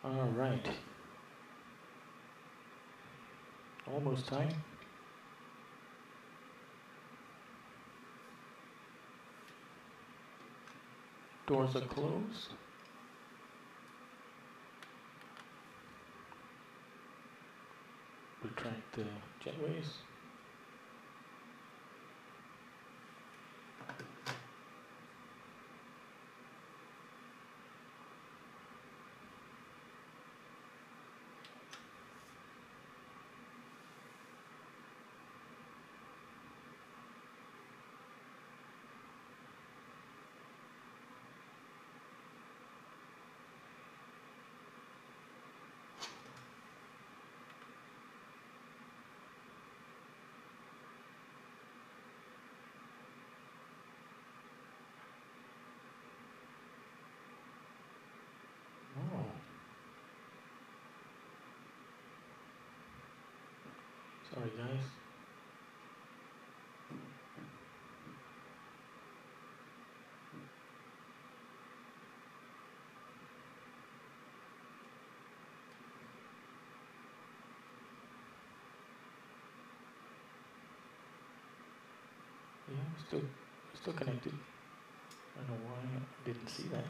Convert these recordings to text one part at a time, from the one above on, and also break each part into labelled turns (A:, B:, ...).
A: All right. Almost time. Doors are closed. Retract the jetways. Sorry, guys. Yeah, still connected. I don't know why I didn't see that.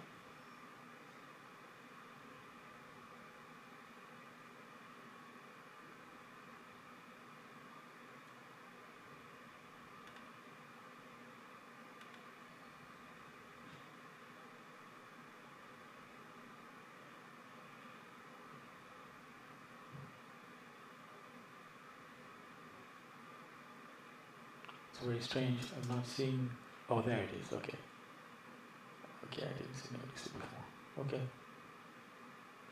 A: It's very strange. I'm not seeing. Oh, there it is. Okay. Okay, I didn't notice it before. Okay.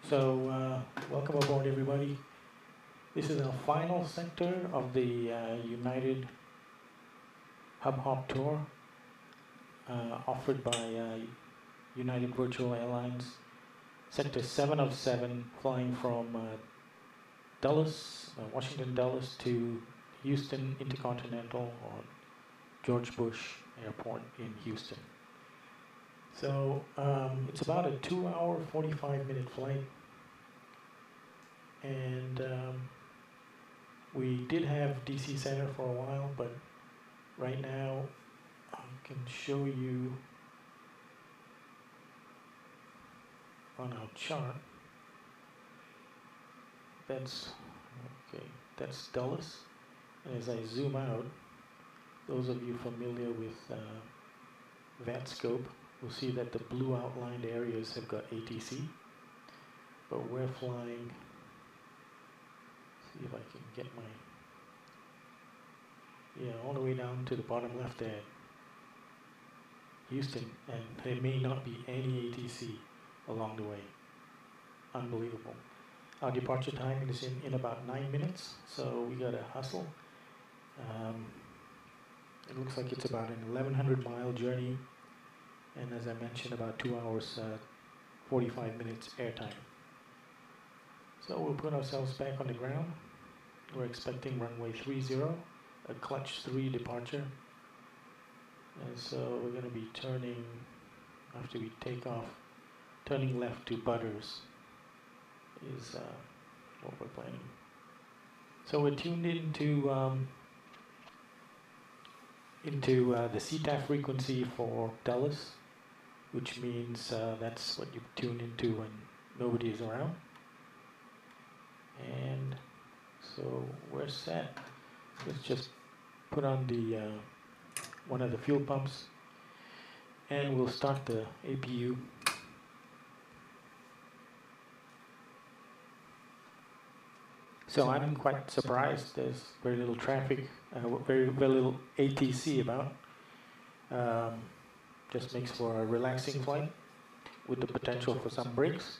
A: So, welcome aboard, everybody. This is our final sector of the United Hub Hop Tour, offered by United Virtual Airlines. Sector 7 of 7, flying from Dulles, Washington Dulles to Houston Intercontinental or George Bush Airport in Houston. So it's about a 2-hour, 45-minute flight. And we did have DC Center for a while, but right now I can show you on our chart. That's Dulles. And as I zoom out, those of you familiar with VATScope will see that the blue outlined areas have got ATC, but we're flying. See if I can get all the way down to the bottom left there, Houston, and there may not be any ATC along the way. Unbelievable. Our departure time is in about 9 minutes, so we gotta hustle. It looks like it's about an 1,100-mile journey, and as I mentioned, about 2 hours, 45 minutes airtime. So we'll put ourselves back on the ground. We're expecting runway 30, a clutch 3 departure. And so we're going to be turning, after we take off, turning left to Butters is what we're planning. So we're tuned into the CTAF frequency for Dulles, which means that's what you tune into when nobody is around. And so we're set. Let's just put on the one of the fuel pumps, and we'll start the APU. So I'm quite surprised. There's very little traffic, very little ATC about. Just makes for a relaxing flight with the potential for some breaks,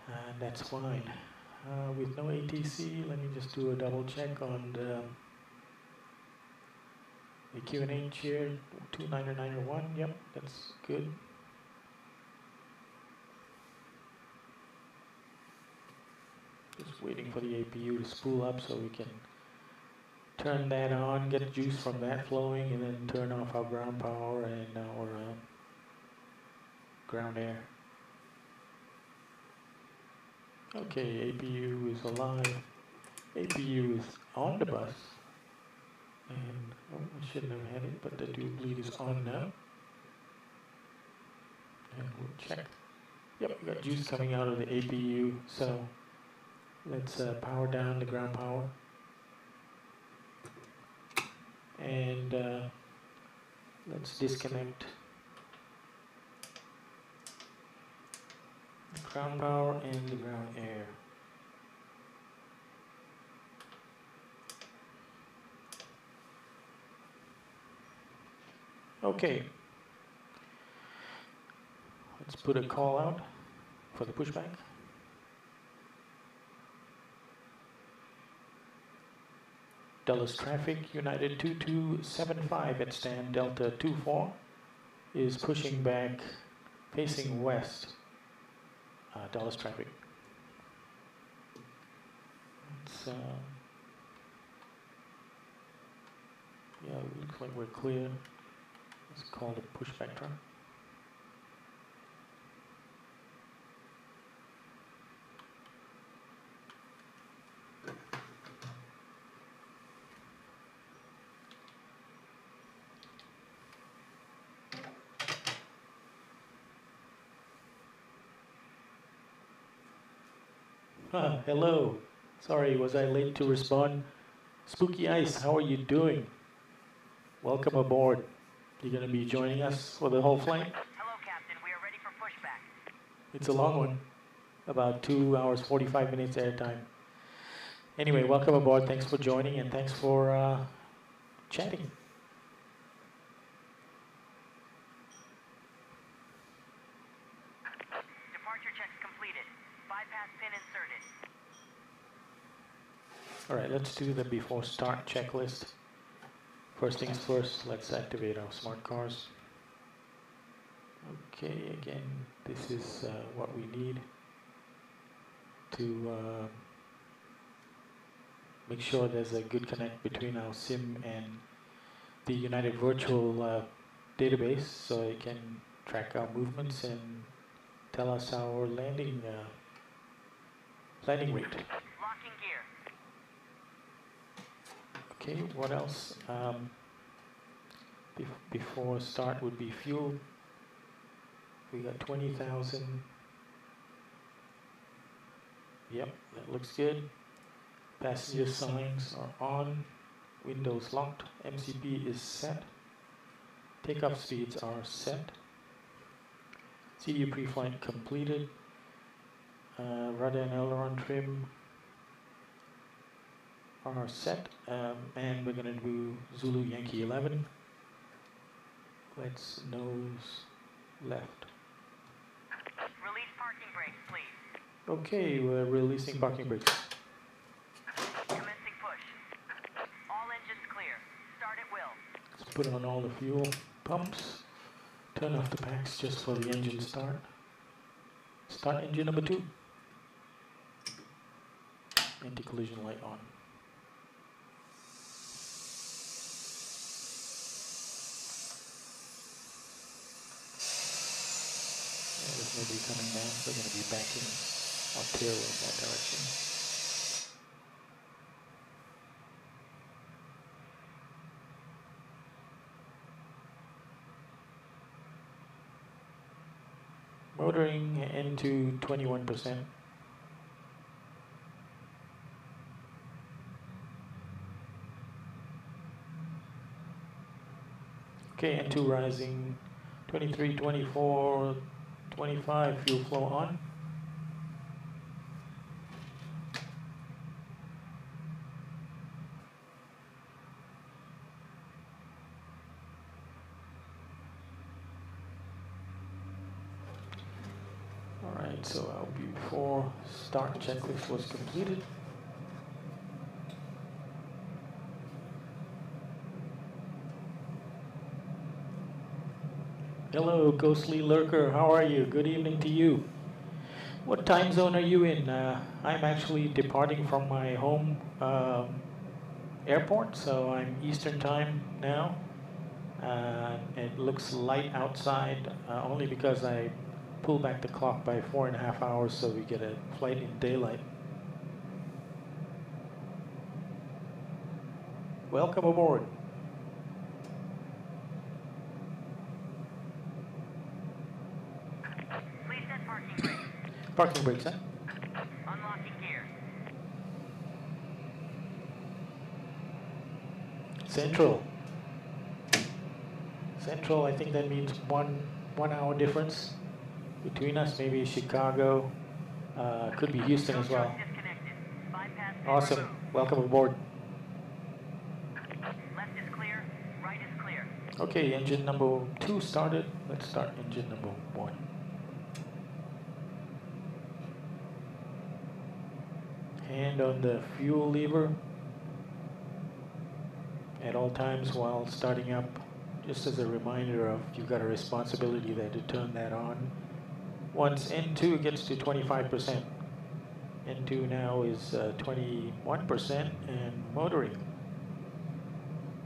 A: and that's fine. With no ATC, let me just do a double check on the QNH here, 29901. Yep, that's good. Just waiting for the APU to spool up so we can turn that on, get juice from that flowing, and then turn off our ground power and our ground air. Okay, APU is alive. APU is on the bus. And oh, I shouldn't have had it, but the tube bleed is on now. And we'll check. Yep, we got juice coming out of the APU, so let's power down the ground power. And let's disconnect the ground power and the ground air. Okay. Let's put a call out for the pushback. Dulles traffic, United 2275 at stand Delta 24 is pushing back facing west. Dulles traffic. It's, yeah, it looks like we're clear. Let's call the pushback truck. Hello. Sorry, was I late to respond? Spooky Ice, how are you doing? Welcome aboard. You're going to be joining us for the whole flight?
B: Hello, Captain. We are ready for pushback.
A: It's a long one. About 2 hours, 45 minutes airtime. Anyway, welcome aboard. Thanks for joining and thanks for chatting.
B: Departure checks completed. Bypass pin inserted.
A: All right, let's do the before start checklist. First things first, let's activate our smart cars. Okay, again, this is what we need to make sure there's a good connect between our SIM and the United Virtual database, so it can track our movements and tell us our landing rate.
B: Locking gear.
A: Okay, what else? Before start would be fuel. We got 20,000. Yep, that looks good. Passenger signs are on. Windows locked. MCP is set. Takeoff speeds are set. CDU pre-flight completed. Rudder and aileron trim are set. And we're going to do Zulu Yankee 11. Let's nose left.
B: Release parking brakes, please.
A: Okay, we're releasing parking brakes.
B: Commencing push. All engines clear. Start at will.
A: Let's put on all the fuel pumps. Turn off the packs just for the engine start. Start engine number 2. Anti-collision light on. There's nobody coming down, so we're going to be backing our tail in that direction. Motoring into 21%. Okay, N2 rising 23, 24, 25, fuel flow on. All right, so our before start checklist was completed. Hello, Ghostly Lurker. How are you? Good evening to you. What time zone are you in? I'm actually departing from my home airport, so I'm Eastern time now. It looks light outside only because I pull back the clock by 4.5 hours so we get a flight in daylight. Welcome aboard.
B: Please set parking brakes.
A: Parking brakes, huh?
B: Unlocking gears.
A: Central. Central, I think that means one hour difference between us, maybe Chicago, could be Houston as well.
B: Disconnected. Bypass pin
A: Awesome,
B: removed.
A: welcome aboard.
B: Left is clear. Right is clear.
A: Okay, engine number 2 started. Let's start engine number 1. Hand on the fuel lever at all times while starting up, just as a reminder of you've got a responsibility there to turn that on. Once N2 gets to 25%, N2 now is 21% and motoring.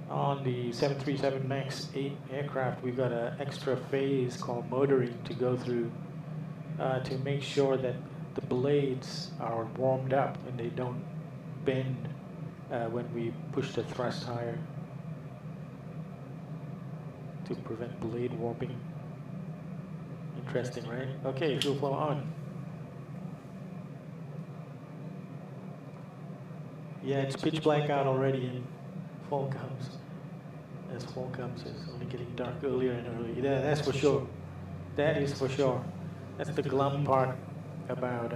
A: On the 737 MAX 8 aircraft, we've got an extra phase called motoring to go through to make sure that the blades are warmed up and they don't bend when we push the thrust higher, to prevent blade warping. Interesting, right? Okay, fuel flow on. Yeah, it's pitch black out already and fall comes. As fall comes, it's only getting dark earlier and earlier. Yeah, that's for sure. That is for sure. That's the glum part about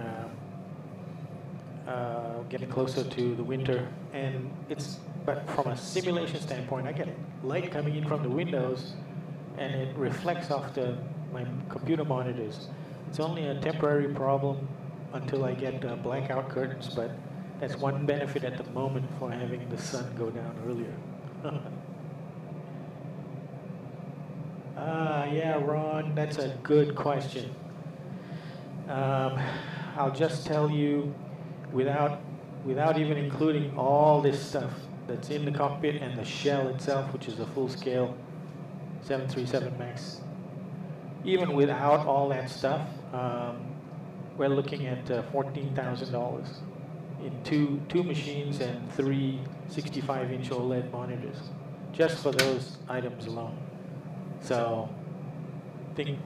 A: getting closer to the winter. And but from a simulation standpoint, I get light coming in from the windows and it reflects off my computer monitors. It's only a temporary problem until I get blackout curtains, but that's one benefit at the moment for having the sun go down earlier. Yeah, Ron, that's a good question. I'll just tell you, without even including all this stuff that's in the cockpit and the shell itself, which is a full-scale 737 MAX, even without all that stuff, we're looking at $14,000 in two machines and 3 65-inch OLED monitors, just for those items alone. So, think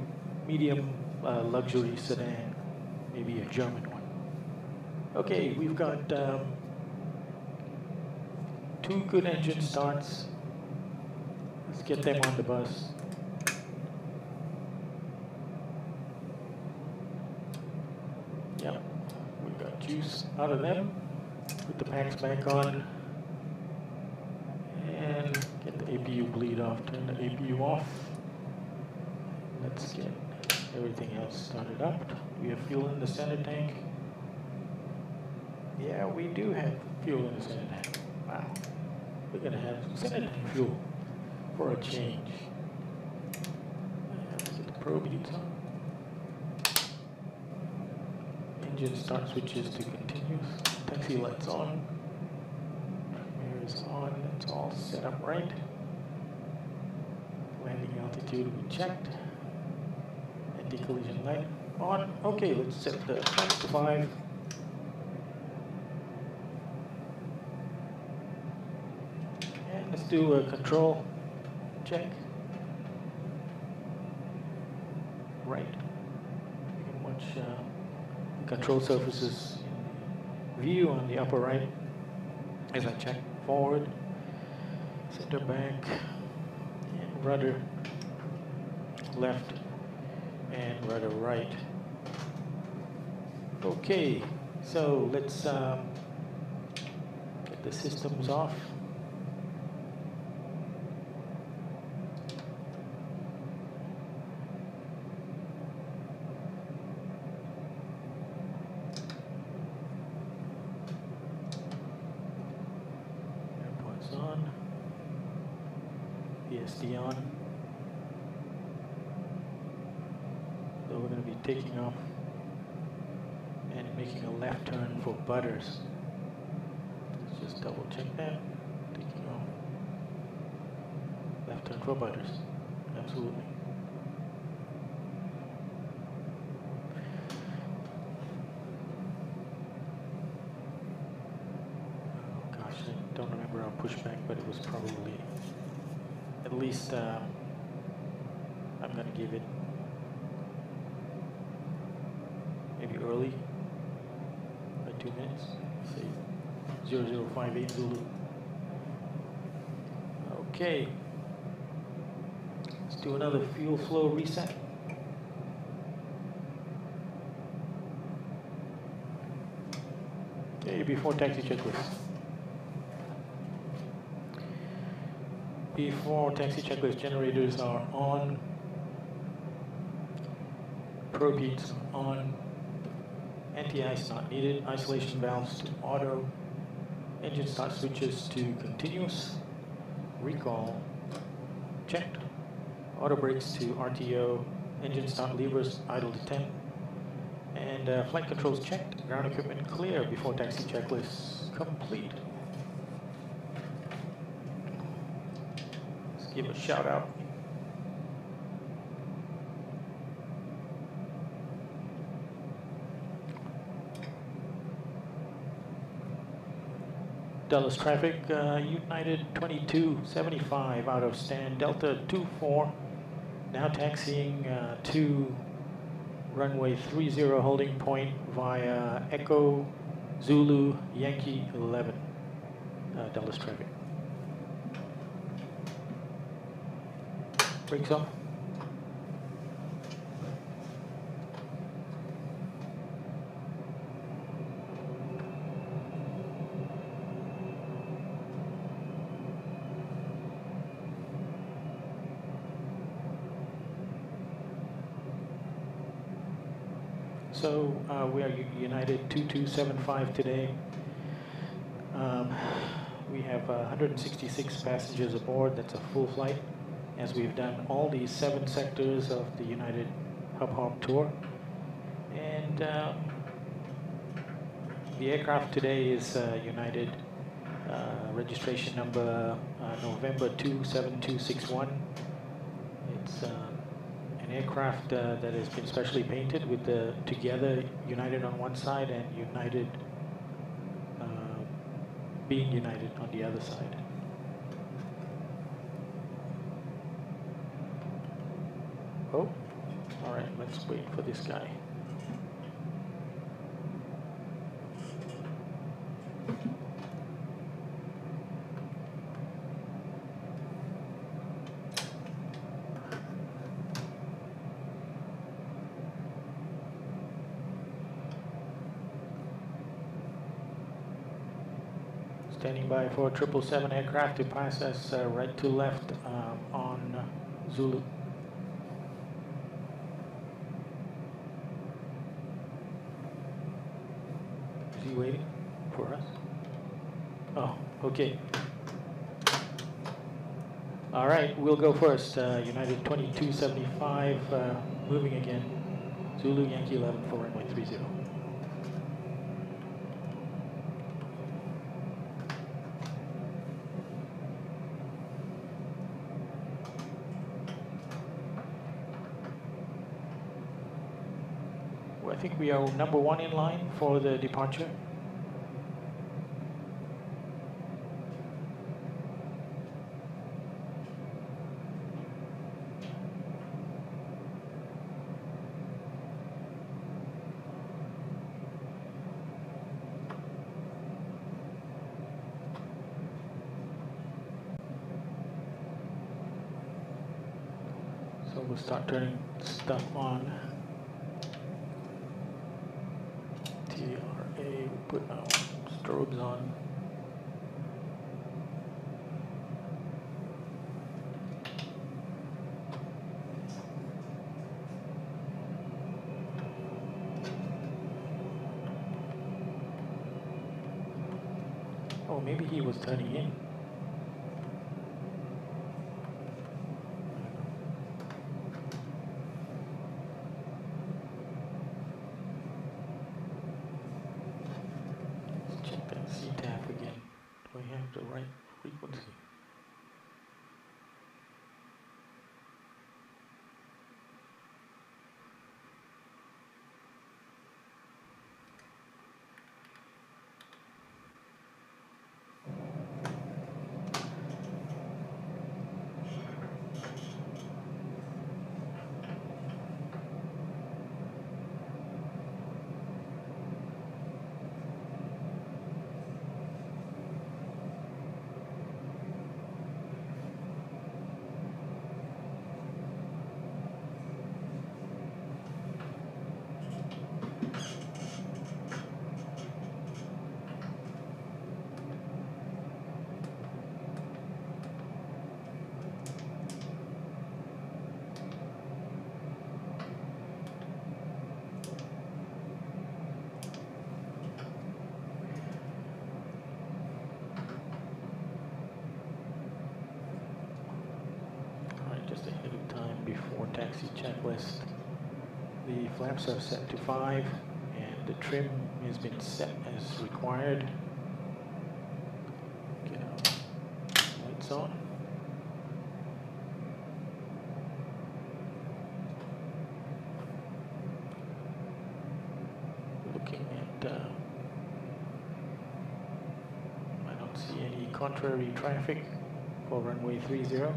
A: medium luxury sedan, maybe a German one. Okay, we've got 2 good engine starts. Let's get them on the bus. Yep, we've got juice out of them. Put the packs back on. And get the APU bleed off, turn the APU off. Let's get everything else started up. We have fuel in the center tank. Yeah, we do have fuel in the center tank. Wow. We're going to have center tank fuel for a change. Let's get the probe beads on. Engine start switches to continuous. Taxi lights on. Mirror is on. It's all set up right. Landing altitude we checked. Anti-collision light on. Okay, let's set the flaps to 5. And let's do a control check. Right. You can watch the control surfaces in view on the upper right as I check forward, center back, and rudder left and rudder right. Okay, so let's get the systems off. AirPods on. VSD on. So we're going to be taking off and making a left turn for Butters. Let's just double check that. Taking off. Left turn for Butters. Absolutely. pushback, but it was probably at least I'm going to give it maybe early by 2 minutes, say 0058 Zulu. Okay, let's do another fuel flow reset. Okay, before taxi checklist. Before taxi checklist, generators are on, probe heats on, anti-ice not needed, isolation valves to auto, engine start switches to continuous, recall checked, auto brakes to RTO, engine start levers idle to 10, and flight controls checked, ground equipment clear before taxi checklist complete. Let's give a shout out. Dallas traffic, United 2275 out of stand, Delta 24, now taxiing to runway 30 holding point via Echo Zulu Yankee 11, Dallas traffic. Brakes off. So we are United 2275 today. We have 166 passengers aboard. That's a full flight, as we've done all these 7 sectors of the United Hub Hop tour. And the aircraft today is United registration number November 27261. It's an aircraft that has been specially painted with the together United on one side and United being United on the other side. Oh, all right, let's wait for this guy. Standing by for 777 aircraft to pass us right to left on Zulu. Is he waiting for us? Oh, okay. All right, we'll go first. United 2275, moving again. Zulu Yankee 11 for runway 30. I think we are number 1 in line for the departure. So we'll start turning stuff on. TRA, put our strobes on. Oh, maybe he was turning in. CTAF again. Do I have the right frequency? before taxi checklist. The flaps are set to 5 and the trim has been set as required. Get our lights on. Looking at, I don't see any contrary traffic for runway 30.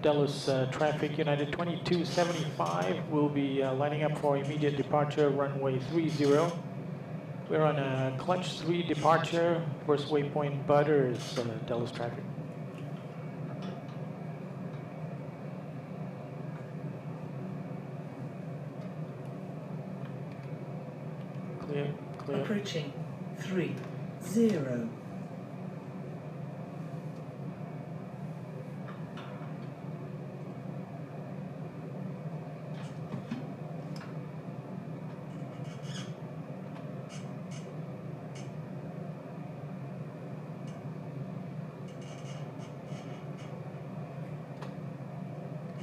A: Dallas traffic, United 2275 will be lining up for immediate departure, runway 30. We're on a clutch 3 departure, first waypoint Butters, Dallas traffic. Clear, clear.
C: Approaching 30.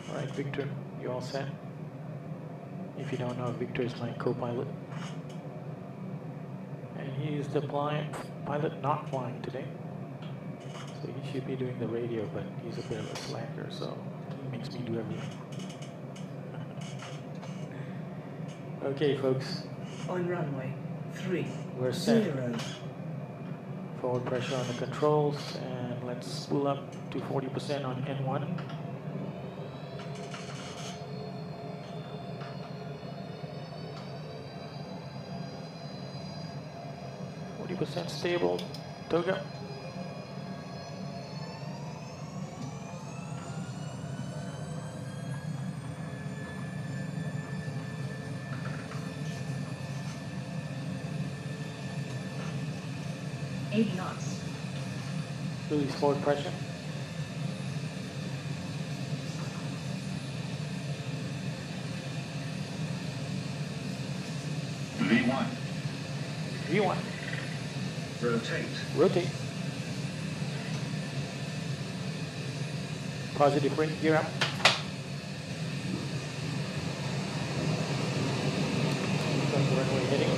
A: All right, Victor, you all set? If you don't know, Victor is my co-pilot. And he is the pilot not flying today. So he should be doing the radio, but he's a bit of a slacker, so he makes me do everything. Okay, folks.
C: On runway 30.
A: We're set. Forward pressure on the controls, and let's spool up to 40% on N1. % stable, toga.
C: knots.
A: Release forward pressure.
D: V1.
A: V1.
D: Rotate.
A: Rotate. Positive ring, gear up. Going the runway heading.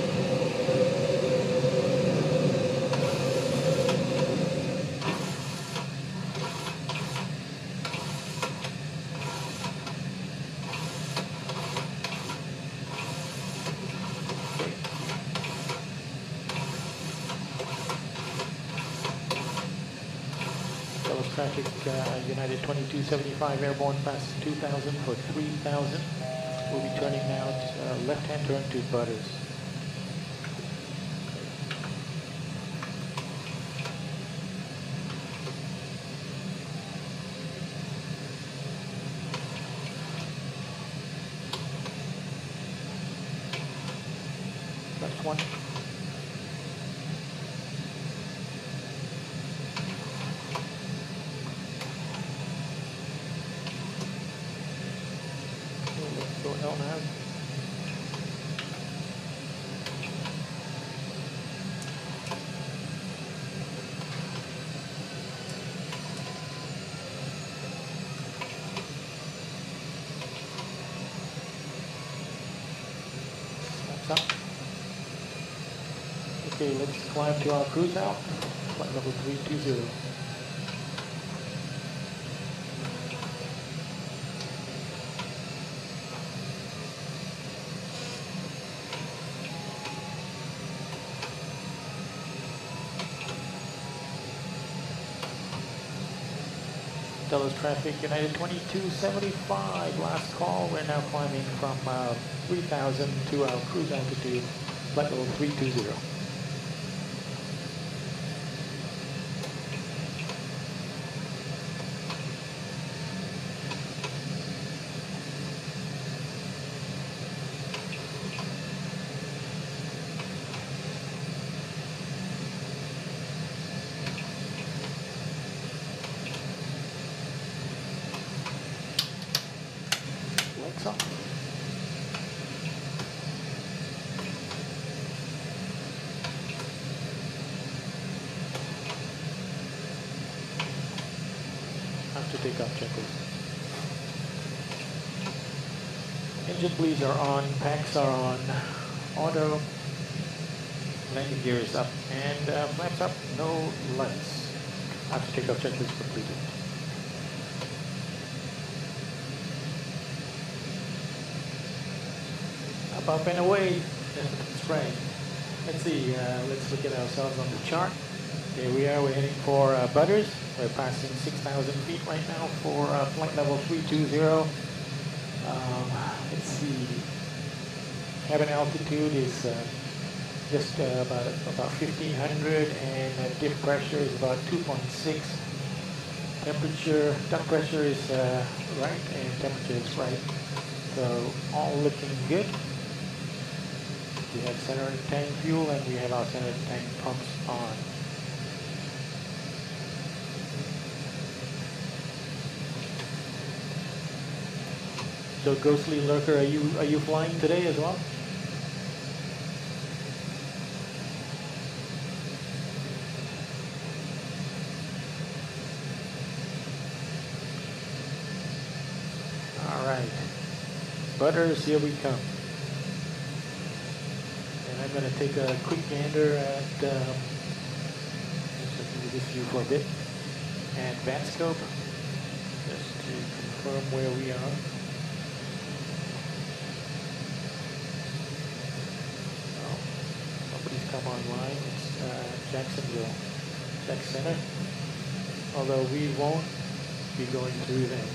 A: Traffic, United 2275 airborne fast 2000 for 3000. We'll be turning now to left-hand turn to Butters. That's one. Now. That's up. Okay, let's climb to our cruise out. Flight level 320. Dallas traffic, United 2275, last call. We're now climbing from 3000 to our cruise altitude, flight level 320. off. After takeoff checklist. Engine bleeds are on, packs are on, auto, landing gear is up, and flaps up, no lights. After takeoff checklist completed. Up and away. That's right. Let's see, let's look at ourselves on the chart. Here we are, we're heading for Butters. We're passing 6,000 feet right now for flight level 320. Let's see, cabin altitude is just about 1,500, and diff pressure is about 2.6. Temperature, duct pressure is right, and temperature is right. So all looking good. We have center tank fuel, and we have our center tank pumps on. So Ghostly Lurker, are you flying today as well? All right, Butters, here we come. And I'm going to take a quick gander at, just looking at this view for a bit, and VATScope, just to confirm where we are. Oh, somebody's come online. It's Jacksonville Tech Center, although we won't be going through them.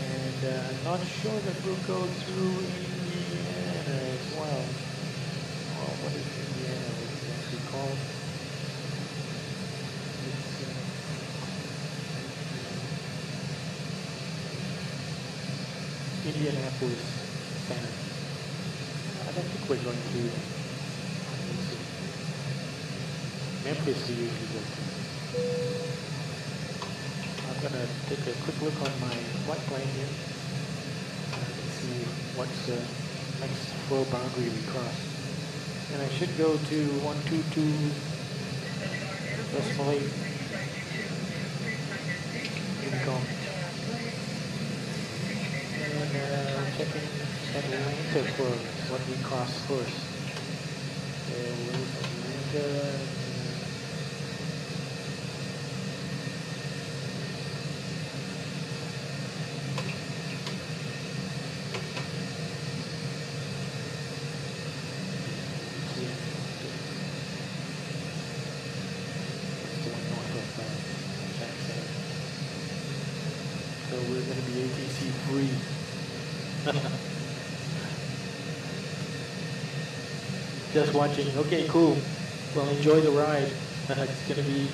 A: And I'm not sure that we'll go through Indiana as well. Oh, what is Indiana? What is it actually called? It's Indianapolis Center. I don't think we're going through them. Let's see. Memphis we usually go to. I'm going to take a quick look on my flight plan here and see what's the next flow boundary we cross. And I should go to 122 decimal 8 Unicom. And checking Atlanta for what we cross first. Where's Atlanta? So we're going to be ATC free. Just watching. Okay, cool. Well, enjoy the ride. It's going to be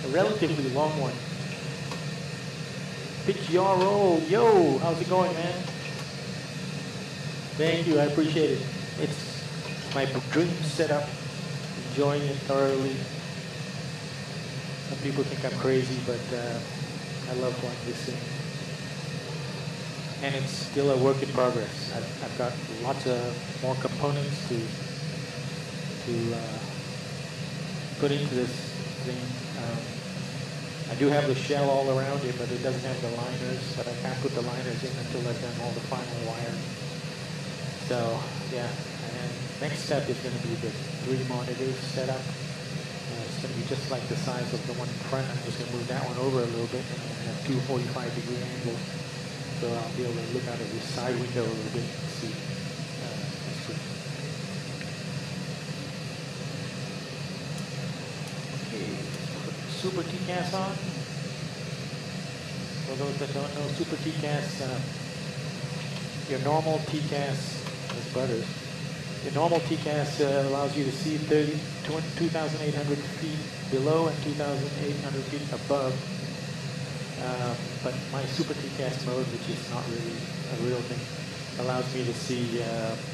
A: a relatively long one. Pitch your roll. Yo, how's it going, man? Thank you. I appreciate it. It's my dream setup. Enjoying it thoroughly. Some people think I'm crazy, but I love flying this thing. And it's still a work in progress. I've got lots of more components to put into this thing. I do have the shell all around it, but it doesn't have the liners. But I can't put the liners in until I've done all the final wiring. So yeah, and next step is going to be the 3 monitors setup. It's going to be just like the size of the one in front. I'm just going to move that one over a little bit, and I'm going to have 2 45-degree angles. So I'll be able to look out of this side window a little bit and see. That's good. Okay, put Super TCAS on. For those that don't know, Super TCAS, your normal TCAS is Butters. Your normal TCAS allows you to see 2,800 feet below and 2,800 feet above. But my Super TCAS mode, which is not really a real thing, allows me to see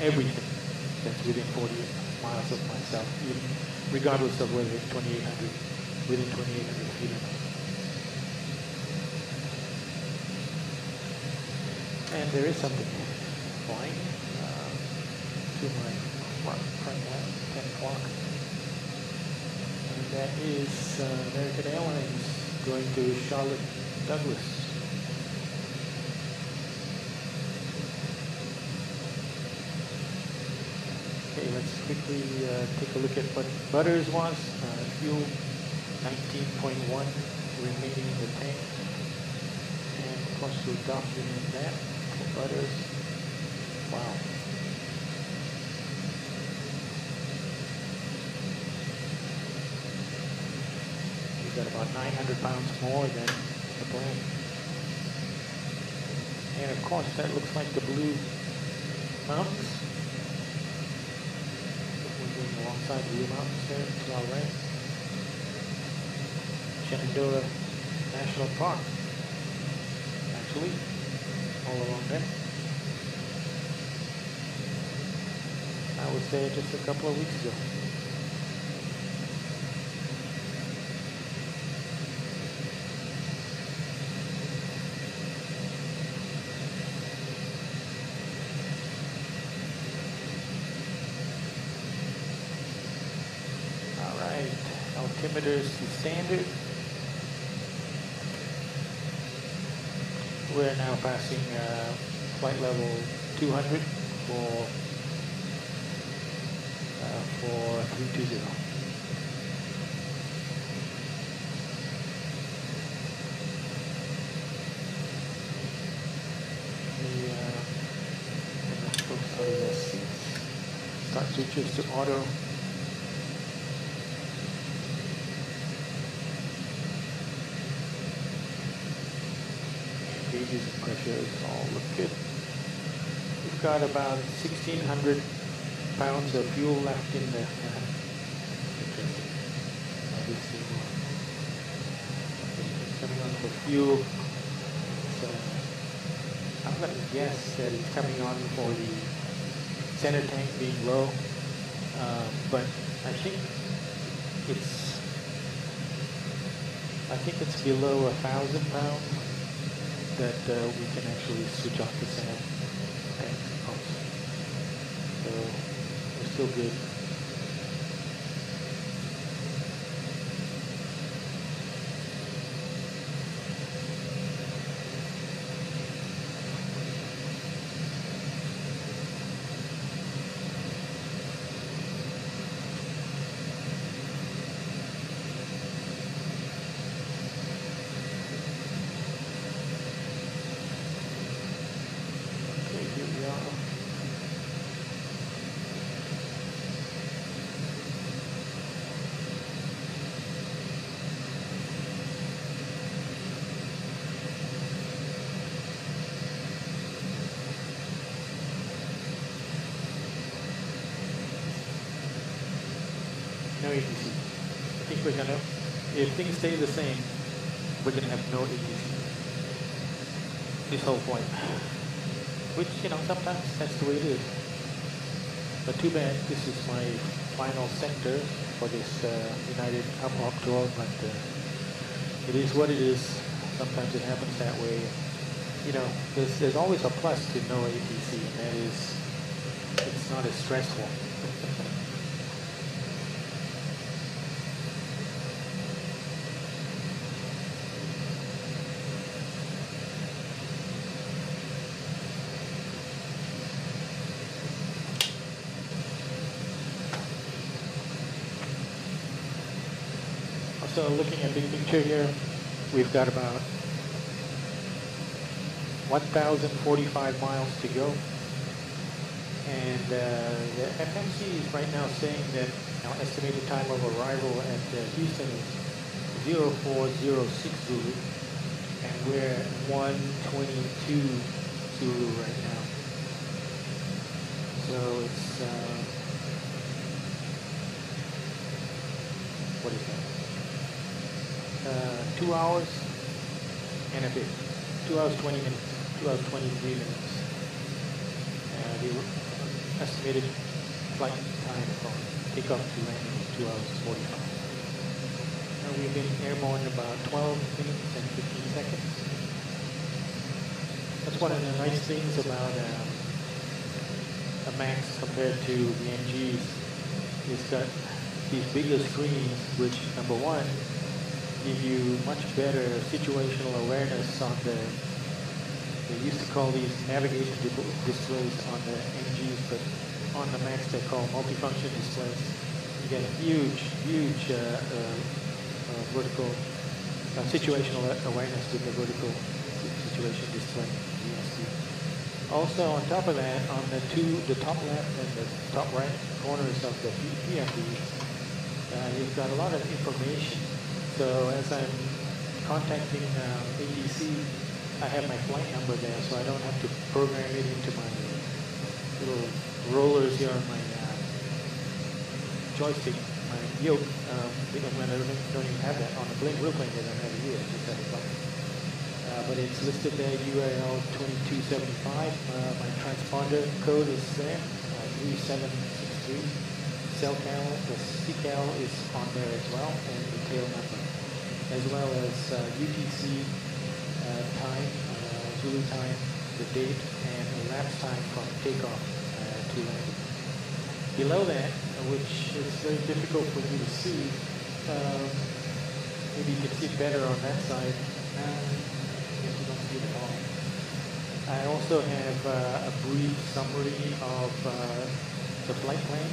A: everything that's within 40 miles of myself, even regardless of whether it's 2,800, within 2,800 feet or not. And there is something flying to my front left, 10 o'clock. And that is American Airlines going to Charlotte Douglas. Okay, let's quickly take a look at what Butters was. Fuel 19.1 remaining in the tank. And of course we'll document that for Butters. Wow. We've got about 900 pounds more than the plane. And of course that looks like the Blue Mountains. Alongside the Blue Mountains there to our right. Shenandoah National Park, actually, all along there. I was there just a couple of weeks ago. Altimeters to standard. We're now passing flight level 200 for 320. Folks out of their seats. Start switches to auto. Gauges and pressures all look good. We've got about 1,600 pounds of fuel left in the interesting. Obviously, coming on for fuel. So I'm going to guess that it's coming on for the center tank being low, but I think it's below 1,000 pounds. That we can actually switch off the center tank pumps. So we're still good. No ATC. I think we're gonna, if things stay the same, we're gonna have no ATC this whole flight. Which, you know, sometimes that's the way it is. But too bad, this is my final sector for this United Hub Hop tour, but it is what it is. Sometimes it happens that way. You know, there's always a plus to no ATC, and that is, it's not as stressful. So looking at the big picture here, we've got about 1,045 miles to go. And the FMC is right now saying that our estimated time of arrival at Houston is 0406 Zulu, and we're at 122 Zulu right now. So it's, what is that? 2 hours and a bit. 2 hours 20 minutes. 2 hours 23 minutes. The estimated flight time from takeoff to landing is 2 hours 45. Now we've been airborne about 12 minutes and 15 seconds. That's one of the nice things about a Max compared to the NGs is that these bigger screens, which number one, give you much better situational awareness on the, they used to call these navigation displays on the NGs, but on the Max they're called multifunction displays. You get a huge vertical situational awareness with the vertical situation display. Also on top of that, on the top left and the top right corners of the PFDs, you've got a lot of information. So as I'm contacting ATC, I have my flight number there, so I don't have to program it into my little rollers here on my joystick, my yoke. When I don't even have that on the real plane, they don't have it here. I just have a button. But it's listed there, UAL 2275. My transponder code is there, 3763. CELCAL, the CCAL is on there as well, and the tail number, as well as UTC time, Zulu time, the date, and the lapse time from takeoff to landing. Below that, which is very difficult for you to see, maybe you can see it better on that side. If you don't see it at all. I also have a brief summary of the flight plan,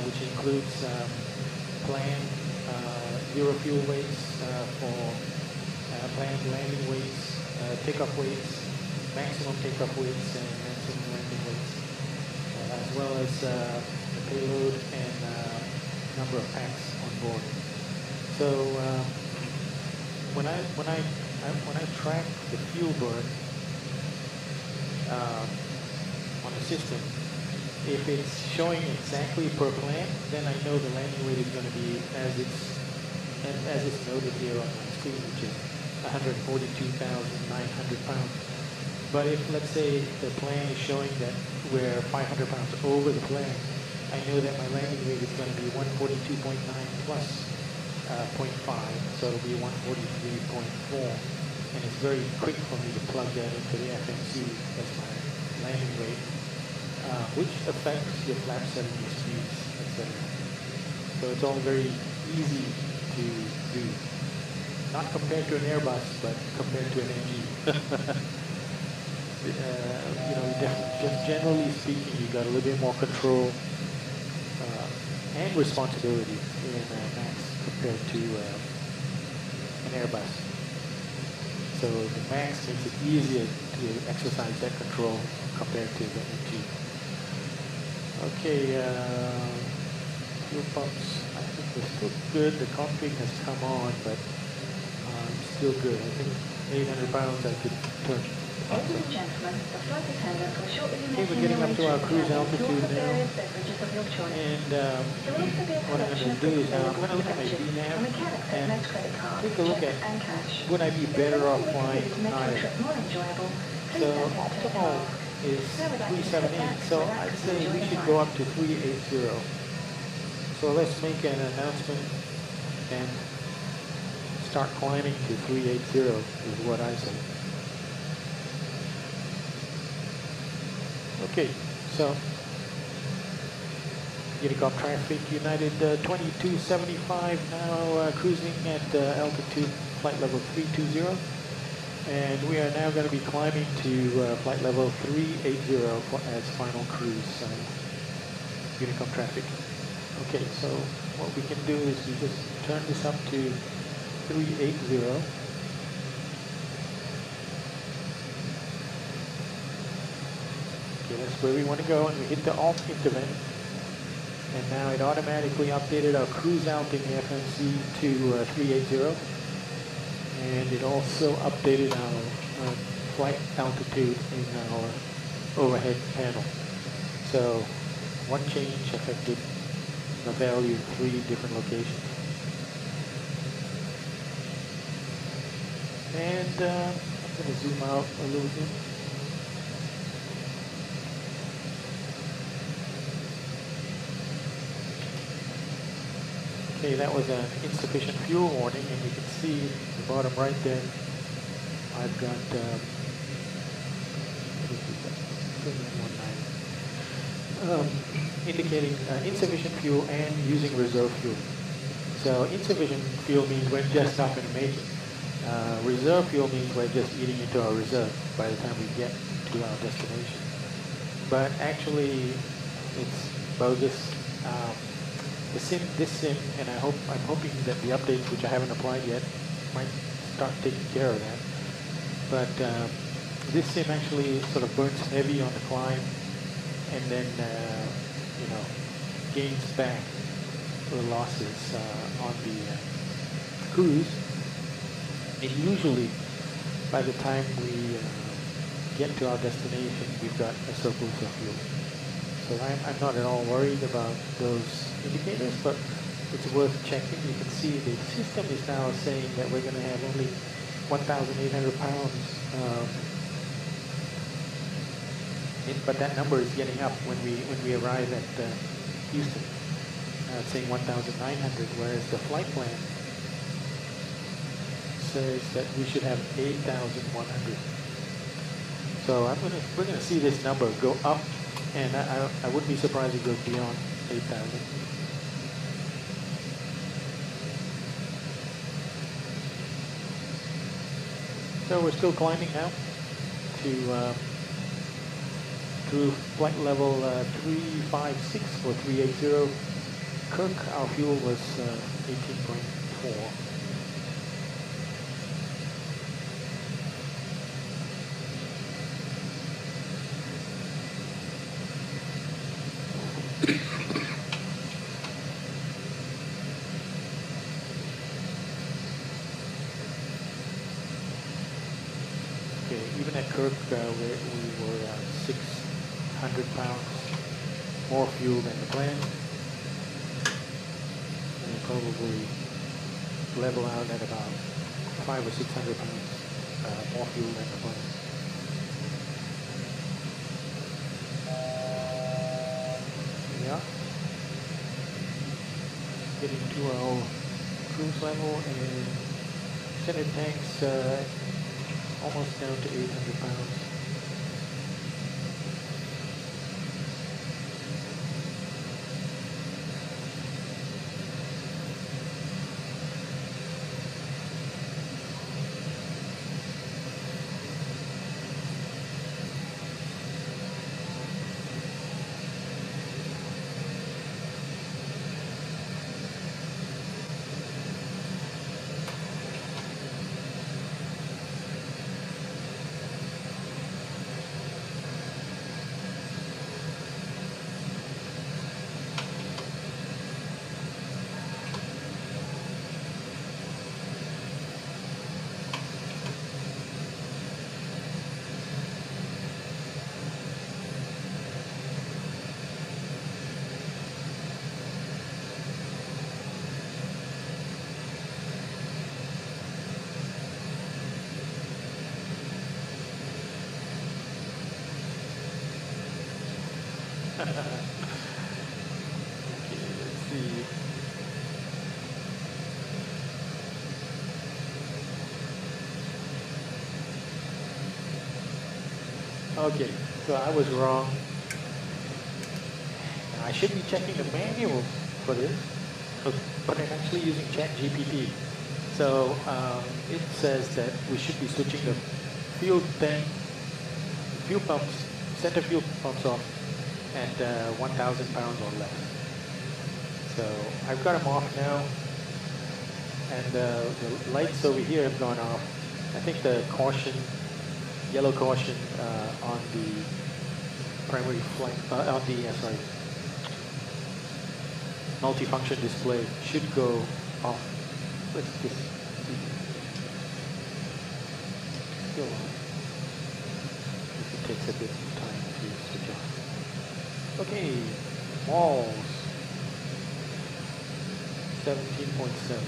A: which includes planned zero fuel weights for planned landing weights, takeoff weights, maximum takeoff weights, and maximum landing weights, as well as the payload and number of packs on board. So when I track the fuel burn on the system, if it's showing exactly per plan, then I know the landing weight is going to be as it's noted here on my screen, which is 142,900 pounds. But if, let's say, the plan is showing that we're 500 pounds over the plan, I know that my landing weight is going to be 142.9 plus 0.5, so it'll be 143.4. And it's very quick for me to plug that into the FMC as my landing weight, which affects your flap setting, your speeds, etc. So it's all very easy to do. Not compared to an Airbus, but compared to an NG. Just generally speaking, you got a little bit more control and responsibility in Max compared to an Airbus. So the Max makes it easier to exercise that control compared to the NG. Okay, fuel pumps, I think they're still good. The config has come on, but still good. I think 800 pounds I could turn.
E: Ladies and gentlemen, the flight attendant will shortly be
A: Okay, we're getting up to our cruise altitude now. And what I'm going to do is now I'm going to look at my VNAV and take a look at would I be better off flying higher. So optimal is 378, so I'd say we should go up to 380. So let's make an announcement and start climbing to 380 is what I say. Okay, so Unicom traffic, United 2275 now cruising at altitude flight level 320, and we are now going to be climbing to flight level 380 as final cruise Unicom traffic. Okay, so what we can do is we just turn this up to 380. Okay, that's where we want to go, and we hit the off interval. And now it automatically updated our cruise out in the FMC to 380. And it also updated our flight altitude in our overhead panel. So one change affected the value in 3 different locations. And I'm going to zoom out a little bit. Okay, that was an insufficient fuel warning, and you can see the bottom right there, I've got indicating insufficient fuel and using reserve fuel. So insufficient fuel means we're just not going to make it. Reserve fuel means we're just eating into our reserve by the time we get to our destination. But actually, it's bogus. This sim, and I'm hoping that the updates, which I haven't applied yet, might start taking care of that. But this sim actually sort of burns heavy on the climb, and then gains back the losses on the cruise. And usually, by the time we get to our destination, we've got a surplus of fuel. So I'm not at all worried about those indicators, but it's worth checking. You can see the system is now saying that we're going to have only 1,800 pounds, but that number is getting up when we arrive at Houston. It's saying 1,900, whereas the flight plan says that we should have 8,100. So we're gonna see this number go up, and I wouldn't be surprised if it goes beyond 8,000. So we're still climbing now to through flight level 356 for 380. Kirk, our fuel was 18.4. Okay, even at Kirk, we were 600 pounds more fuel than the plan. And probably level out at about 500 or 600 pounds more fuel than the plan. Yeah. Getting to our cruise level, and center tanks almost down to 800 pounds. Okay, let's see. Okay, so I was wrong. Now, I should be checking the manual for this, but I'm actually using ChatGPT. So it says that we should be switching the fuel tank, fuel pumps, center fuel pumps off at 1,000 pounds or less. So I've got them off now, and the lights over here have gone off. I think the caution, yellow caution on the primary flight, on the multifunction display should go off. Let's just see. Still on. It takes a bit of time to switch off. Okay, malls. 17.7.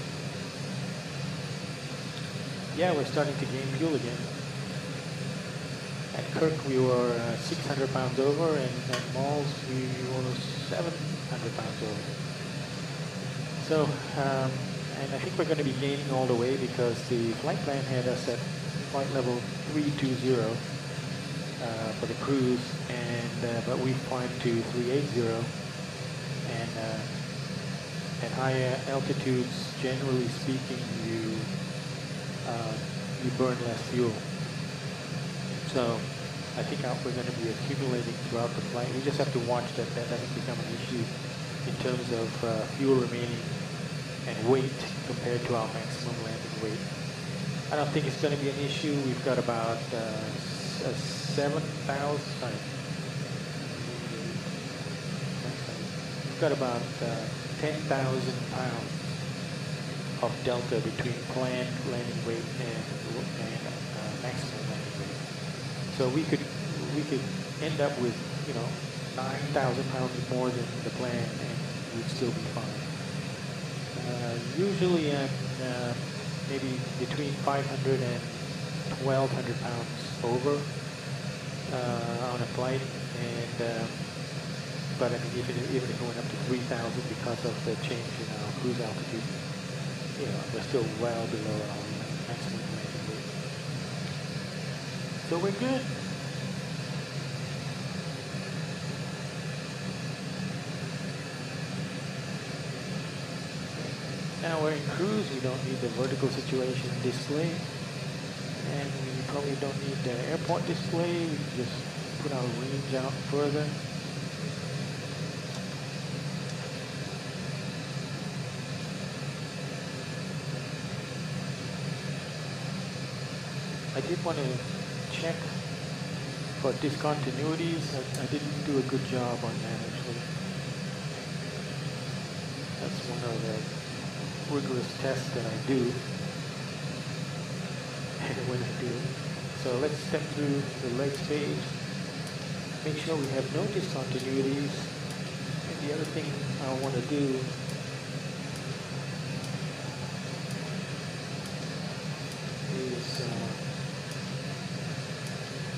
A: Yeah, we're starting to gain fuel again. At Kirk we were 600 pounds over, and at malls we were 700 pounds over. So, and I think we're going to be gaining all the way because the flight plan had us at flight level 320, for the cruise, and but we fly to 380, and at higher altitudes, generally speaking, you burn less fuel. So I think we're going to be accumulating throughout the flight. We just have to watch that doesn't become an issue in terms of fuel remaining and weight compared to our maximum landing weight. I don't think it's going to be an issue. We've got about 7,000, sorry. We've got about 10,000 pounds of delta between planned landing weight and maximum landing weight. So we could end up with 9,000 pounds more than the plan, and we'd still be fine. Usually I'm maybe between 500 and 1,200 pounds over on a flight, and but I mean even if it went up to 3,000 because of the change in our cruise altitude, we're still well below our maximum landing weight. So we're good. Now we're in cruise, we don't need the vertical situation display, and we probably don't need the airport display. We can just put our range out further. I did want to check for discontinuities. I didn't do a good job on that actually. That's one of the rigorous tests that I do when I do it. So let's step through the legs page. Make sure we have no discontinuities. And the other thing I want to do is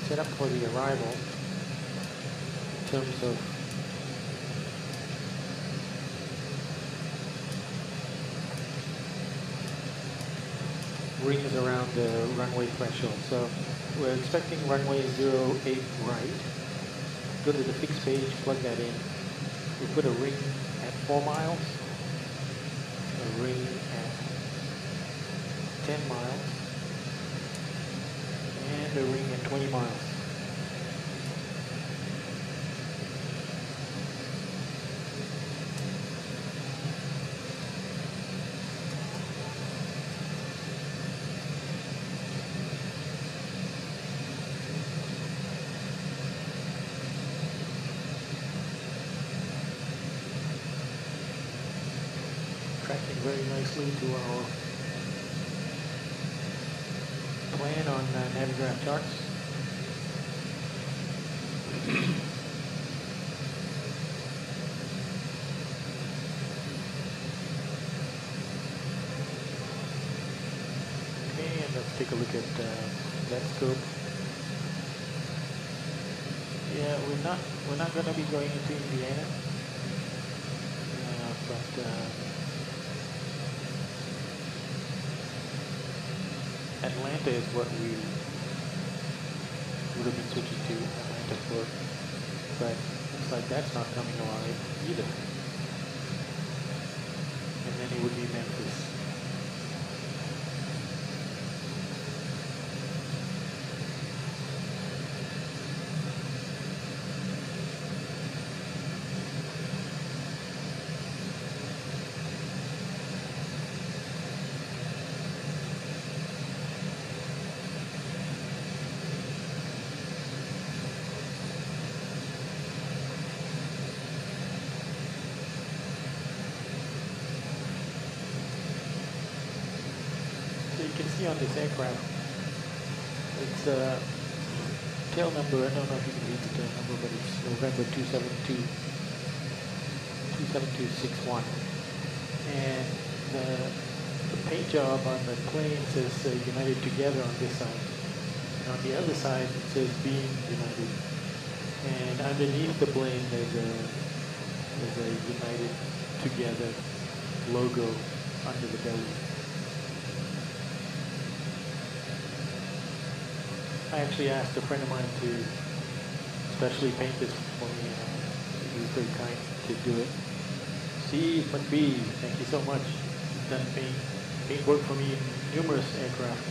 A: set up for the arrival in terms of rings around the runway threshold. So we're expecting runway 08 right. Go to the fixed page, plug that in. We put a ring at 4 miles, a ring at 10 miles, and a ring at 20 miles. Tracking very nicely to our plan on Navigraph charts. Okay, and let's take a look at that scope. Yeah, we're not going to be going into Indiana, but Atlanta is what we would have been switching to, Atlanta for, but looks like that's not coming alive either. And then it would be Memphis. You can see on this aircraft, it's tail number, I don't know if you can read the tail number, but it's November 27261. And the paint job on the plane says United Together on this side. And on the other side it says Being United. And underneath the plane there's a United Together logo under the belly. I actually asked a friend of mine to specially paint this for me. He was very kind to do it. C McBee, thank you so much. You've done paint work for me in numerous aircraft.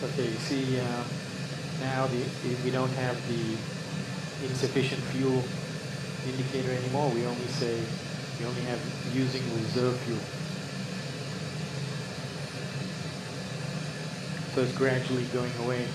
A: Okay, you see now we don't have the insufficient fuel indicator anymore. We only have using reserve fuel. So it's gradually going away.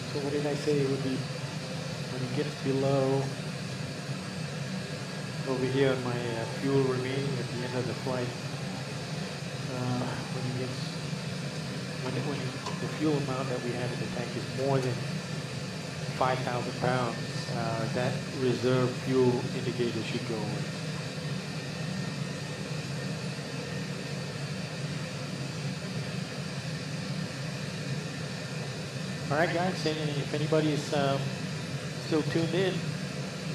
A: So what did I say it would be when it gets below over here on my fuel remaining at the end of the flight? When the fuel amount that we have in the tank is more than 5,000 pounds, that reserve fuel indicator should go away. All right, guys, and if anybody's still tuned in,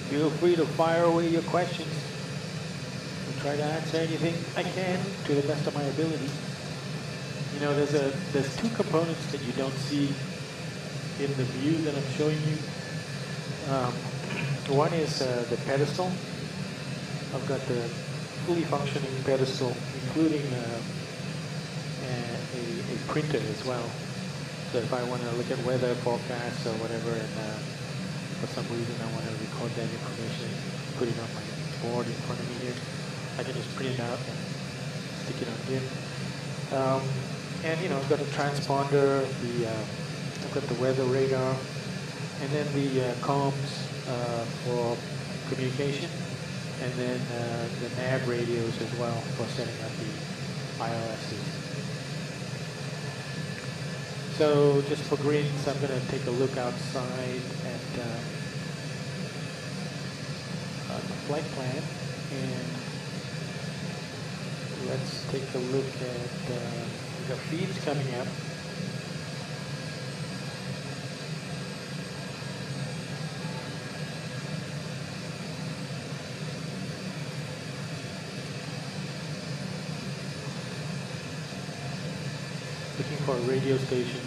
A: feel free to fire away your questions. I'll try to answer anything I can to the best of my ability. You know, there's two components that you don't see in the view that I'm showing you. One is the pedestal. I've got the fully functioning pedestal, including a printer as well. So if I want to look at weather forecasts or whatever, and for some reason I want to record that information, put it on my board in front of me here, I can just print it out and stick it on here. And you know, I've got a transponder, I've got the weather radar, and then the comms for communication, and then the nav radios as well for setting up the ILSs. So just for grins, I'm going to take a look outside at the flight plan, and let's take a look at the feeds coming up. Looking for a radio station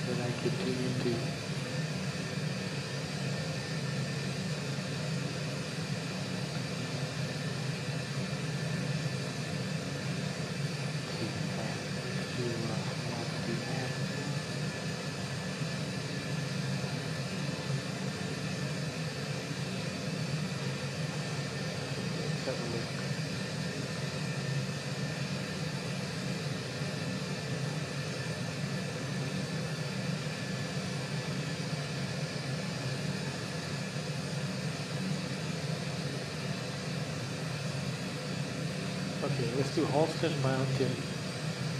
A: that I could tune into. Okay, let's do Halston Mountain.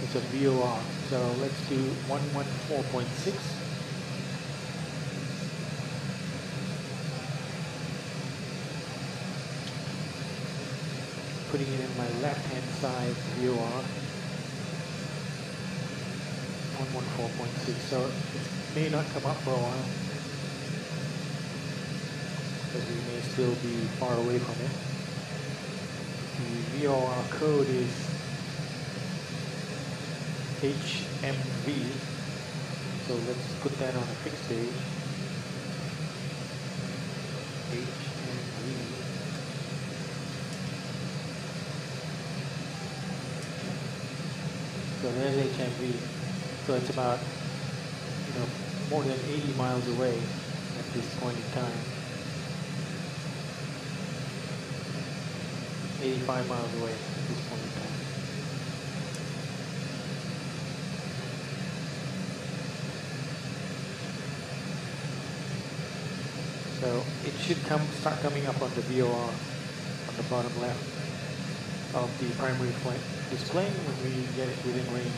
A: It's a VOR. So let's do 114.6. Putting it in my left-hand side VOR. 114.6. So it may not come up for a while, because we may still be far away from it. The VOR code is HMV, so let's put that on a fixed stage. HMV. So there's HMV. So it's about, more than 80 miles away at this point in time. 85 miles away at this point in time. So it should start coming up on the VOR on the bottom left of the primary flight display when we get it within range.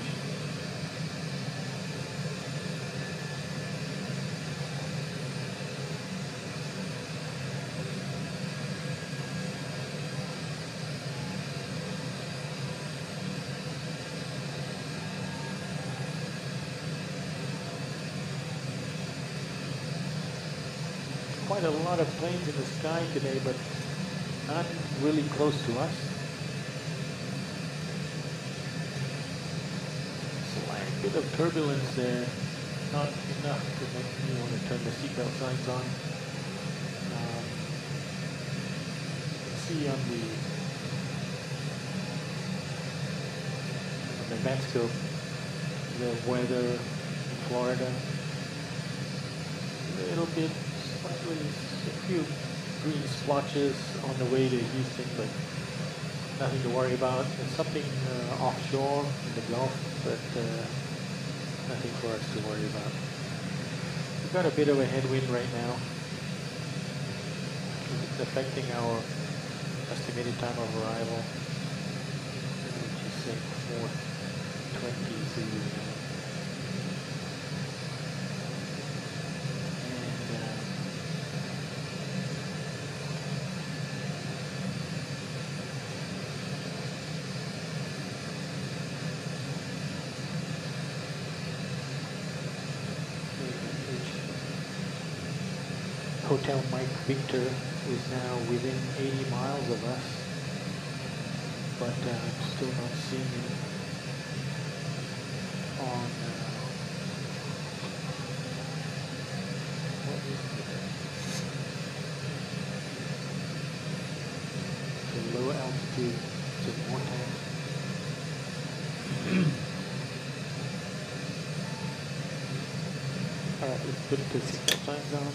A: Quite a lot of planes in the sky today, but not really close to us. Slight bit of turbulence there, not enough to make me want to turn the seatbelt signs on. See on the VATScope the weather in Florida. A little bit. A few green splotches on the way to Houston, but nothing to worry about. There's something offshore in the Gulf, but nothing for us to worry about. We've got a bit of a headwind right now. It's affecting our estimated time of arrival, which is say 4:20 Zulu. Hotel Mike Victor is now within 80 miles of us, but I'm still not seeing him on what is the low altitude to vortex. Alright, let's put the seatbelt signs on.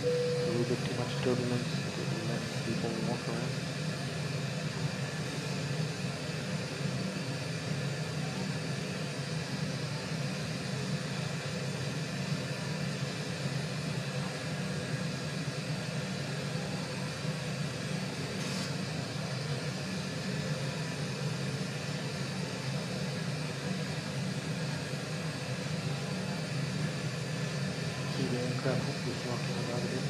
A: A little bit too much turbulence to let people walk around. The aircraft is walking around a bit.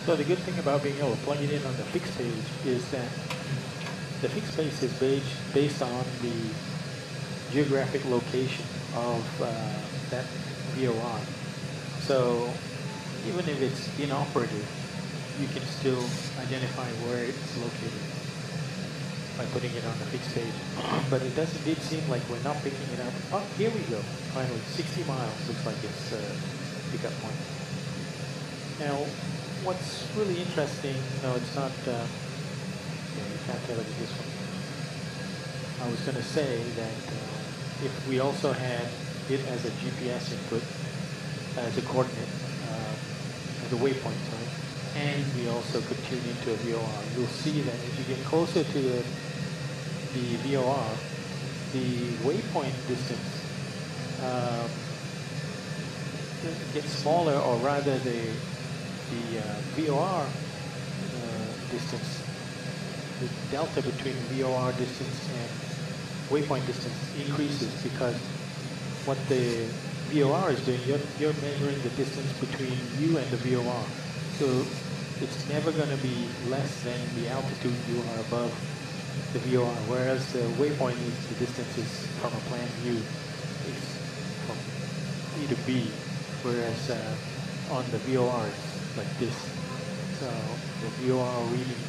A: So the good thing about being able to plug it in on the fixed page is that the fixed page is based on the geographic location of that VOR. So even if it's inoperative, you can still identify where it's located by putting it on the fixed page. But it does indeed seem like we're not picking it up. Oh, here we go. Finally, 60 miles looks like it's pickup point. Now, what's really interesting, no, it's not, yeah, you can't tell it this one. I was going to say that if we also had it as a GPS input, as a coordinate, as a waypoint, sorry, and we also could tune into a VOR, you'll see that as you get closer to the VOR, the waypoint distance gets smaller, or rather the VOR distance the delta between VOR distance and waypoint distance increases, because what the VOR is doing, you're measuring the distance between you and the VOR. So it's never going to be less than the altitude you are above the VOR, whereas the waypoint is the distance is from a plan view. It's from E to B, whereas on the VOR it's like this. So the VOR reading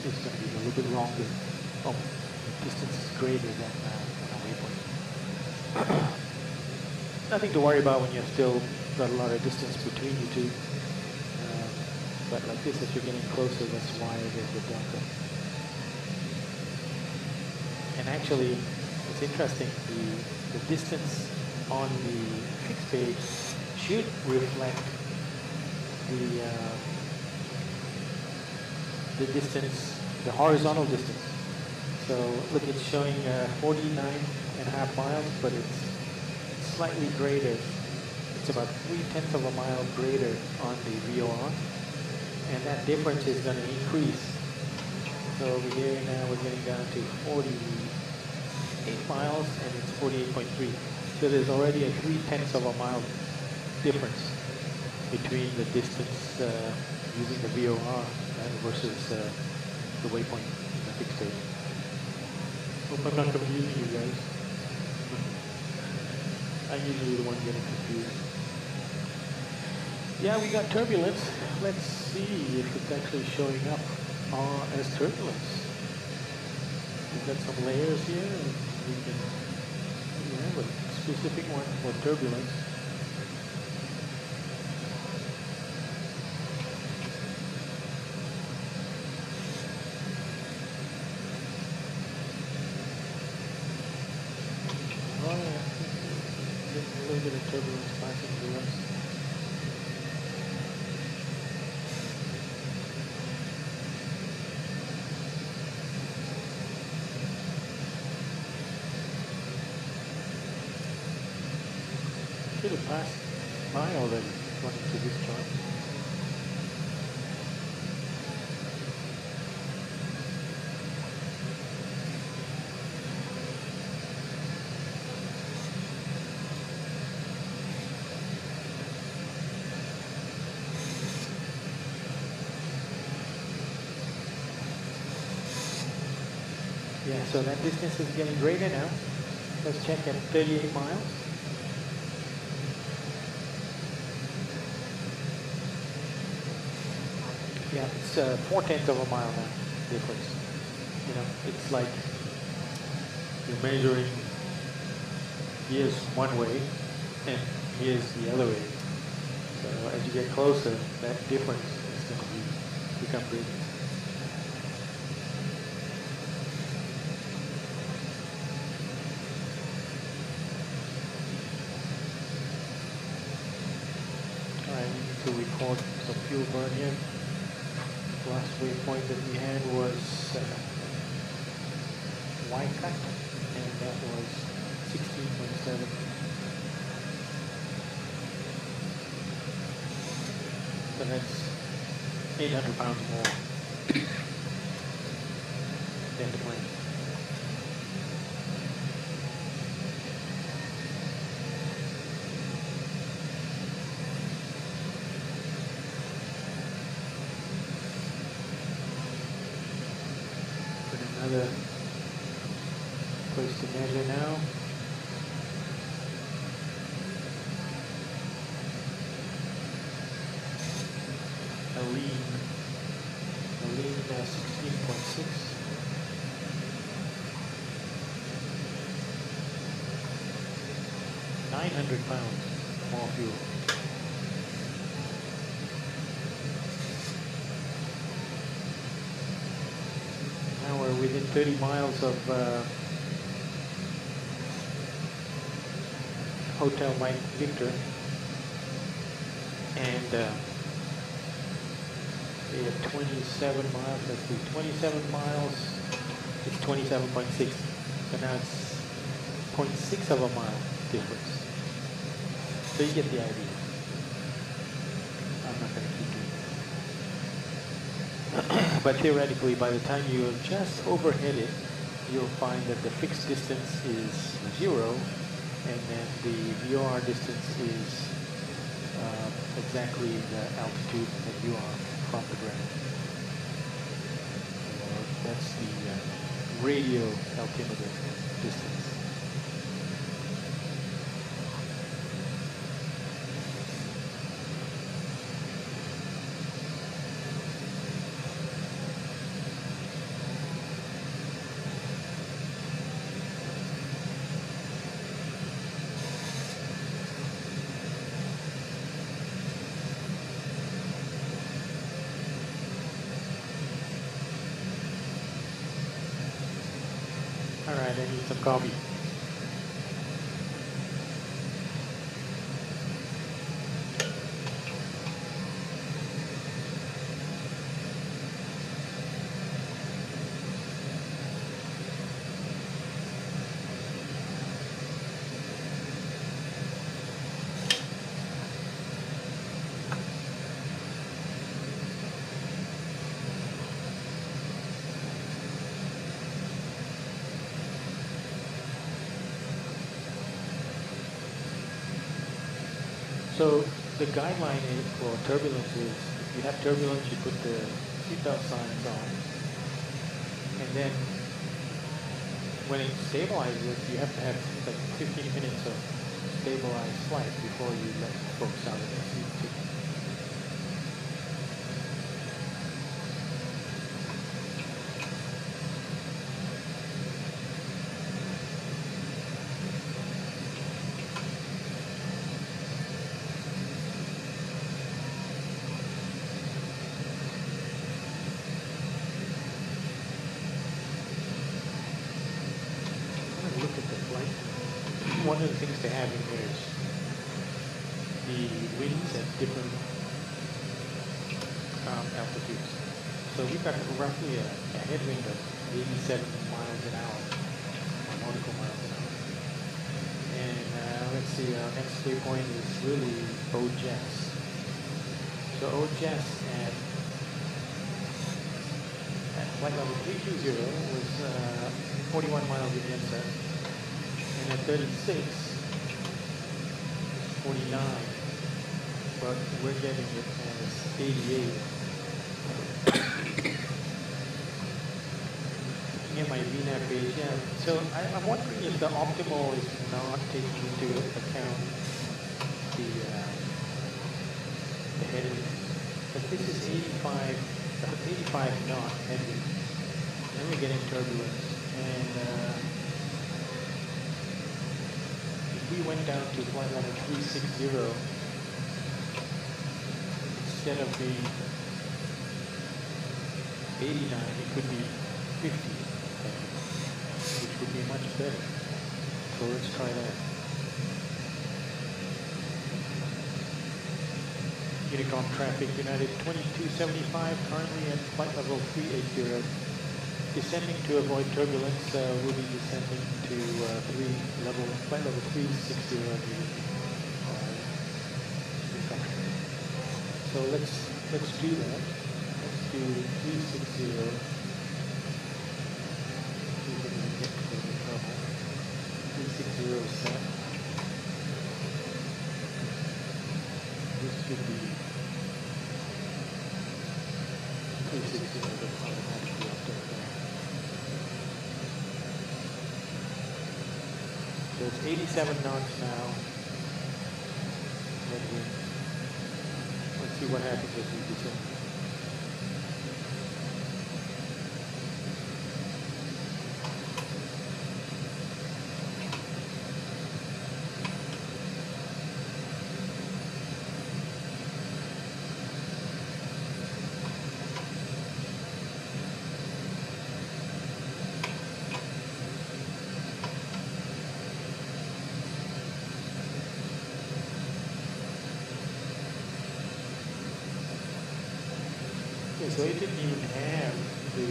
A: is going to be a little bit longer. Oh, the distance is greater than a waypoint. Nothing to worry about when you've still got a lot of distance between you two. But like this, as you're getting closer, that's why there's the delta. And actually, it's interesting, the distance on the fixed page should reflect the distance, the horizontal distance. So look, it's showing 49.5 miles, but it's slightly greater. It's about 0.3 of a mile greater on the VOR. And that difference is going to increase. So over here now we're getting down to 48 miles, and it's 48.3. So there's already a 0.3 of a mile difference between the distance using the VOR versus the waypoint in the fixed stage. Hope I'm not confusing you guys. I'm usually the one getting confused. Yeah, we got turbulence. Let's see if it's actually showing up as turbulence. We've got some layers here, and we have a specific one for turbulence. Oh yeah, getting a little bit of turbulence passing through us. Should have passed by already, according to this chart. Yeah, so that distance is getting greater now. Let's check at 38 miles. Yeah, it's 0.4 of a mile now difference. You know, it's like you're measuring, here's one way and here's the other way. So as you get closer, that difference is going to become big. Alright, we need to record some fuel burn here. Last waypoint that we had was Y-cut, and that was 16.7. So that's 800 pounds more than the plane. Another place to measure now. A lean 16.6. £900 more fuel. Now we're within 30 miles of Hotel Mike Victor, and we have 27 miles. Let's see, 27 miles. It's 27.6. So now it's 0.6 of a mile difference. So you get the idea. I'm not going to keep doing that. But theoretically, by the time you just overhead it, you'll find that the fixed distance is 0, and then the VOR distance is exactly the altitude that you are from the ground. So that's the radio altimeter distance. Alright, I need some coffee. So the guideline for turbulence is, if you have turbulence, you put the seatbelt signs on, and then when it stabilizes, you have to have like 15 minutes of stabilized flight before you let folks out of the seat. Look at the flight. One of the things they have in here is the winds at different altitudes. So we've got roughly a headwind of 87 miles an hour, or nautical miles an hour. And let's see, our next waypoint is really OJAS. So OJAS at flight level 320 was 41 miles against us. And at 36, it's 49, but we're getting it as 88. Looking at my VNAV page, yeah. So I'm wondering if the optimal is not taking into account the headwind. But this is 85 knot headwind. Then we're getting turbulence. And we went down to flight level 360, instead of being 89, it could be 50, which would be much better. So let's try that. Unicom traffic, United 2275, currently at flight level 380. Descending to avoid turbulence, we'll be descending to flight level 360 So let's do that. Let's do 360. See if we can get to the trouble. 360 set. This should be 360. That's automatically up there. So it's 87 knots now. Let's see what happens as we descend. So it didn't even have the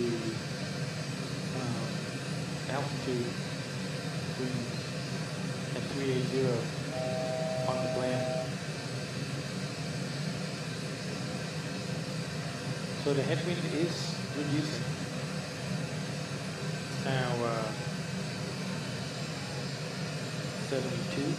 A: altitude at 380 on the plan. So the headwind is reducing. It's now 72.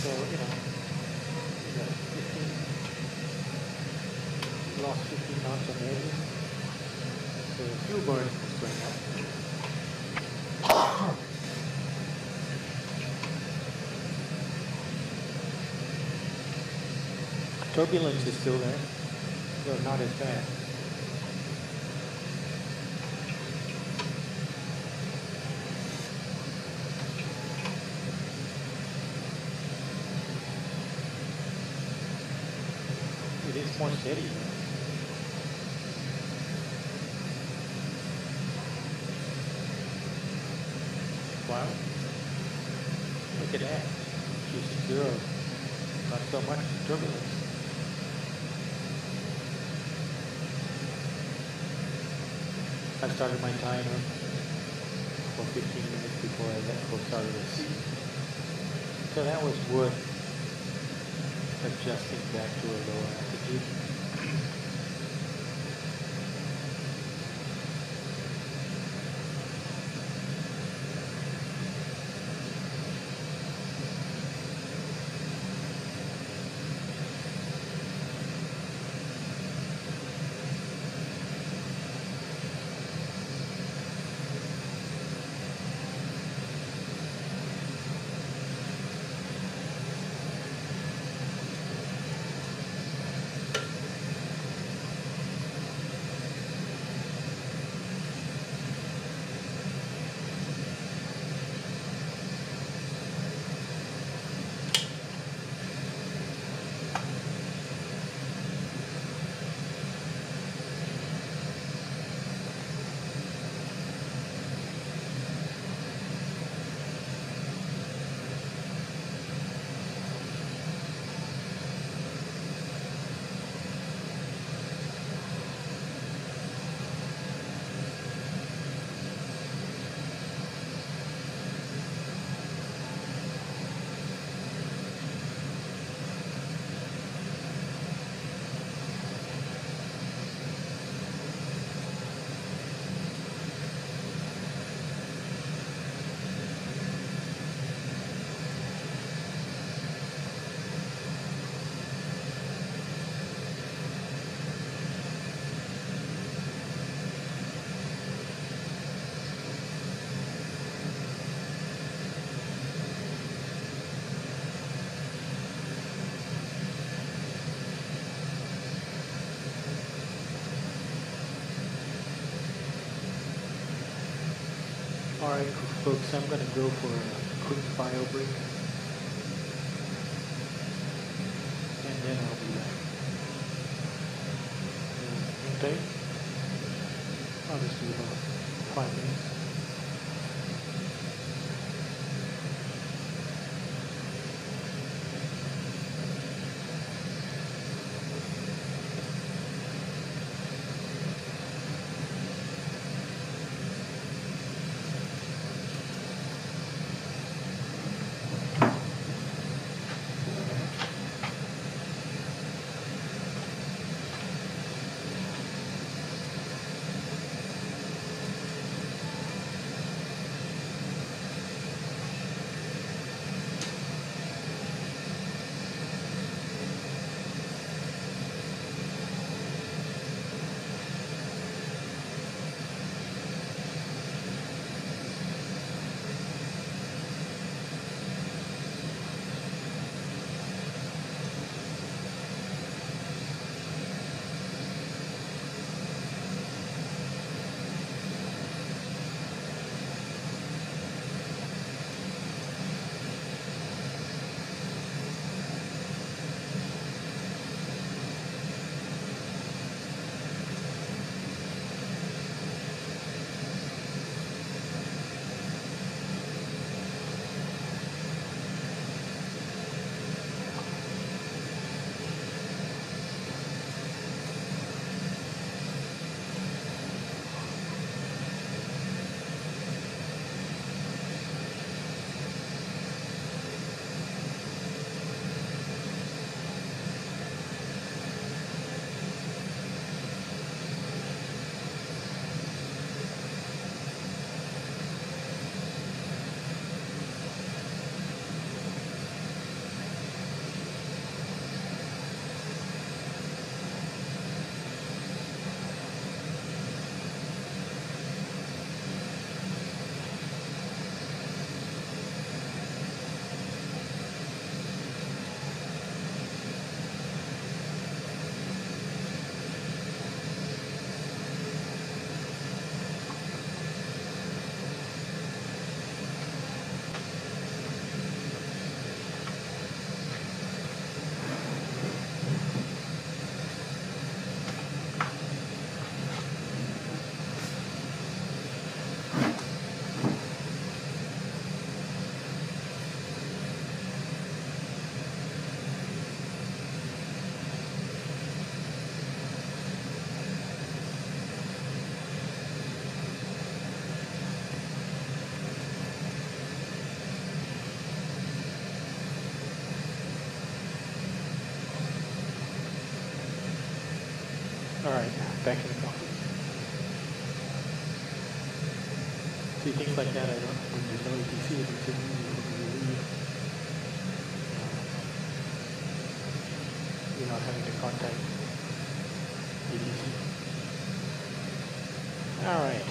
A: So, you know, we got 15, lost 15 knots on engine. So the fuel burn is going up. Turbulence is still there, though not as bad. It is more steady. Wow. Look at that. Just zero. Not so much turbulence. I started my timer for 15 minutes before I started the seat. So that was worth adjusting back to a lower altitude. Alright folks, I'm going to go for a quick bio break and then I'll be back. Okay? I'll just do about 5 minutes. back in the cockpit. See, things like that, I don't, when there's no ATC, it makes it easy for me to leave. Without having to contact ATC. Alright.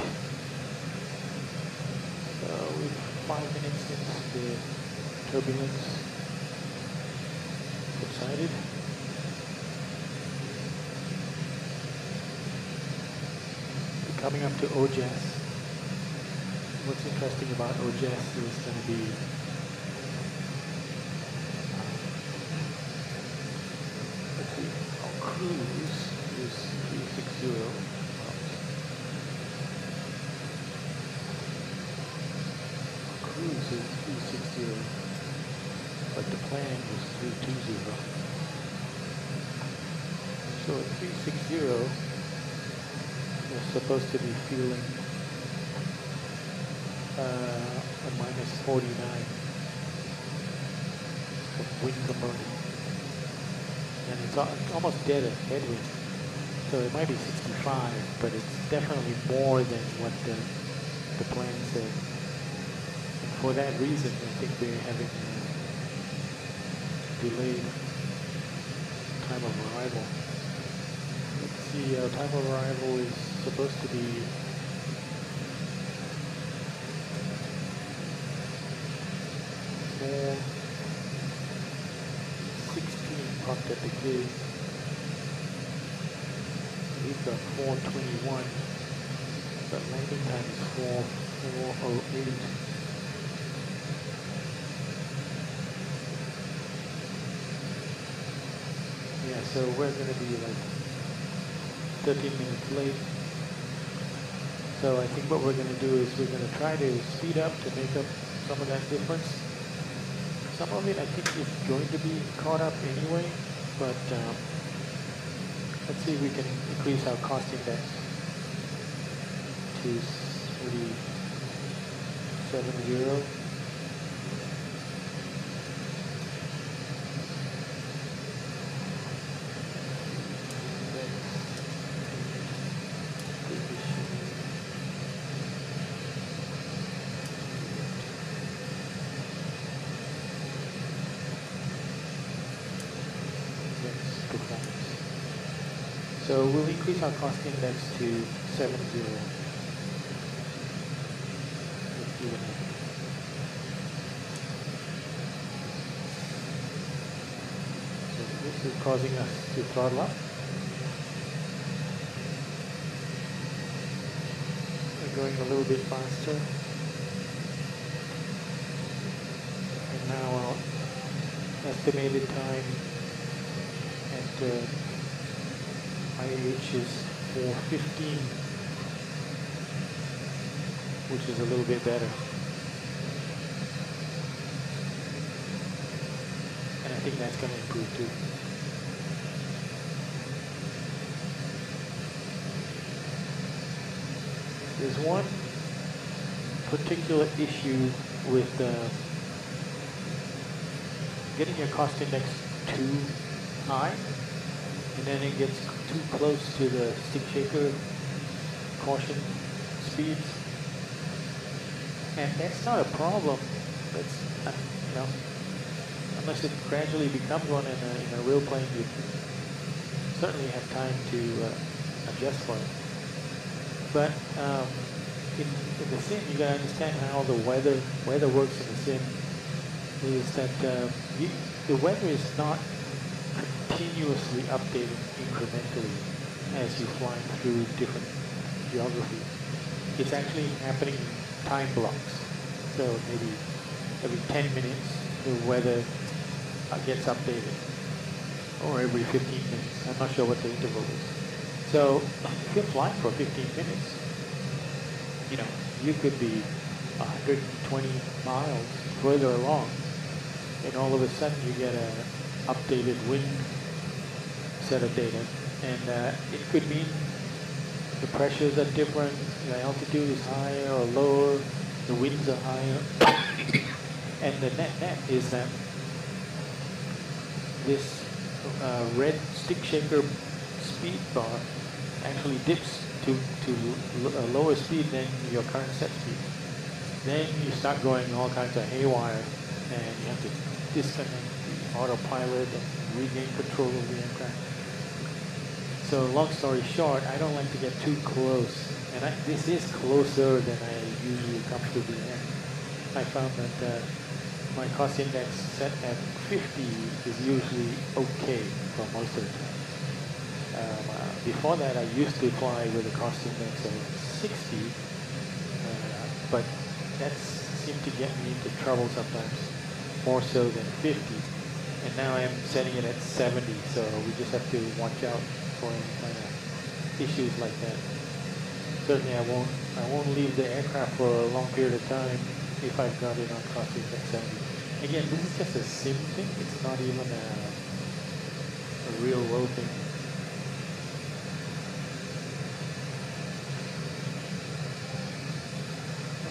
A: So we've 5 minutes since the turbulence subsided. We're coming up to OJAS. What's interesting about OJAS is going to be let's see, our cruise is 360. Our cruise is 360, but the plan is 320. So at 360, we're supposed to be feeling a minus 49 of wind component. And it's almost dead of headwind. So it might be 65, but it's definitely more than what the plan said. And for that reason, I think they're having delayed time of arrival. Let's see, our time of arrival is supposed to be 4:16 parked at the gate. We've got 4:21, but landing time is 4:08. Yeah, so we're going to be like 13 minutes late. So I think what we're going to do is we're going to try to speed up to make up some of that difference. Some of it I think is going to be caught up anyway, but let's see if we can increase our cost index to 370. So we'll increase our cost index to 70. So this is causing us to throttle up. We're going a little bit faster. And now our estimated time at KIAH is 4:15, which is a little bit better. And I think that's going to improve too. There's one particular issue with getting your cost index too high, and then it gets too close to the stick shaker caution speeds. And that's not a problem. That's, you know, unless it gradually becomes one in a real plane, you certainly have time to adjust for it. But in the sim, you gotta understand how the weather works in the sim. Is that the weather is not continuously updating incrementally as you fly through different geographies. It's actually happening in time blocks. So maybe every 10 minutes the weather gets updated, or every 15 minutes. I'm not sure what the interval is. So if you're flying for 15 minutes, you know, you could be 120 miles further along, and all of a sudden you get a updated wind set of data, and it could mean the pressures are different, the altitude is higher or lower, the winds are higher, and the net is that this red stick shaker speed bar actually dips to a lower speed than your current set speed, then you start going all kinds of haywire, and you have to disconnect the autopilot and regain control of the aircraft. So long story short, I don't like to get too close, and this is closer than I usually comfortably am. I found that my cost index set at 50 is usually okay for most of the time. Before that, I used to fly with a cost index of 60, but that seemed to get me into trouble sometimes, more so than 50. And now I'm setting it at 70, so we just have to watch out for any kind of issues like that. Certainly, I won't leave the aircraft for a long period of time if I've got it on cost index 70. Again, this is just a sim thing. It's not even a real world thing.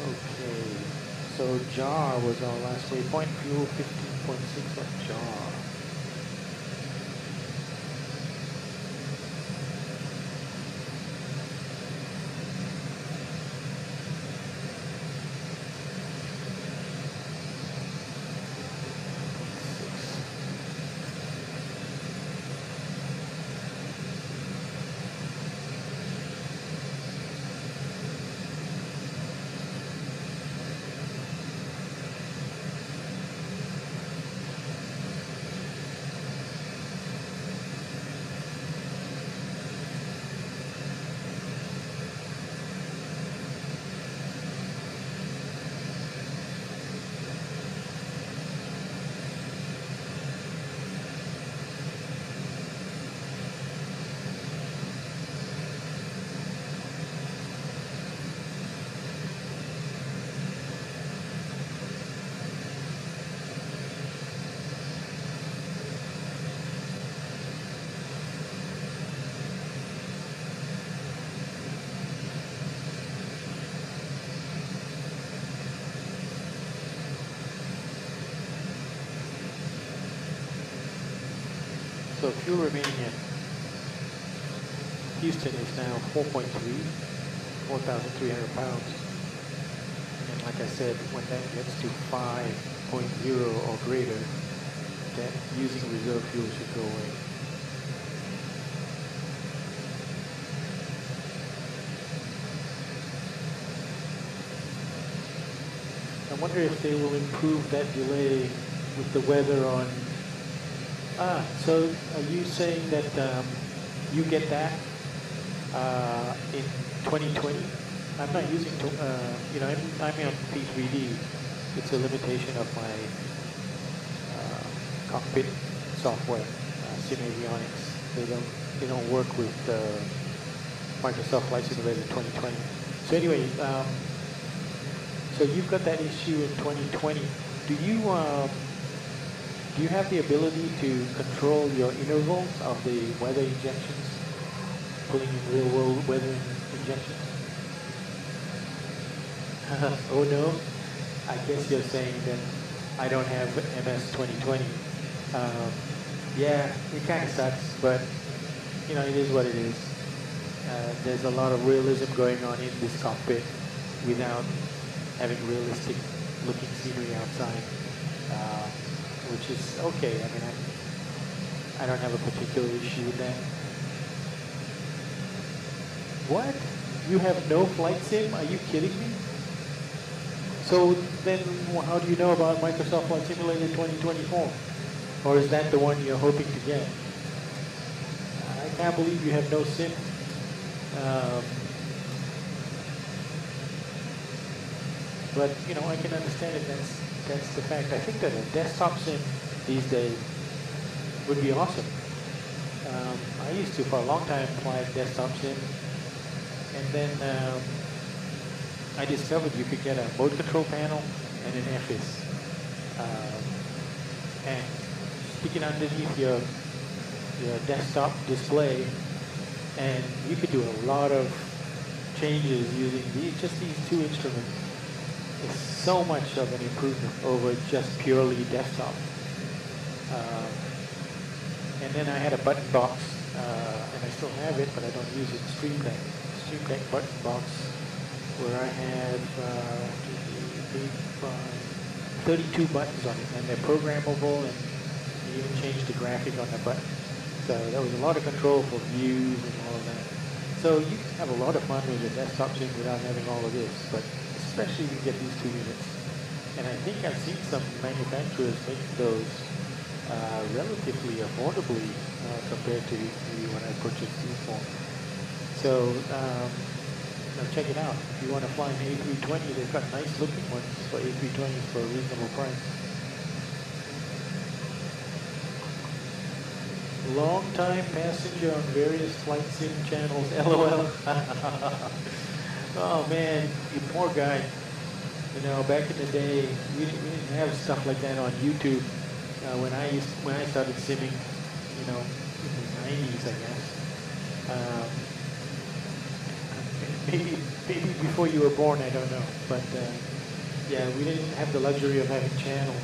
A: Okay, so JAR was our last waypoint. Fuel 15.6 of JAR. So fuel remaining at Houston is now 4.3, 4,300 pounds. And like I said, when that gets to 5.0 or greater, then using reserve fuel should go away. I wonder if they will improve that delay with the weather on. So are you saying that you get that in 2020? I'm not using, I'm on P3D. It's a limitation of my cockpit software, Sim Avionics. They don't work with Microsoft Flight Simulator 2020. So anyway, so you've got that issue in 2020. Do you have the ability to control your intervals of the weather injections, pulling in real world weather injections? Oh no, I guess you're saying that I don't have MS 2020. Yeah, it kind of sucks, but it is what it is. There's a lot of realism going on in this cockpit without having realistic looking scenery outside. Which is okay. I mean, I don't have a particular issue with that. What? You have no flight sim? Are you kidding me? So then how do you know about Microsoft Flight Simulator 2024? Or is that the one you're hoping to get? I can't believe you have no sim. But, I can understand it. That's the fact. I think that a desktop sim these days would be awesome. I used to, for a long time, fly desktop sim. And then I discovered you could get a mode control panel and an airface. And stick it underneath your desktop display, and you could do a lot of changes using just these two instruments. It's so much of an improvement over just purely desktop. And then I had a button box and I still have it, but I don't use it, Stream Deck button box, where I have 32 buttons on it, and they're programmable, and you even change the graphic on the button. So there was a lot of control for views and all of that. So you can have a lot of fun with your desktop sim without having all of this, but especially you get these 2 units. And I think I've seen some manufacturers make those relatively affordably compared to when I purchased these for. So check it out. If you want to fly an A320, they've got nice looking ones for A320s for a reasonable price. Long time passenger on various flight sim channels, LOL. Oh man, you poor guy. You know, back in the day, we didn't have stuff like that on YouTube. When I started simming, you know, in the 90s, I guess. Maybe before you were born, I don't know. But yeah, we didn't have the luxury of having channels.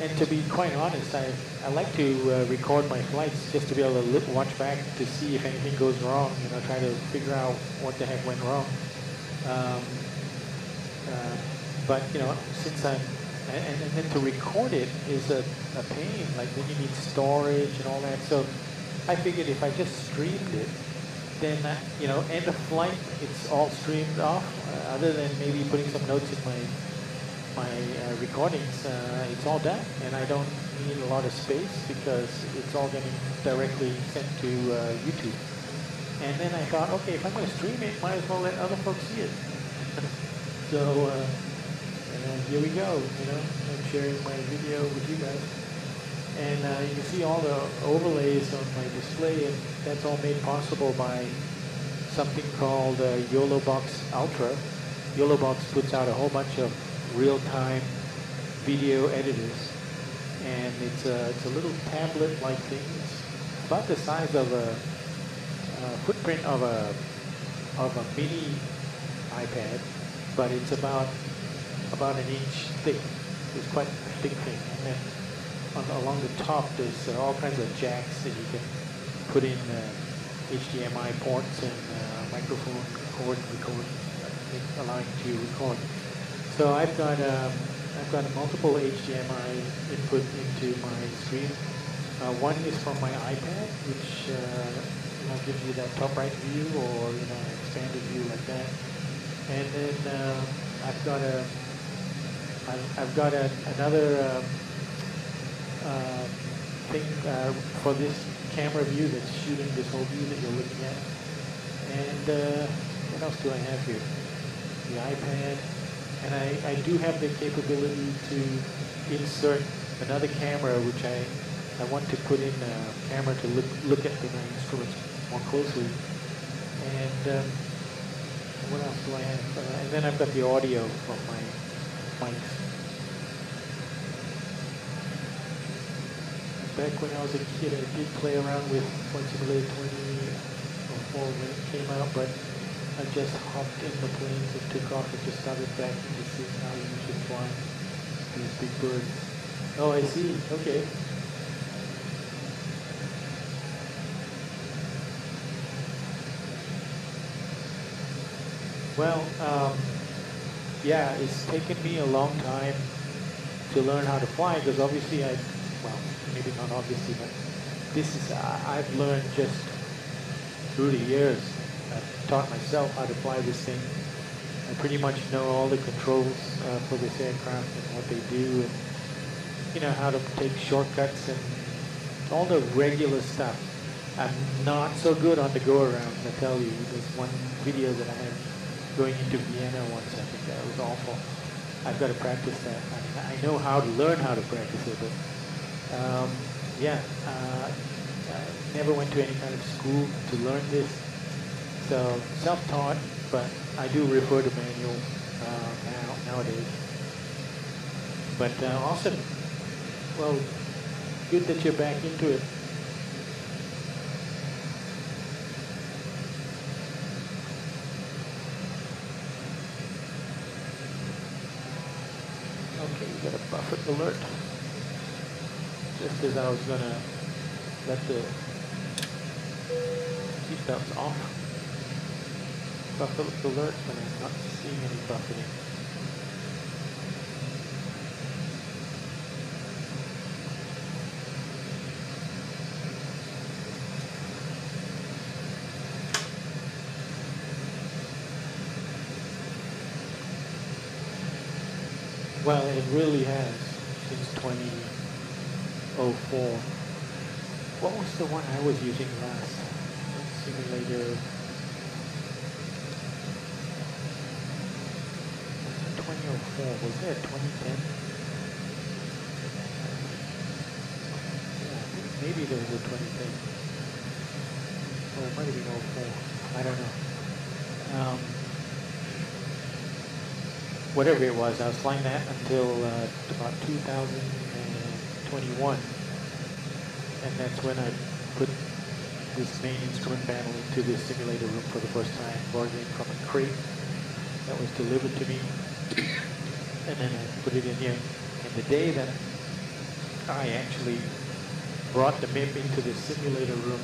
A: And to be quite honest, I like to record my flights just to be able to watch back to see if anything goes wrong. You know, try to figure out what the heck went wrong. But you know, since and then to record it is a pain. Like then you need storage and all that. So I figured if I just streamed it, then you know, end of flight, it's all streamed off. Other than maybe putting some notes in my recordings, it's all done, and I don't need a lot of space because it's all getting directly sent to YouTube. And then I thought, okay, if I'm going to stream it, might as well let other folks see it. So here we go. You know, I'm sharing my video with you guys, and you can see all the overlays on my display, and that's all made possible by something called YOLOBox Ultra. YOLOBox puts out a whole bunch of real-time video editors, and it's a little tablet-like thing. It's about the size of a footprint of a mini iPad, but it's about an inch thick. It's quite a thick thing, and then along the top there's all kinds of jacks that you can put in HDMI ports and microphone cord record, allowing you to record. So I've got multiple HDMI input into my stream. One is from my iPad, which you know, gives you that top right view, or you know, expanded view like that. And then I've got another thing for this camera view that's shooting this whole view that you're looking at. And what else do I have here? The iPad. And I do have the capability to insert another camera, which I want to put in a camera to look at the instruments more closely. And what else do I have? And then I've got the audio from my mics. Back when I was a kid, I did play around with Flight Simulator 20 before when it came out, but I just hopped in the planes and took off and just started back into seeing how you should fly these big birds. Oh, I see. Okay. Well, yeah, it's taken me a long time to learn how to fly, because obviously well, maybe not obviously, but this is, I've learned just through the years. I've taught myself how to fly this thing. I pretty much know all the controls for this aircraft and what they do, and you know, how to take shortcuts and all the regular stuff. I'm not so good on the go-arounds, I tell you. There's one video that I had going into Vienna once, I think that was awful. I've got to practice that. I know how to learn how to practice it, but yeah, I never went to any kind of school to learn this. So self-taught, but I do refer to manuals nowadays. But awesome. Well, good that you're back into it. Okay, we got a buffet alert. Just as I was gonna let the Seatbelts off. Buffet alert, but I'm not seeing any buffeting. Well, it really has since 2004. What was the one I was using last? Simulator 2004. Was there 2010? Yeah, I think maybe there was a 2010. Oh, it might have been 04. I don't know. Whatever it was, I was flying that until about 2021. And that's when I put this main instrument panel into the simulator room for the first time, borrowing from a crate that was delivered to me. And then I put it in here. And the day that I actually brought the MIP into the simulator room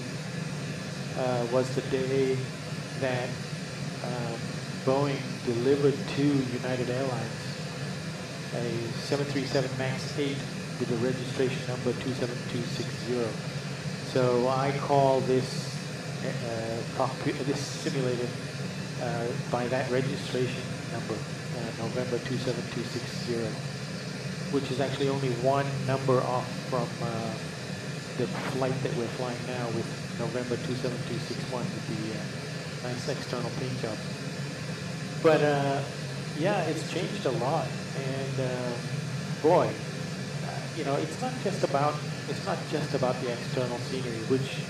A: was the day that Boeing delivered to United Airlines a 737 MAX 8 with the registration number 27260. So I call this cockpit, this simulator by that registration number, November 27260, which is actually only one number off from the flight that we're flying now with November 27261 with the nice external paint job. But yeah, it's changed a lot, and boy, you know, it's not just about the external scenery, which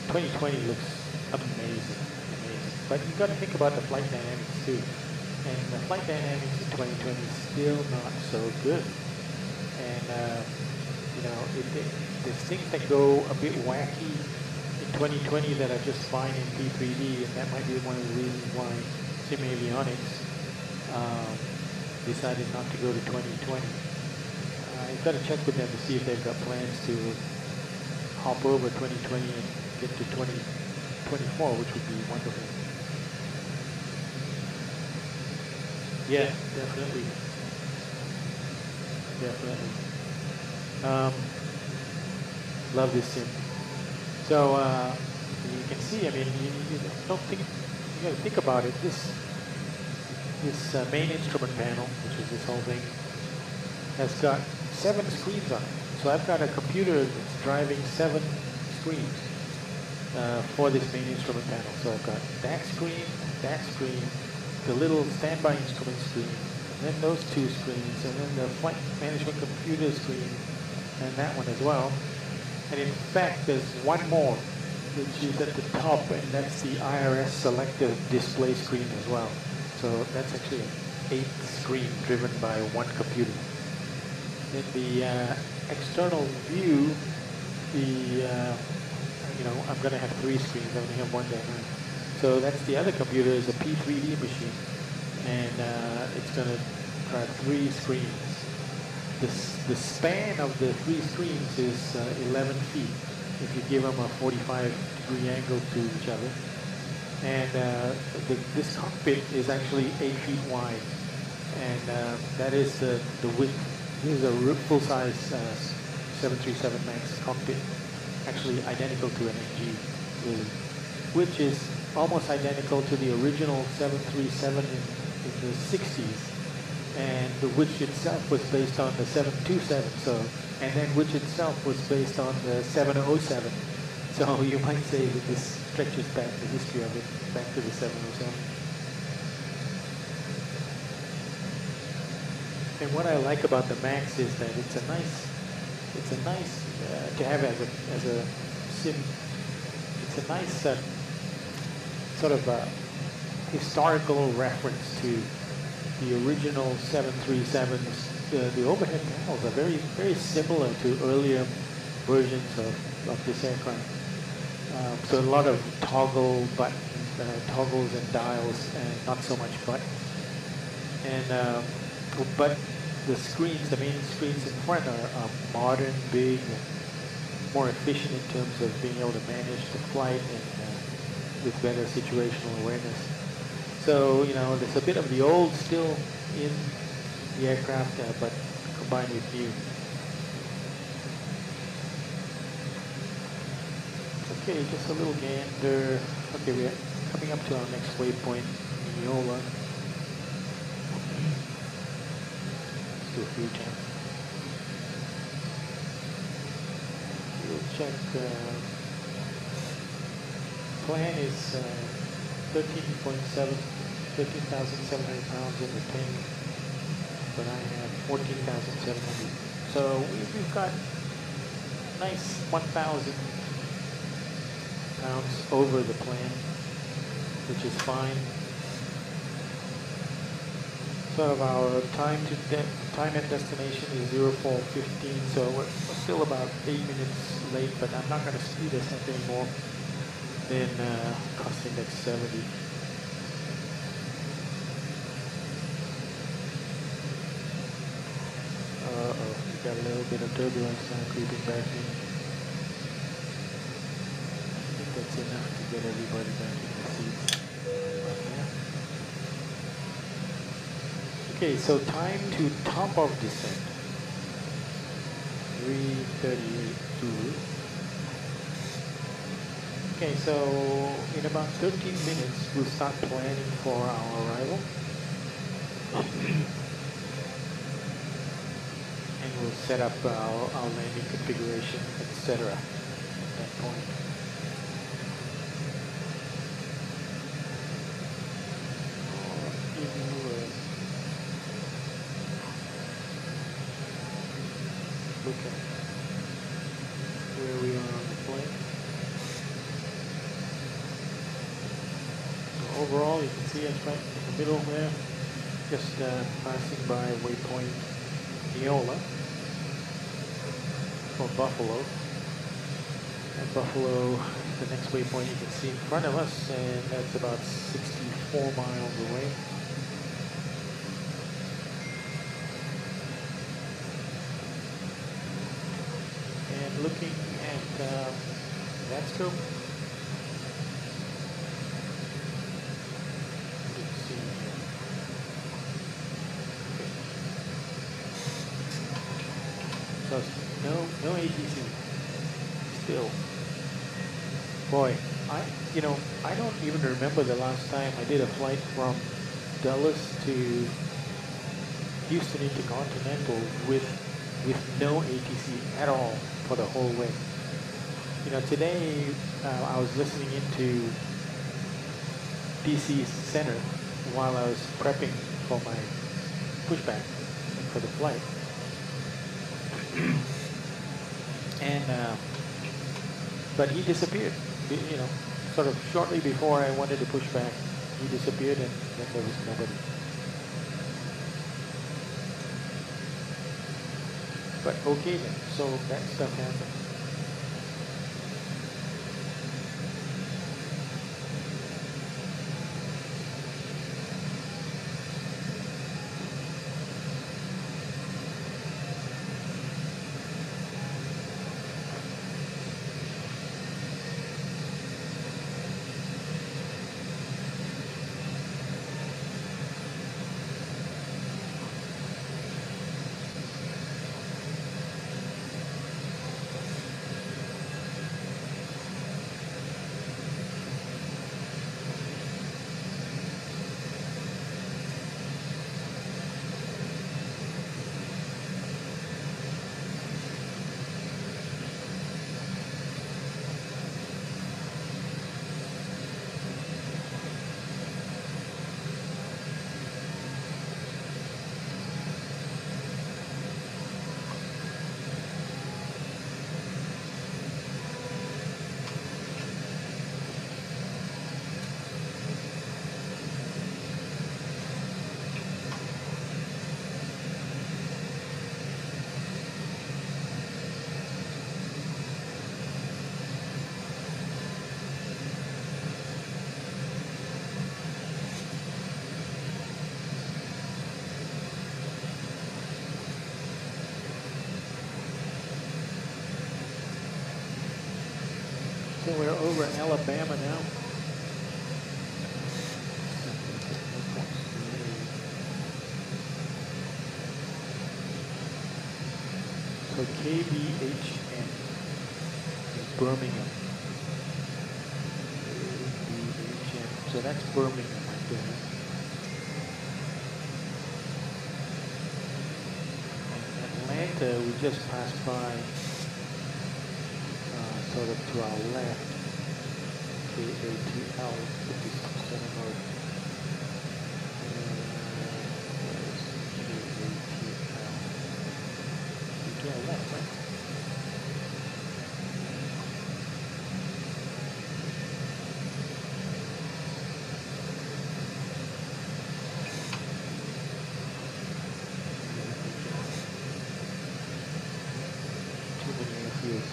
A: 2020 looks amazing. But you got to think about the flight dynamics too, and the flight dynamics in 2020 is still not so good. And you know, there's things that go a bit wacky in 2020 that are just fine in P3D, and that might be one of the reasons why Sim Avionics decided not to go to 2020. I've got to check with them to see if they've got plans to hop over 2020 and get to 2024, which would be wonderful. Yeah, definitely. Love this sim. So you can see, I mean, you don't think, you got to think about it. This main instrument panel, which is this whole thing, has got 7 screens on it. So I've got a computer that's driving 7 screens for this main instrument panel. So I've got that screen, the little standby instrument screen, and then those 2 screens, and then the flight management computer screen, and that one as well. And in fact, there's one more, which is at the top, and that's the IRS selective display screen as well. So that's actually an 8th screen driven by one computer. In the external view, you know, I'm going to have 3 screens. I only have one there now. So that's the other computer is a P3D machine, and it's going to drive 3 screens. The span of the 3 screens is 11 feet if you give them a 45-degree angle to each other. And this cockpit is actually 8 feet wide, and that is the width. This is a full-size 737 MAX cockpit, actually identical to an NG, really, which is almost identical to the original 737 in the 60s, and which itself was based on the 727. So, and then which itself was based on the 707. So you might say that this stretches back the history of it, back to the 707. And what I like about the Max is that it's a nice to have as a sim. It's a nice sort of historical reference to the original 737s. The overhead panels are very, very similar to earlier versions of this aircraft. So a lot of toggles and dials, and not so much button. And but the screens, the main screens in front are modern, big, more efficient in terms of being able to manage the flight and with better situational awareness. So, you know, there's a bit of the old still in the aircraft, but combined with new. Okay, just a little gander. Okay, we're coming up to our next waypoint, Mineola. Let's do a fuel check. Fuel check. Plan is 13,700 pounds in the tank, but I have 14,700. So we've got nice 1,000 pounds over the plan, which is fine. Sort of our time at destination is 04:15, so we're still about 8 minutes late, but I'm not going to speed us up anymore than cost index 70. Uh-oh, we got a little bit of turbulence now creeping back in. That's enough to get everybody back in the seats. Okay, so time to top of descent. 3:38. Okay, so in about 13 minutes we'll start planning for our arrival. And we'll set up our landing configuration, etc. at that point. Look at where we are on the plane. So overall, you can see us right in the middle there, just passing by waypoint Neola for Buffalo. And Buffalo is the next waypoint you can see in front of us, and that's about 64 miles away. Looking at that scope. Let's see here. Okay. So no ATC. Still. Boy, I don't even remember the last time I did a flight from Dallas to Houston Intercontinental with no ATC at all for the whole way. You know, today I was listening into DC Center while I was prepping for my pushback for the flight. And but he disappeared, you know, sort of shortly before I wanted to push back. He disappeared, and then there was nobody. But okay then, so that stuff happened. we're over Alabama now. So KBHN is Birmingham. KBHN. So that's Birmingham right there. And Atlanta, we just passed by, sort of to our left. KATL 57 North. Where's KATL? Yeah, left, right? Too many airfields.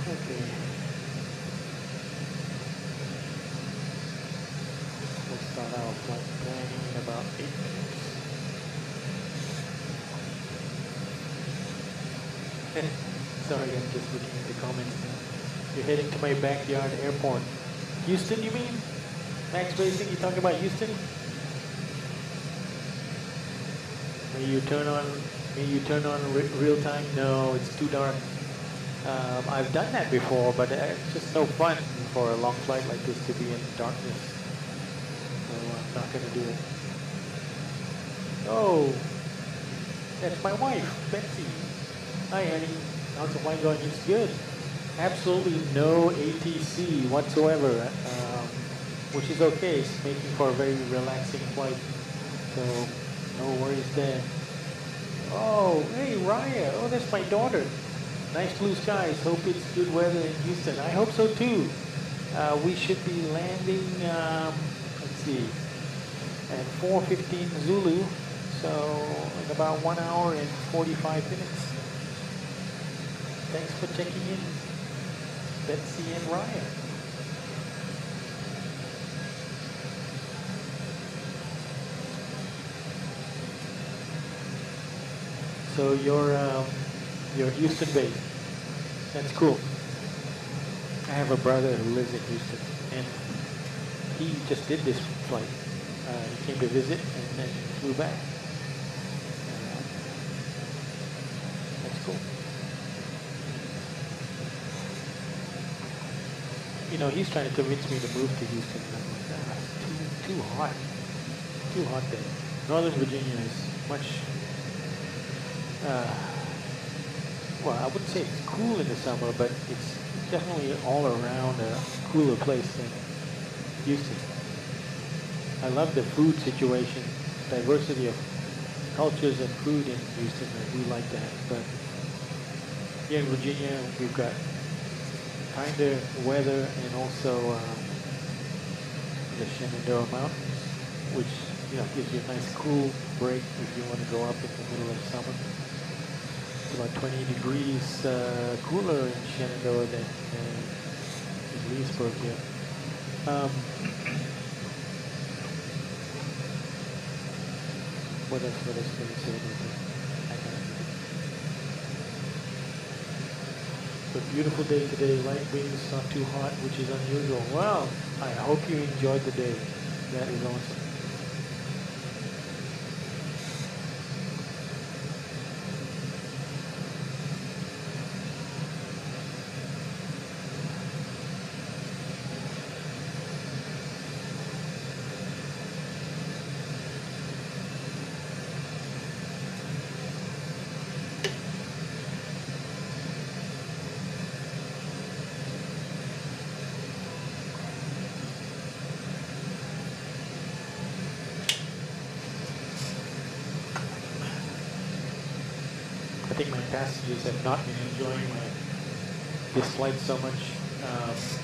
A: Okay. We'll start our flight planning in about 8 minutes. Sorry, I'm just looking at the comments now. You're heading to my backyard airport. Houston, you mean? Max Racing, you talking about Houston? May you turn on real time? No, it's too dark. I've done that before, but it's just no fun for a long flight like this to be in darkness. So I'm not going to do it. Oh, that's my wife, Betsy. Hi, honey. How's the flight going? It's good. Absolutely no ATC whatsoever, which is okay. It's making for a very relaxing flight. So no worries there. Oh, hey, Raya. Oh, that's my daughter. Nice blue skies. Hope it's good weather in Houston. I hope so too. We should be landing, let's see, at 4:15 Zulu. So in about 1 hour and 45 minutes. Thanks for checking in, Betsy and Ryan. So you're Houston based. That's cool. I have a brother who lives in Houston, and he just did this flight. He came to visit and then flew back. That's cool. You know, he's trying to convince me to move to Houston, and I'm like, it's too hot. Too hot there. Northern Virginia is much. Well, I wouldn't say it's cool in the summer, but it's definitely all around a cooler place than Houston. I love the food situation, diversity of cultures and food in Houston. I do like that. But here in Virginia, we've got kinder weather and also the Shenandoah Mountains, which gives you a nice cool break if you want to go up in the middle of summer. It's about 20 degrees cooler in Shenandoah than in Leesburg here. What else can I say about that? It's a beautiful day today, light winds, not too hot, which is unusual. Well, I hope you enjoyed the day. That is awesome. I think my passengers have not been enjoying my this flight so much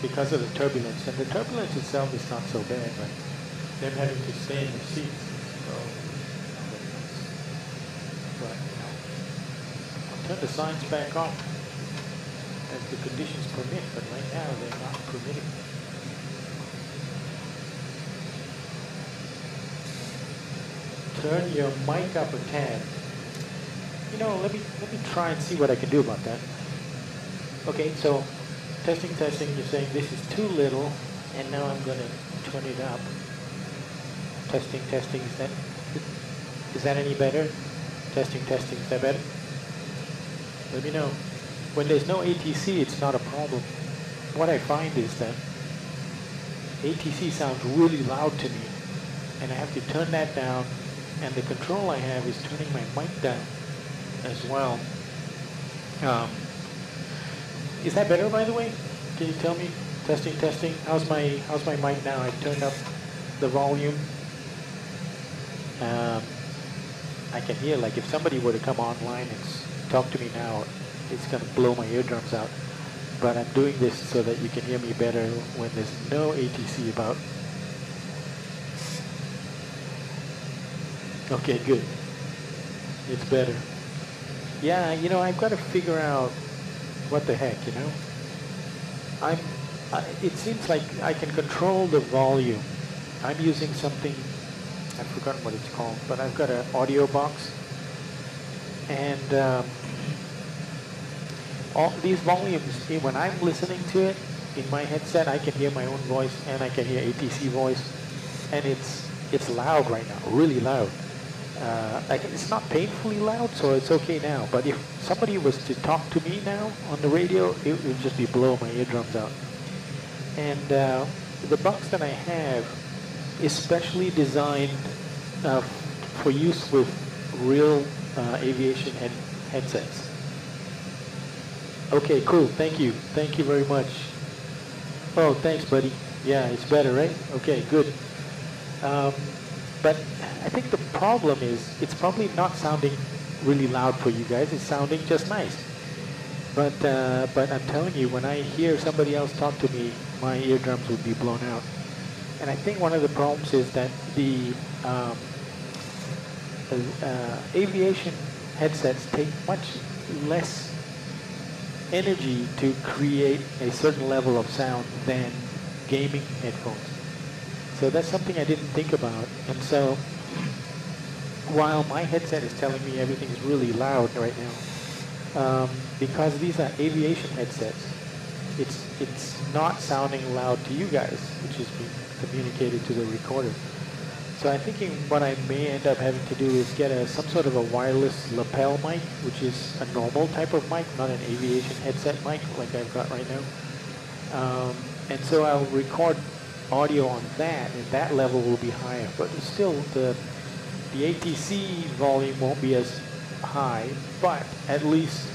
A: because of the turbulence. And the turbulence itself is not so bad, but them having to stay in their seats. So, but I'll turn the signs back on as the conditions permit, but right now they're not permitting. Turn your mic up a tad. You know, let me try and see what I can do about that. Okay, so testing, you're saying this is too little, and now I'm going to turn it up. Testing, is that any better? Testing, is that better? Let me know. When there's no ATC, it's not a problem. What I find is that ATC sounds really loud to me, and I have to turn that down, and the control I have is turning my mic down as well. Is that better, by the way? Can you tell me? Testing. How's my mic now? I've turned up the volume. I can hear, like, if somebody were to come online and talk to me now, it's going to blow my eardrums out. But I'm doing this so that you can hear me better when there's no ATC about. Okay, good. It's better. Yeah, you know, I've got to figure out what the heck, you know. It seems like I can control the volume. I'm using something, I've forgotten what it's called, but I've got an audio box. And all these volumes, when I'm listening to it in my headset, I can hear my own voice and I can hear ATC voice. And it's loud right now, really loud. It's not painfully loud, so it's okay now. But if somebody was to talk to me now on the radio, it would just be blowing my eardrums out. And the box that I have is specially designed for use with real aviation headsets. Okay, cool. Thank you. Thank you very much. Oh, thanks, buddy. Yeah, it's better, right? Okay, good. But I think the problem is it's probably not sounding really loud for you guys. It's sounding just nice. But I'm telling you, when I hear somebody else talk to me, my eardrums would be blown out. And I think one of the problems is that the aviation headsets take much less energy to create a certain level of sound than gaming headphones. So that's something I didn't think about. And so while my headset is telling me everything is really loud right now, because these are aviation headsets, it's not sounding loud to you guys, which is being communicated to the recorder. So I'm thinking what I may end up having to do is get some sort of a wireless lapel mic, which is a normal type of mic, not an aviation headset mic like I've got right now. And so I'll record audio on that, and that level will be higher. But still, the ATC volume won't be as high, but at least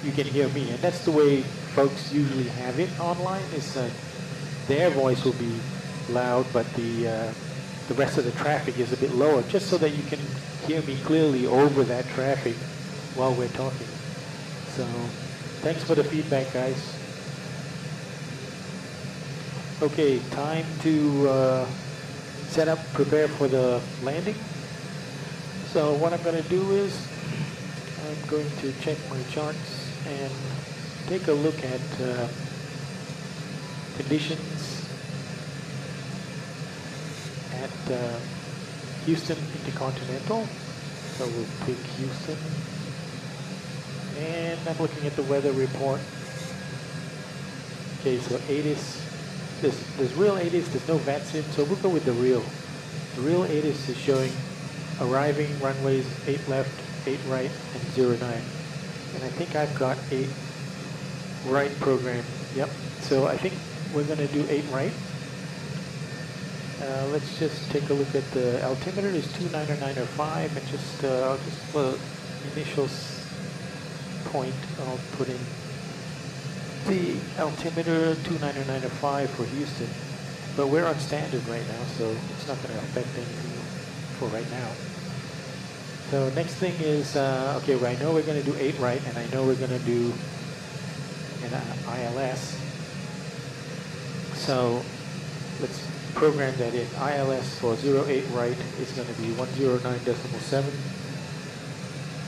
A: you can hear me. And that's the way folks usually have it online, is their voice will be loud, but the rest of the traffic is a bit lower, just so that you can hear me clearly over that traffic while we're talking. So thanks for the feedback, guys. Okay, time to set up, prepare for the landing. So what I'm going to do is I'm going to check my charts and take a look at conditions at Houston Intercontinental. So we'll pick Houston. And I'm looking at the weather report. Okay, so ATIS, there's real ATIS, there's no VATSIM, so we'll go with the real. The real ATIS is showing arriving runways 8 left, 8 right, and 09. And I think I've got 8 right programmed. Yep, so I think we're going to do 8 right. Let's just take a look at the altimeter. Is 29905, and just I'll just put initial point. I'll put in the altimeter 29905 for Houston, but we're on standard right now, so it's not going to affect anything for right now. So next thing is okay. Well, I know we're going to do 8 right, and I know we're going to do, and and ILS. So let's program that in. ILS for 08 right is going to be 109.7.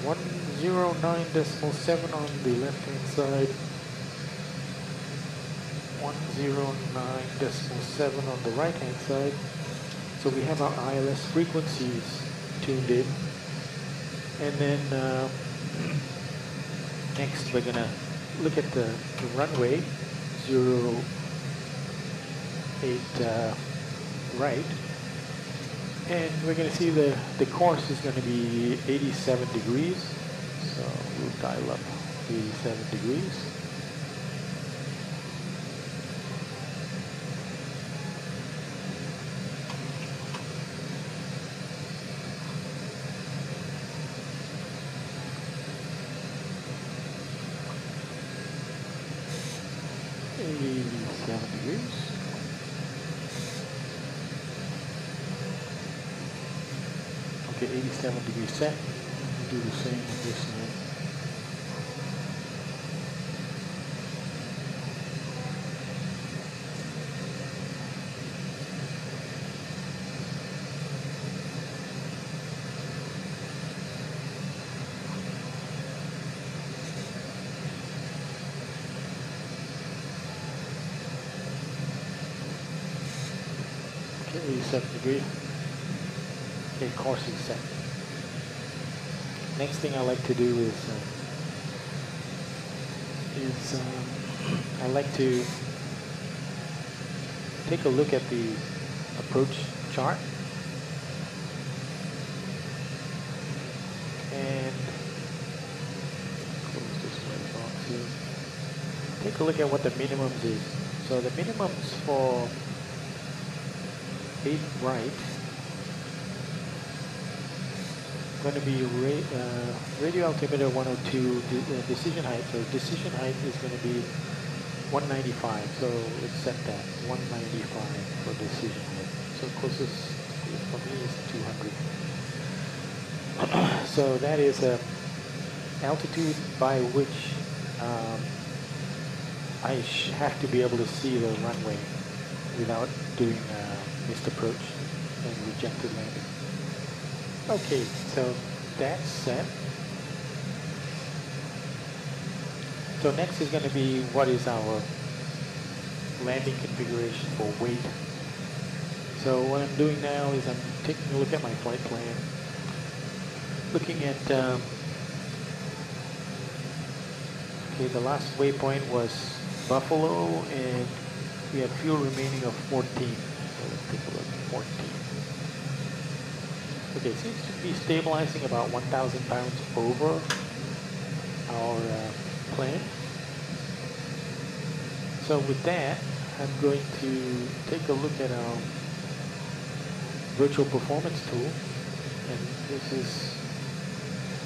A: 109.7 on the left hand side. 109.7 on the right hand side. So we have our ILS frequencies tuned in. And then next we're going to look at the runway 08 right. And we're going to see the course is going to be 87 degrees. So we'll dial up 87 degrees. Okay, 87 degrees set. We'll do the same on this side. Okay, 87 degrees. Okay, course is set. Next thing I like to do is I like to take a look at the approach chart and close this white box here. Take a look at what the minimums is. So the minimums for 8 right going to be radio altimeter 102, decision height. So decision height is going to be 195. So let's set that 195 for decision height. So closest for me is 200. So that is a altitude by which I have to be able to see the runway without doing missed approach and rejected landing. Okay, so that's set. So next is going to be what is our landing configuration for weight. So what I'm doing now is I'm taking a look at my flight plan, looking at, okay, the last waypoint was Buffalo, and we have fuel remaining of 14. So let's take a look, 14. Okay, it seems to be stabilizing about 1,000 pounds over our plane. So with that, I'm going to take a look at our virtual performance tool, and this is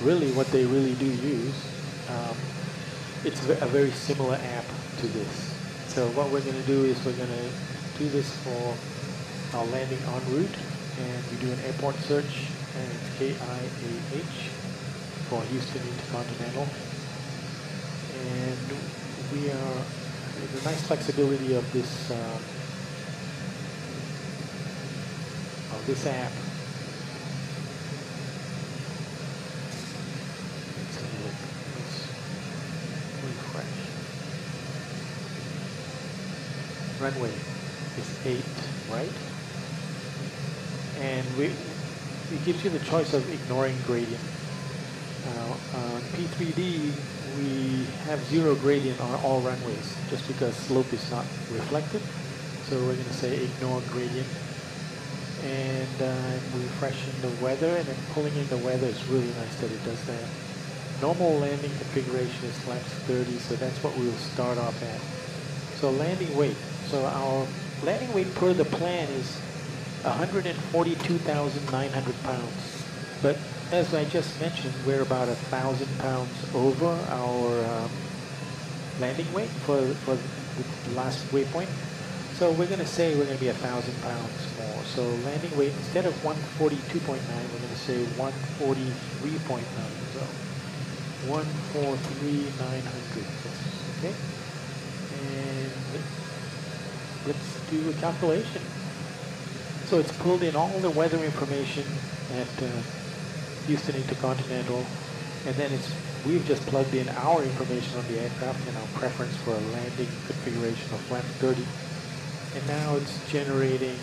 A: really what they really do use. It's a very similar app to this. So what we're going to do is we're going to do this for our landing en route. And we do an airport search, and it's KIAH for Houston Intercontinental. And we are, the nice flexibility of this app. Let's have a look. Let's refresh. Runway is 8, right? And it gives you the choice of ignoring gradient. Now, on P3D, we have 0 gradient on all runways, just because slope is not reflected. So we're going to say ignore gradient. And I'm refreshing the weather, and then pulling in the weather. It's really nice that it does that. Normal landing configuration is flaps 30, so that's what we'll start off at. So landing weight. So our landing weight per the plan is 142,900 pounds. But as I just mentioned, we're about 1,000 pounds over our landing weight for the last waypoint. So we're going to say we're going to be 1,000 pounds more. So landing weight, instead of 142.9, we're going to say 143.9. So 143,900. Okay. And let's do a calculation. So it's pulled in all the weather information at Houston Intercontinental, and then we've just plugged in our information on the aircraft and our preference for a landing configuration of flaps 30. And now it's generating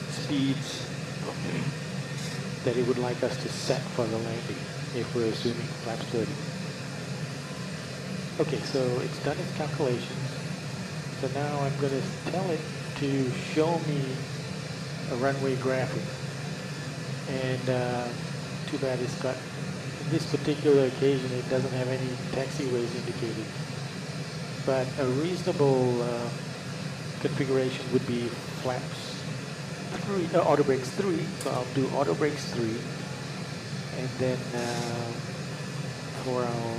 A: speeds that it would like us to set for the landing if we're assuming flaps 30. Okay, so it's done its calculations. So now I'm going to tell it to show me a runway graphic. And too bad it's got, in this particular occasion, it doesn't have any taxiways indicated. But a reasonable configuration would be flaps 3, auto brakes 3. So I'll do auto brakes 3. And then for our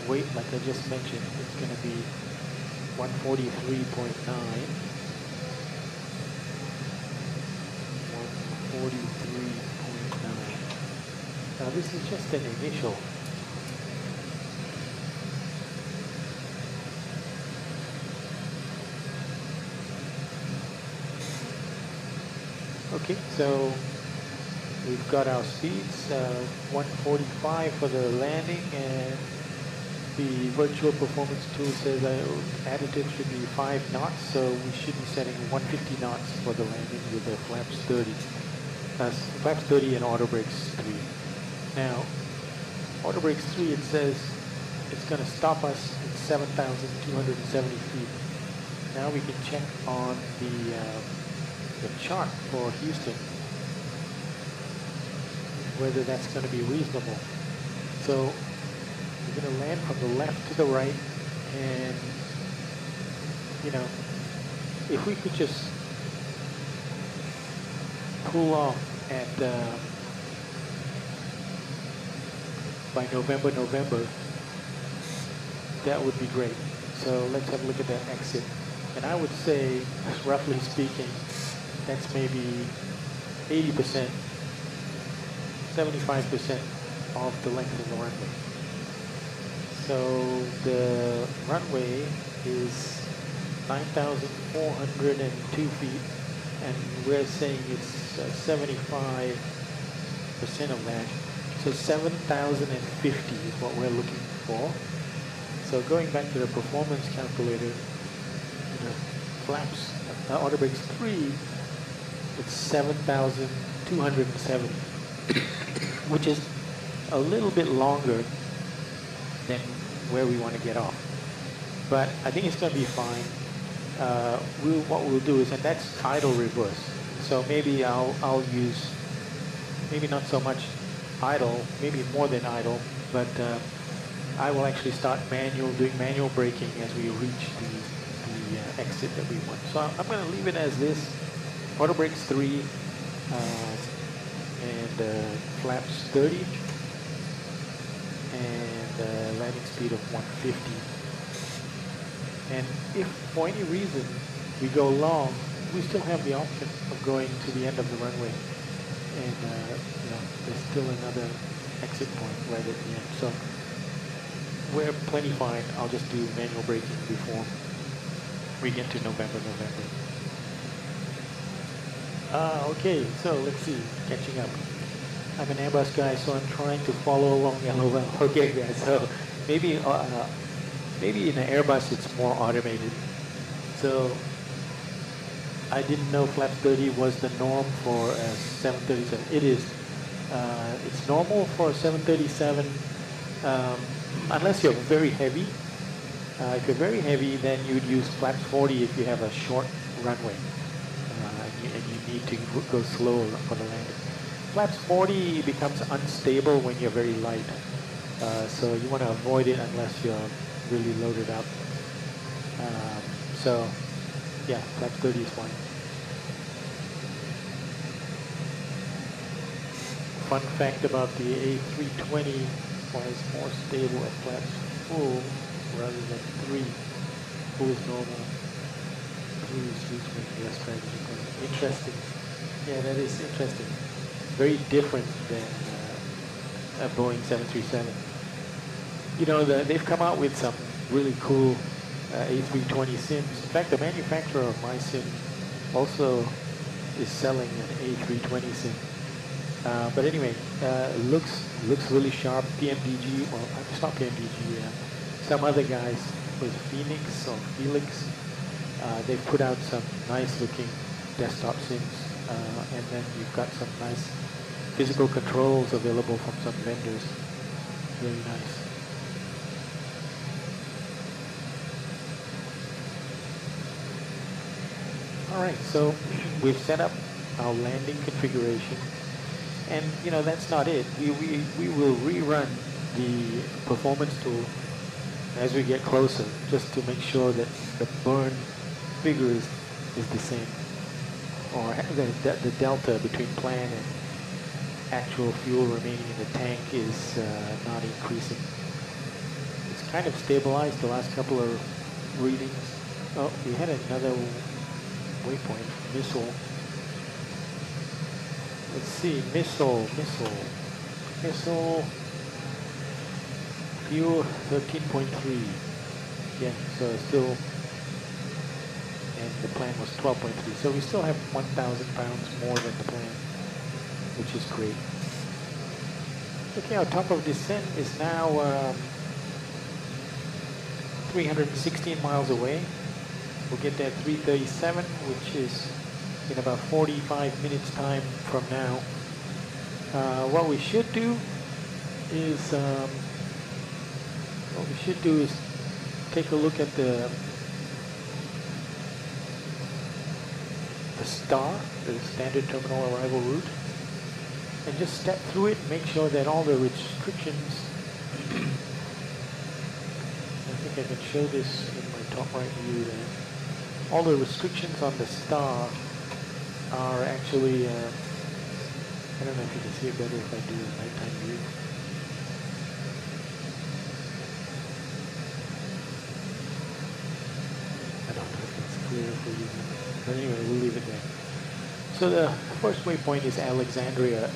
A: weight, like I just mentioned, it's going to be 143.9. 143.9. Now this is just an initial. Okay, so we've got our speeds, 145 for the landing, and the virtual performance tool says additive should be 5 knots, so we should be setting 150 knots for the landing with the flaps 30. Flaps 30 and auto brakes 3. Now, auto brakes 3, it says it's going to stop us at 7,270 feet. Now we can check on the chart for Houston whether that's going to be reasonable. So we're going to land from the left to the right, and you know, if we could just pull off at by November, that would be great. So let's have a look at that exit. And I would say, roughly speaking, that's maybe 80%, 75% of the length of the runway. So the runway is 9,402 feet, and we're saying it's 75% of that. So 7,050 is what we're looking for. So going back to the performance calculator, flaps, auto brakes 3, it's 7,270, which is a little bit longer than where we want to get off. But I think it's going to be fine. What we'll do is, and that's idle reverse. So maybe I'll use, maybe not so much idle, maybe more than idle, but I will actually start doing manual braking as we reach the exit that we want. So I'm going to leave it as this, auto brakes 3 and flaps 30 and landing speed of 150. And if for any reason we go long, we still have the option of going to the end of the runway, and there's still another exit point right at the end. So we're plenty fine. I'll just do manual braking before we get to November. Okay, so let's see, catching up. I'm an Airbus guy, so I'm trying to follow along LOL. Okay, guys, so maybe in an Airbus it's more automated. So I didn't know flaps 30 was the norm for a 737. It is. It's normal for a 737 unless you're very heavy. If you're very heavy, then you'd use flaps 40 if you have a short runway and you need to go slow for the landing. Flaps 40 becomes unstable when you're very light, so you want to avoid it unless you're really loaded up. So yeah, flaps 30 is fine. Fun fact about the A320, why it's more stable at flaps full rather than 3. Full is normal. 3 is used when less driving. Interesting. Yeah, that is interesting. Very different than a Boeing 737. You know, they've come out with some really cool A320 sims. In fact, the manufacturer of my sim also is selling an A320 sim. But anyway, looks really sharp. PMDG, well, it's not PMDG. Some other guys with Phoenix or Felix, they've put out some nice looking desktop sims, and then you've got some nice physical controls available from some vendors. Really nice. All right, so we've set up our landing configuration, and you know that's not it. We will rerun the performance tool as we get closer, just to make sure that the burn figure is the same, or the delta between plan and actual fuel remaining in the tank is not increasing. It's kind of stabilized the last couple of readings. Oh, we had another waypoint, missile. Let's see, missile, fuel 13.3. Yeah, so still, and the plan was 12.3. So we still have 1,000 pounds more than the plan, which is great. Okay, our top of descent is now 316 miles away. We'll get there at 3:37, which is in about 45 minutes time from now. What we should do is take a look at the STAR, the standard terminal arrival route, and just step through it and make sure that all the restrictions, I think I can show this in my top right view there, all the restrictions on the STAR are actually, I don't know if you can see it better if I do a nighttime view. I don't know if it's clear for you, but anyway, we'll leave it there. So the first waypoint is Alexandria,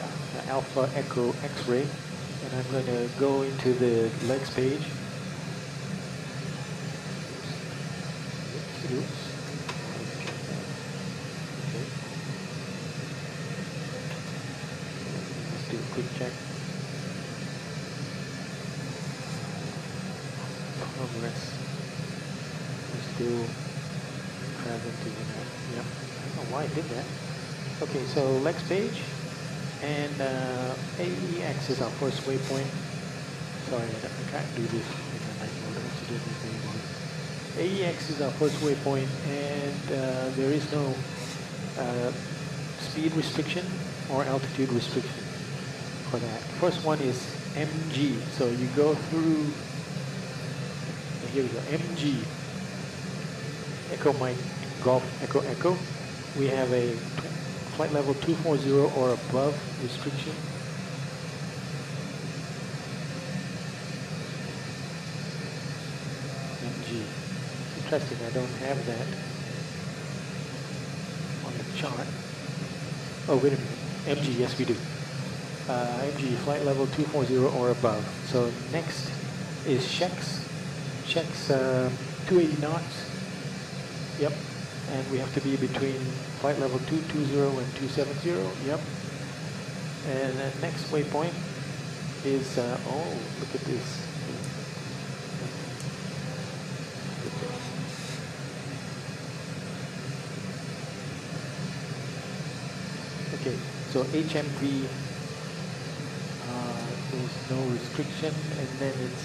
A: Alpha Echo X-ray, and I'm going to go into the legs page. Oops. Okay. Let's do a quick check. Progress. We're still traveling to the north. Yep. I don't know why I did that. Okay, so legs page, and AEX is our first waypoint. Sorry, I can't do this in the night mode. I have to do it in the day mode. AEX is our first waypoint, and there is no speed restriction or altitude restriction for that. First one is MG. So you go through, here we go, MG, Echo Mike Golf Echo Echo. We have a flight level 240 or above restriction. MG. Interesting, I don't have that on the chart. Oh, wait a minute. MG, yes we do. MG, flight level 240 or above. So next is Shex. Shex 280 knots. Yep. And we have to be between flight level 220 and 270. Yep. And the next waypoint is, oh, look at this. Okay, so HMV, there's no restriction, and then it's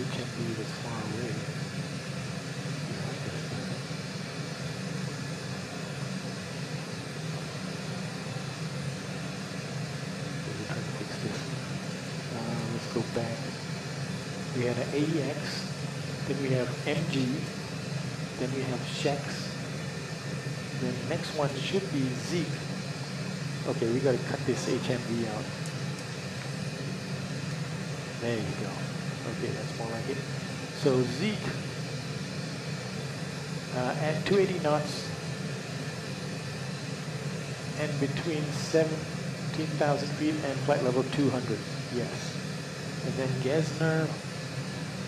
A: HMV was far away. Okay, we're trying to fix this. Let's go back. We had an AEX, then we have MG, then we have Shex. The next one should be Zeke. Okay, we got to cut this HMV out. There you go. Okay, that's more like it. So Zeke at 280 knots and between 17,000 feet and flight level 200, yes. And then Gesner,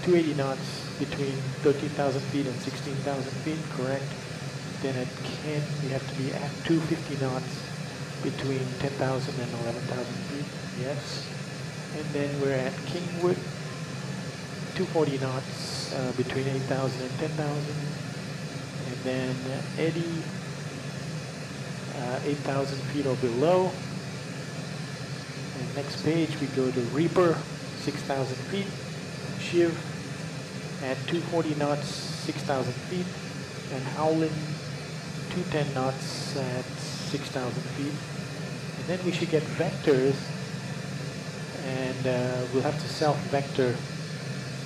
A: 280 knots between 13,000 feet and 16,000 feet, correct. Then at Kent, we have to be at 250 knots between 10,000 and 11,000 feet, yes. And then we're at Kingwood, 240 knots between 8,000 and 10,000. And then Eddy, 8,000 feet or below. And next page we go to Reaper, 6,000 feet. Shiv at 240 knots, 6,000 feet. And Howland, 210 knots at 6,000 feet. And then we should get vectors, and we'll have to self-vector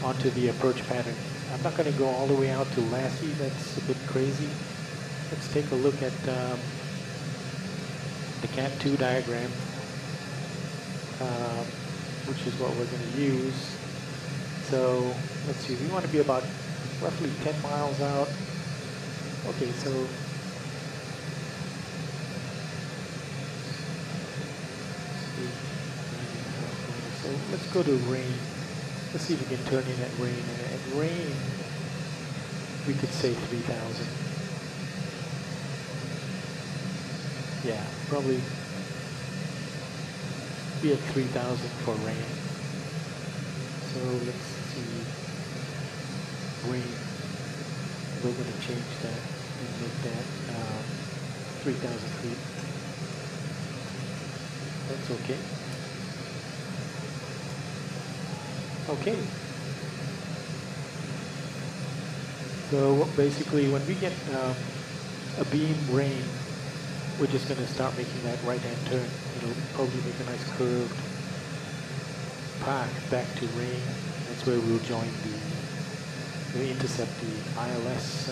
A: onto the approach pattern. I'm not going to go all the way out to Lassie, that's a bit crazy. Let's take a look at the Cat 2 diagram, which is what we're going to use. So let's see, we want to be about roughly 10 miles out. Okay, so let's go to rain. Let's see if we can turn in at rain. And at rain, we could say 3,000. Yeah, probably be at 3,000 for rain. So let's see. Rain. We're going to change that and make that 3,000 feet. That's okay. Okay. So basically when we get a beam rain, we're just going to start making that right-hand turn. It'll probably make a nice curved path back to rain. That's where we'll join we'll intercept the ILS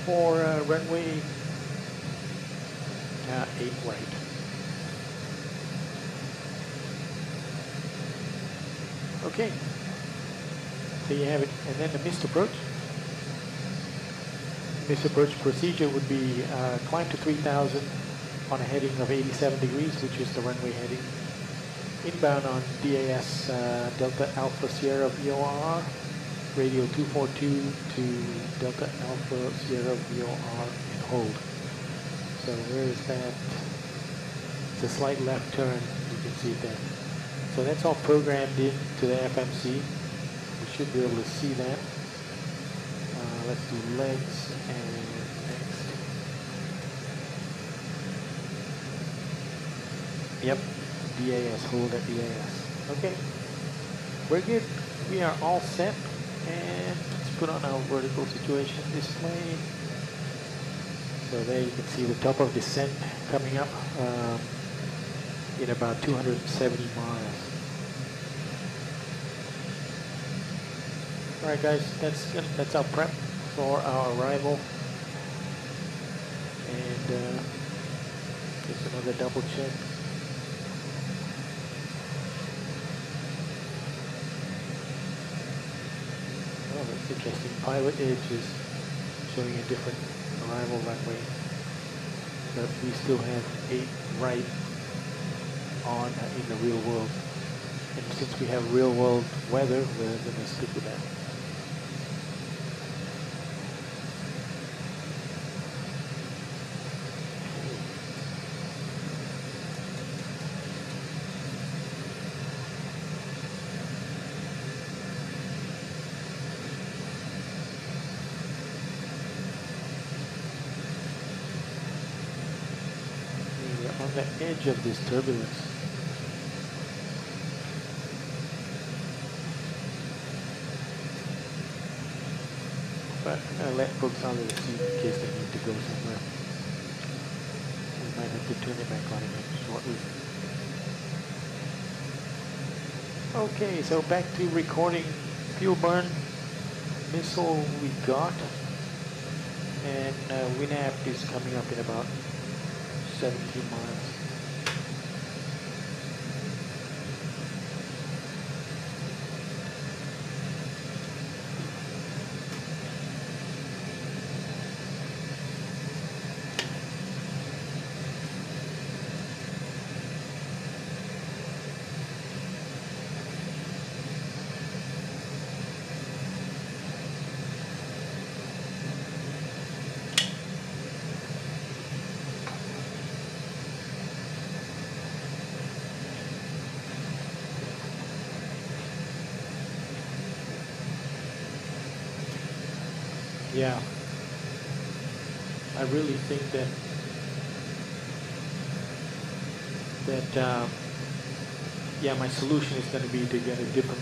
A: for runway 8 right. Okay, so you have it, and then the missed approach. Missed approach procedure would be climb to 3,000 on a heading of 87 degrees, which is the runway heading. Inbound on DAS Delta Alpha Sierra VOR, radio 242 to Delta Alpha Sierra VOR and hold. So where is that? It's a slight left turn, you can see it there. So that's all programmed in to the FMC. We should be able to see that. Let's do legs and next. Yep, DAS, hold at DAS. Okay, we're good. We are all set. And let's put on our vertical situation display. So there you can see the top of descent coming up. In about 270 miles. All right, guys, that's our prep for our arrival. And just another double check. Oh, that's interesting. Pilot Edge is showing a different arrival runway, but we still have 8 right on in the real world. And since we have real world weather, we're going to stick with that. We're on the edge of this turbulence. But I'm going to let folks out of the seat in case they need to go somewhere. We might have to turn it back on again shortly. Okay, so back to recording fuel burn. Missile we got. And WinApp is coming up in about 17 miles. Yeah, I really think that yeah, my solution is going to be to get a different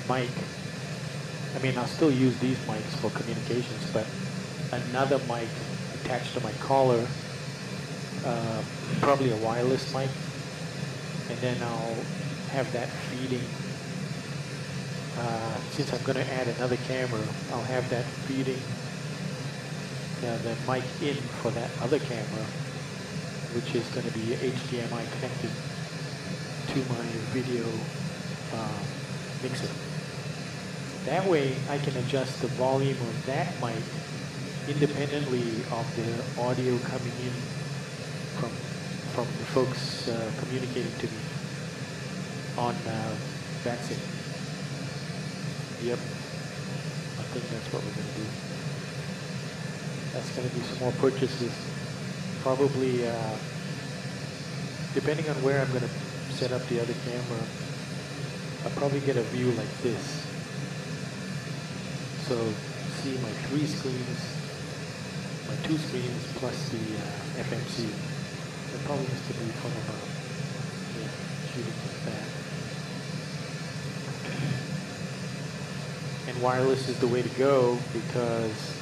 A: mic. I mean, I'll still use these mics for communications, but another mic attached to my collar, probably a wireless mic, and then I'll have that feeding. Since I'm going to add another camera, I'll have that feeding the mic in for that other camera, which is going to be HDMI connected to my video mixer. That way I can adjust the volume of that mic independently of the audio coming in from the folks communicating to me on VATSIM. Yep, I think that's what we're going to do. That's going to be some more purchases. Probably, depending on where I'm going to set up the other camera, I'll probably get a view like this. So see my 3 screens, my 2 screens plus the FMC. That probably has to be from about, yeah, shooting like that. And wireless is the way to go because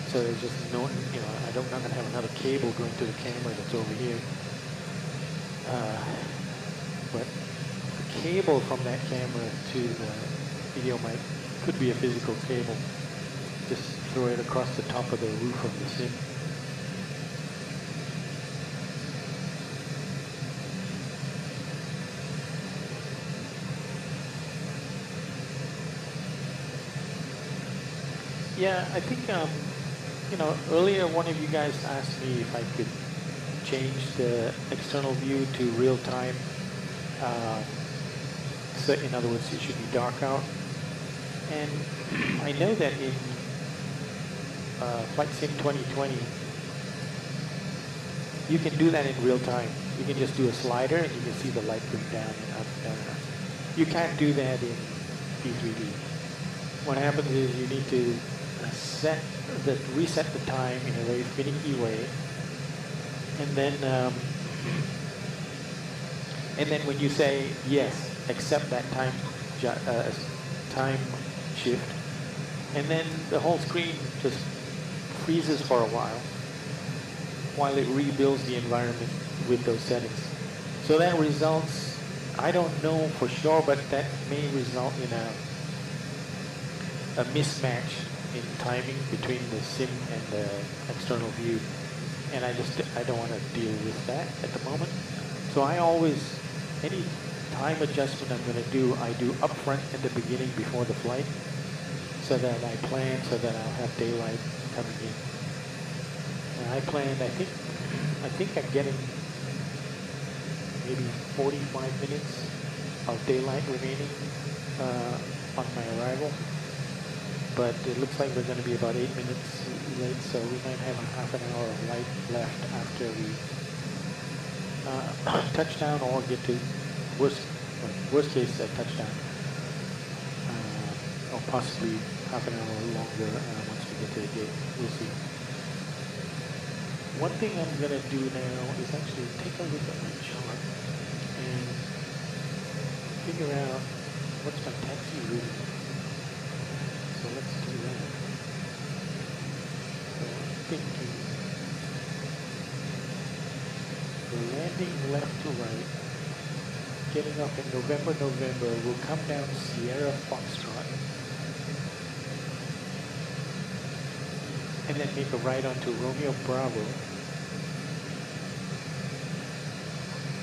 A: so there's just no, you know, I'm not going to have another cable going to the camera that's over here. But the cable from that camera to the video mic could be a physical cable. Just throw it across the top of the roof of the sim. Yeah, I think, you know, earlier one of you guys asked me if I could change the external view to real time. So in other words, it should be dark out. And I know that in Flight Sim 2020, you can do that in real time. You can just do a slider and you can see the light going down and up, down and up. You can't do that in P3D. What happens is you need to reset the time in a very finicky way, and then when you say yes, accept that time shift, and then the whole screen just freezes for a while it rebuilds the environment with those settings. So that results, I don't know for sure, but that may result in a mismatch in timing between the sim and the external view, and I don't want to deal with that at the moment. So I always, any time adjustment I'm going to do, I do upfront at the beginning before the flight, so that I plan so that I'll have daylight coming in. And I planned, I think I'm getting maybe 45 minutes of daylight remaining on my arrival. But it looks like we're going to be about 8 minutes late, so we might have a half an hour of light left after we touchdown or get to worst case touchdown, or possibly half an hour longer once we get to the gate. We'll see. One thing I'm going to do now is actually take a look at my chart and figure out what's my taxi route. So let's do that. So I'm thinking we're landing left to right, getting up in November, we'll come down Sierra Foxtrot, and then make a right onto Romeo Bravo,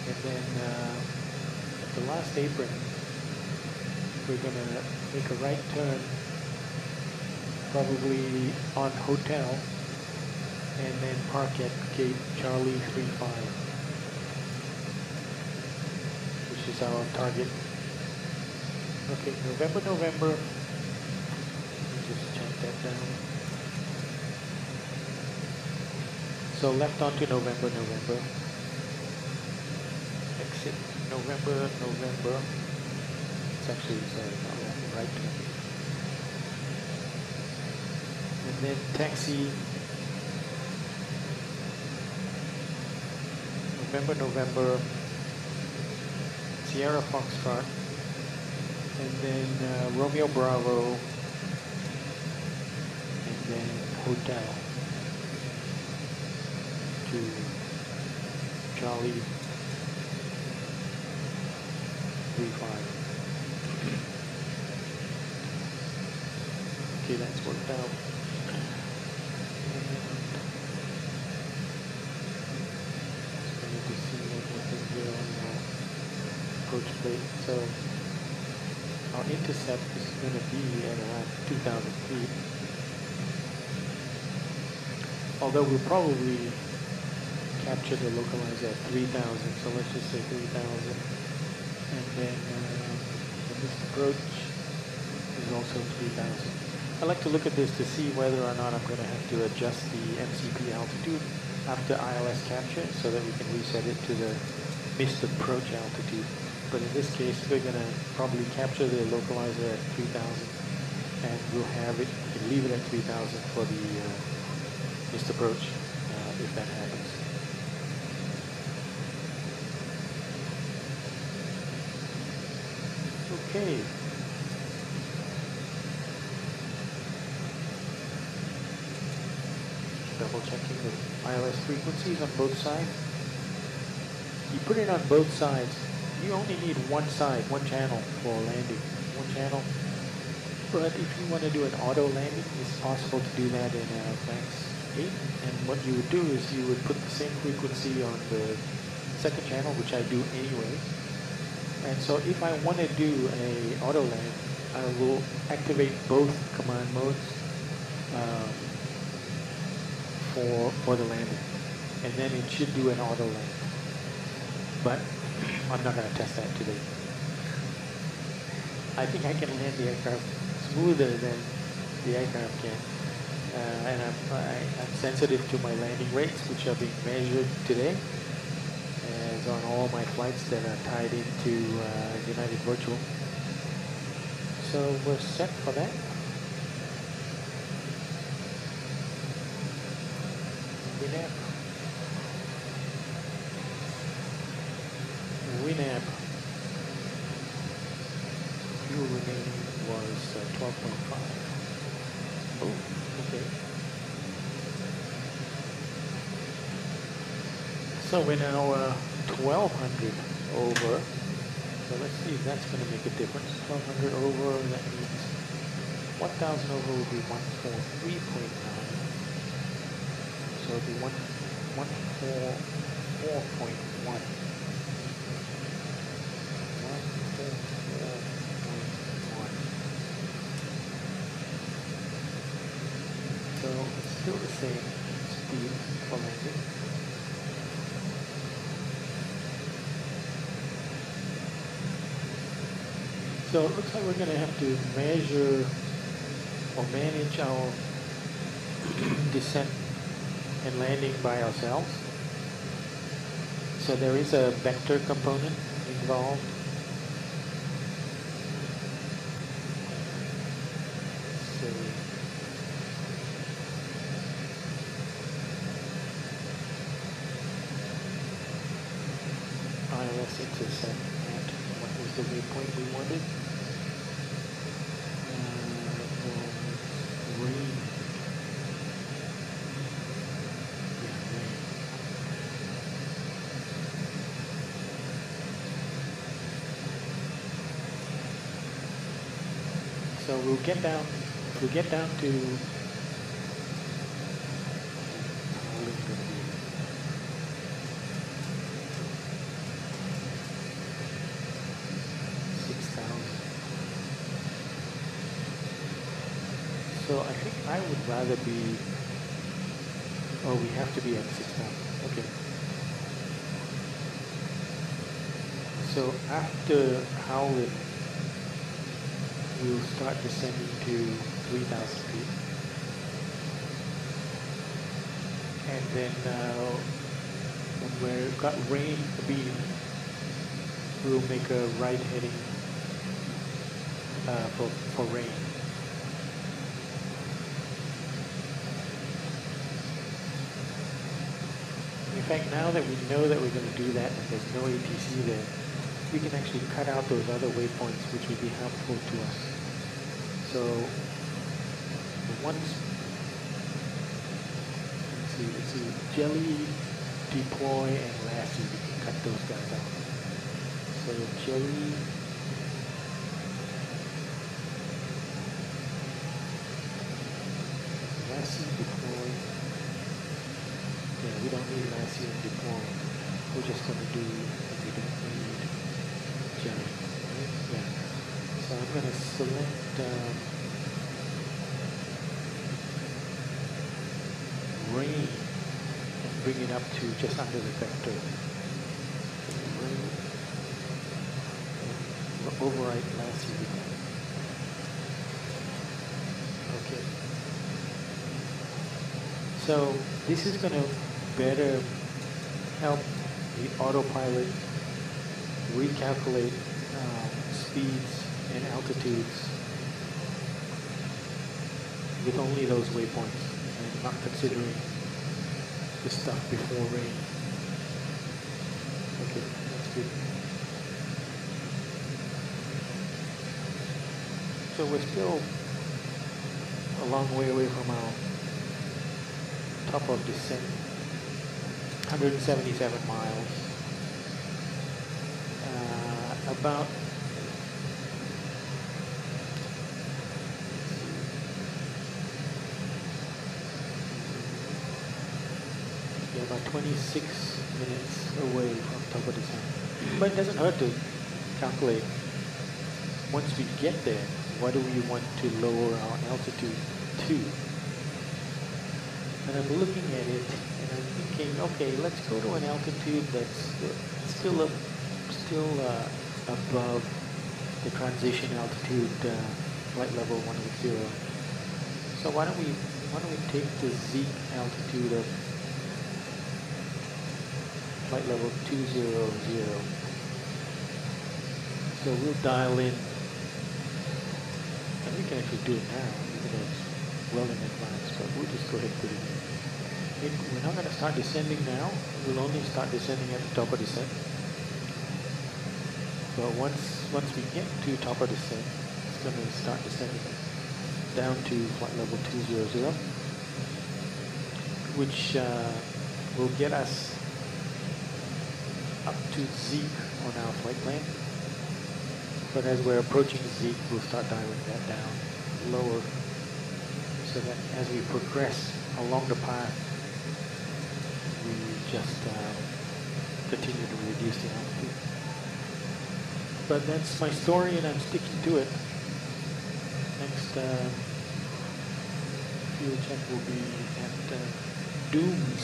A: and then at the last apron, we're going to make a right turn, probably on Hotel, and then park at gate Charlie 35, which is our target. Okay, November. Let me just jot that down. So left onto November. Exit November. It's actually, sorry, not left, right turn. And then taxi. November, Sierra Foxtrot, and then Romeo Bravo, and then Hotel to Charlie 35. Okay, that's worked out. To see everything here on the approach plate. So our intercept is going to be at around 2,000 feet. Although we'll probably capture the localizer at 3,000, so let's just say 3,000. And then this approach is also 3,000. I like to look at this to see whether or not I'm going to have to adjust the MCP altitude after ILS capture so that we can reset it to the missed approach altitude. But in this case, we're going to probably capture the localizer at 3,000 and we'll have it, we can leave it at 3,000 for the missed approach if that happens. Okay. Double checking the ILS frequencies on both sides. You put it on both sides. You only need one side, one channel for landing. One channel. But if you want to do an auto landing, it's possible to do that in Max 8. And what you would do is you would put the same frequency on the second channel, which I do anyway. And so if I want to do a auto land, I will activate both command modes for the landing, and then it should do an auto land. But I'm not going to test that today. I think I can land the aircraft smoother than the aircraft can, and I'm sensitive to my landing rates, which are being measured today, as on all my flights that are tied into United Virtual. So we're set for that. Winamp. Fuel remaining was 12.5. Oh, okay. So we're now 1,200 over. So let's see if that's going to make a difference. 1,200 over, that means 1,000 over will be 143.9. So it'll be 144.1. So it's still the same speed for landing. So it looks like we're going to have to measure or manage our descent and landing by ourselves. So there is a vector component involved. So ILS intercept at what was the waypoint we wanted? Rain. So we'll get down to So I think I would rather be, oh, we have to be at 6,000. Okay. So after Howlett, we'll start descending to 3,000 feet. And then when we've got rain abating, we'll make a right heading for rain. In fact, now that we know that we're going to do that and there's no ATC there, we can actually cut out those other waypoints, which would be helpful to us. So the ones, let's see, jelly, deploy, and lassie, we can cut those guys out. So jelly, lassie, deploy. Yeah, we don't need lassie and deploy. We're just going to do, we don't need jelly, right? Yeah. So I'm going to select rain and bring it up to just under the vector. Rain, overwrite lassie. Okay. So this is going to better help the autopilot recalculate speeds and altitudes with only those waypoints and not considering the stuff before rain. Okay, that's good. So we're still a long way away from our top of descent, 177 miles. About about 26 minutes away from top of descent. But it doesn't hurt to calculate. Once we get there, what do we want to lower our altitude to? And I'm looking at it and I'm thinking, okay, let's go to an altitude that's still above the transition altitude, flight level 180. So why don't we take the Zeke altitude of flight level 200. So we'll dial in, and we can actually do it now, even though it's well in advance, but we'll just go ahead and put it in. We're not going to start descending now. We'll only start descending at the top of descent. But once we get to top of descent, it's going to start descending down to flight level 200, which will get us up to Zeke on our flight plan. But as we're approaching Zeke, we'll start dialing that down lower, so that as we progress along the path, we just continue to reduce the altitude. But that's my story, and I'm sticking to it. Next fuel check will be at Dooms.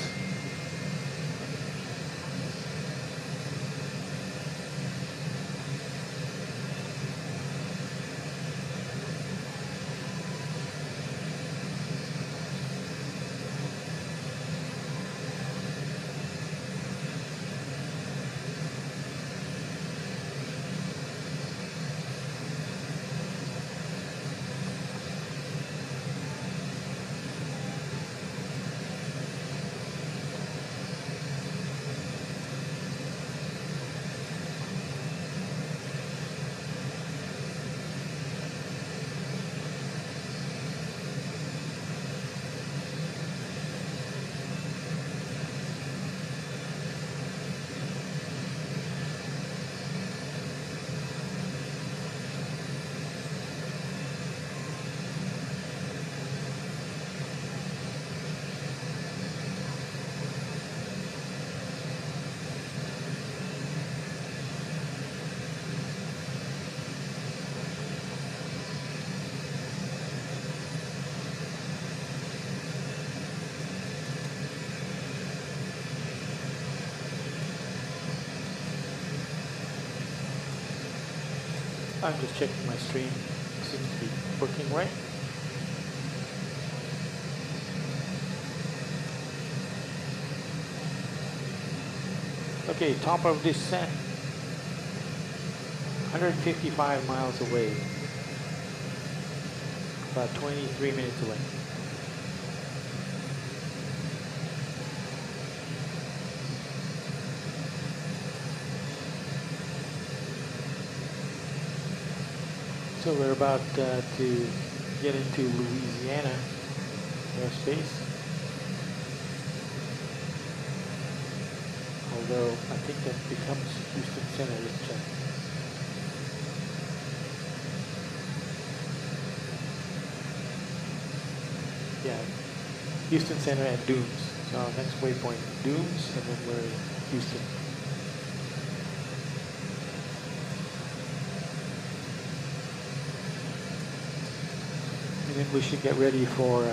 A: I'm just checking my stream. Seems to be working right. Okay, top of descent. 155 miles away. about 23 minutes away. So we're about to get into Louisiana airspace. Although I think that becomes Houston Center, let's check. Yeah, Houston Center and Dunes. So our next waypoint, Dunes, and then we're in Houston. And then we should get ready for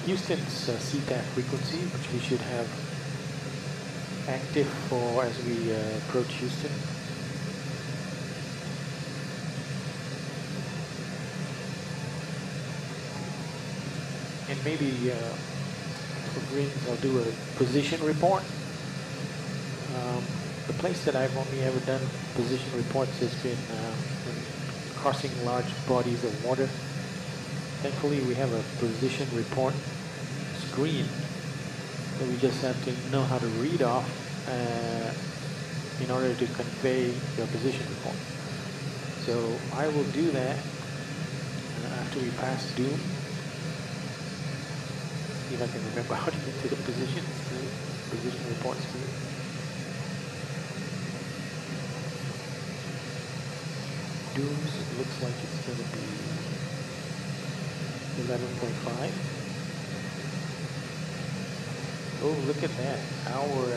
A: Houston's CTAF frequency, which we should have active for as we approach Houston. And maybe for Greens, I'll do a position report. The place that I've only ever done position reports has been when crossing large bodies of water. Thankfully, we have a position report screen that we just have to know how to read off in order to convey your position report. So I will do that after we pass Doom. See if I can remember how to get to the position report screen. Dooms, it looks like it's going to be 11.5. Oh, look at that. Our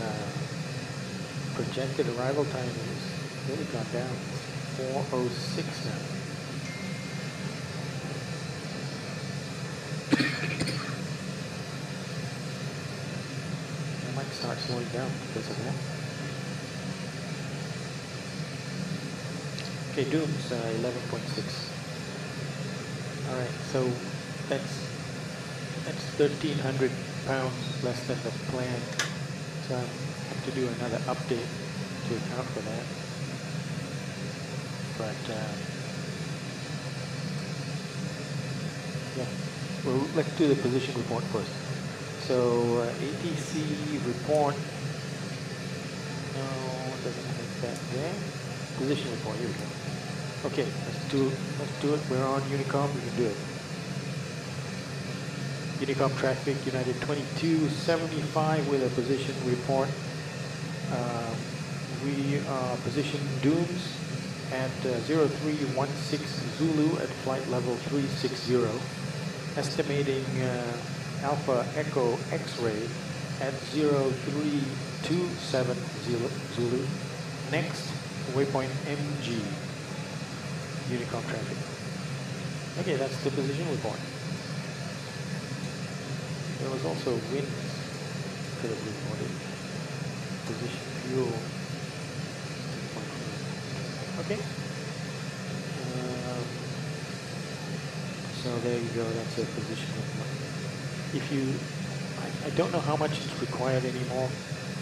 A: projected arrival time is really gone down. It's 4:06 now. I might start slowing down because of that. Okay, Doom's 11.6. All right, so that's 1,300 pounds less than the plan. So I have to do another update to account for that. But yeah, well, let's do the position report first. So ATC report. No, it doesn't have that there. Position report. Here we go. Okay, let's do it. We're on Unicom. We can do it. Unicom traffic, United 2275 with a position report. We are positioned Dooms at 0316 Zulu at flight level 360. Estimating Alpha Echo X-ray at 0327 Zulu. Next, waypoint MG. Unicom traffic. Okay, that's the position report. There was also wind could have reported. Position fuel. Okay. So there you go. That's a position report. If you, I don't know how much is required anymore.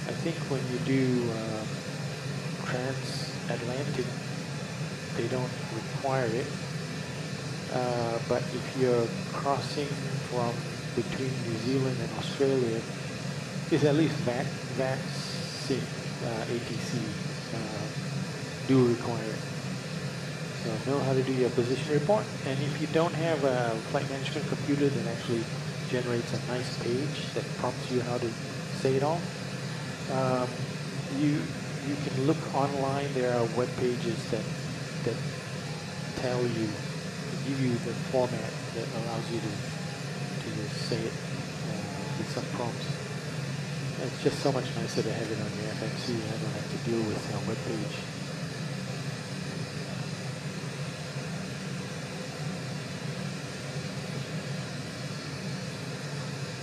A: I think when you do transatlantic, they don't require it. But if you're crossing from between New Zealand and Australia, is at least VATSIM, ATC do require it. So know how to do your position report. And if you don't have a flight management computer that actually generates a nice page that prompts you how to say it all, you can look online. There are web pages that tell you, give you the format that allows you to say it with some prompts. It's just so much nicer to have it on your FMC. I don't have to deal with a web page.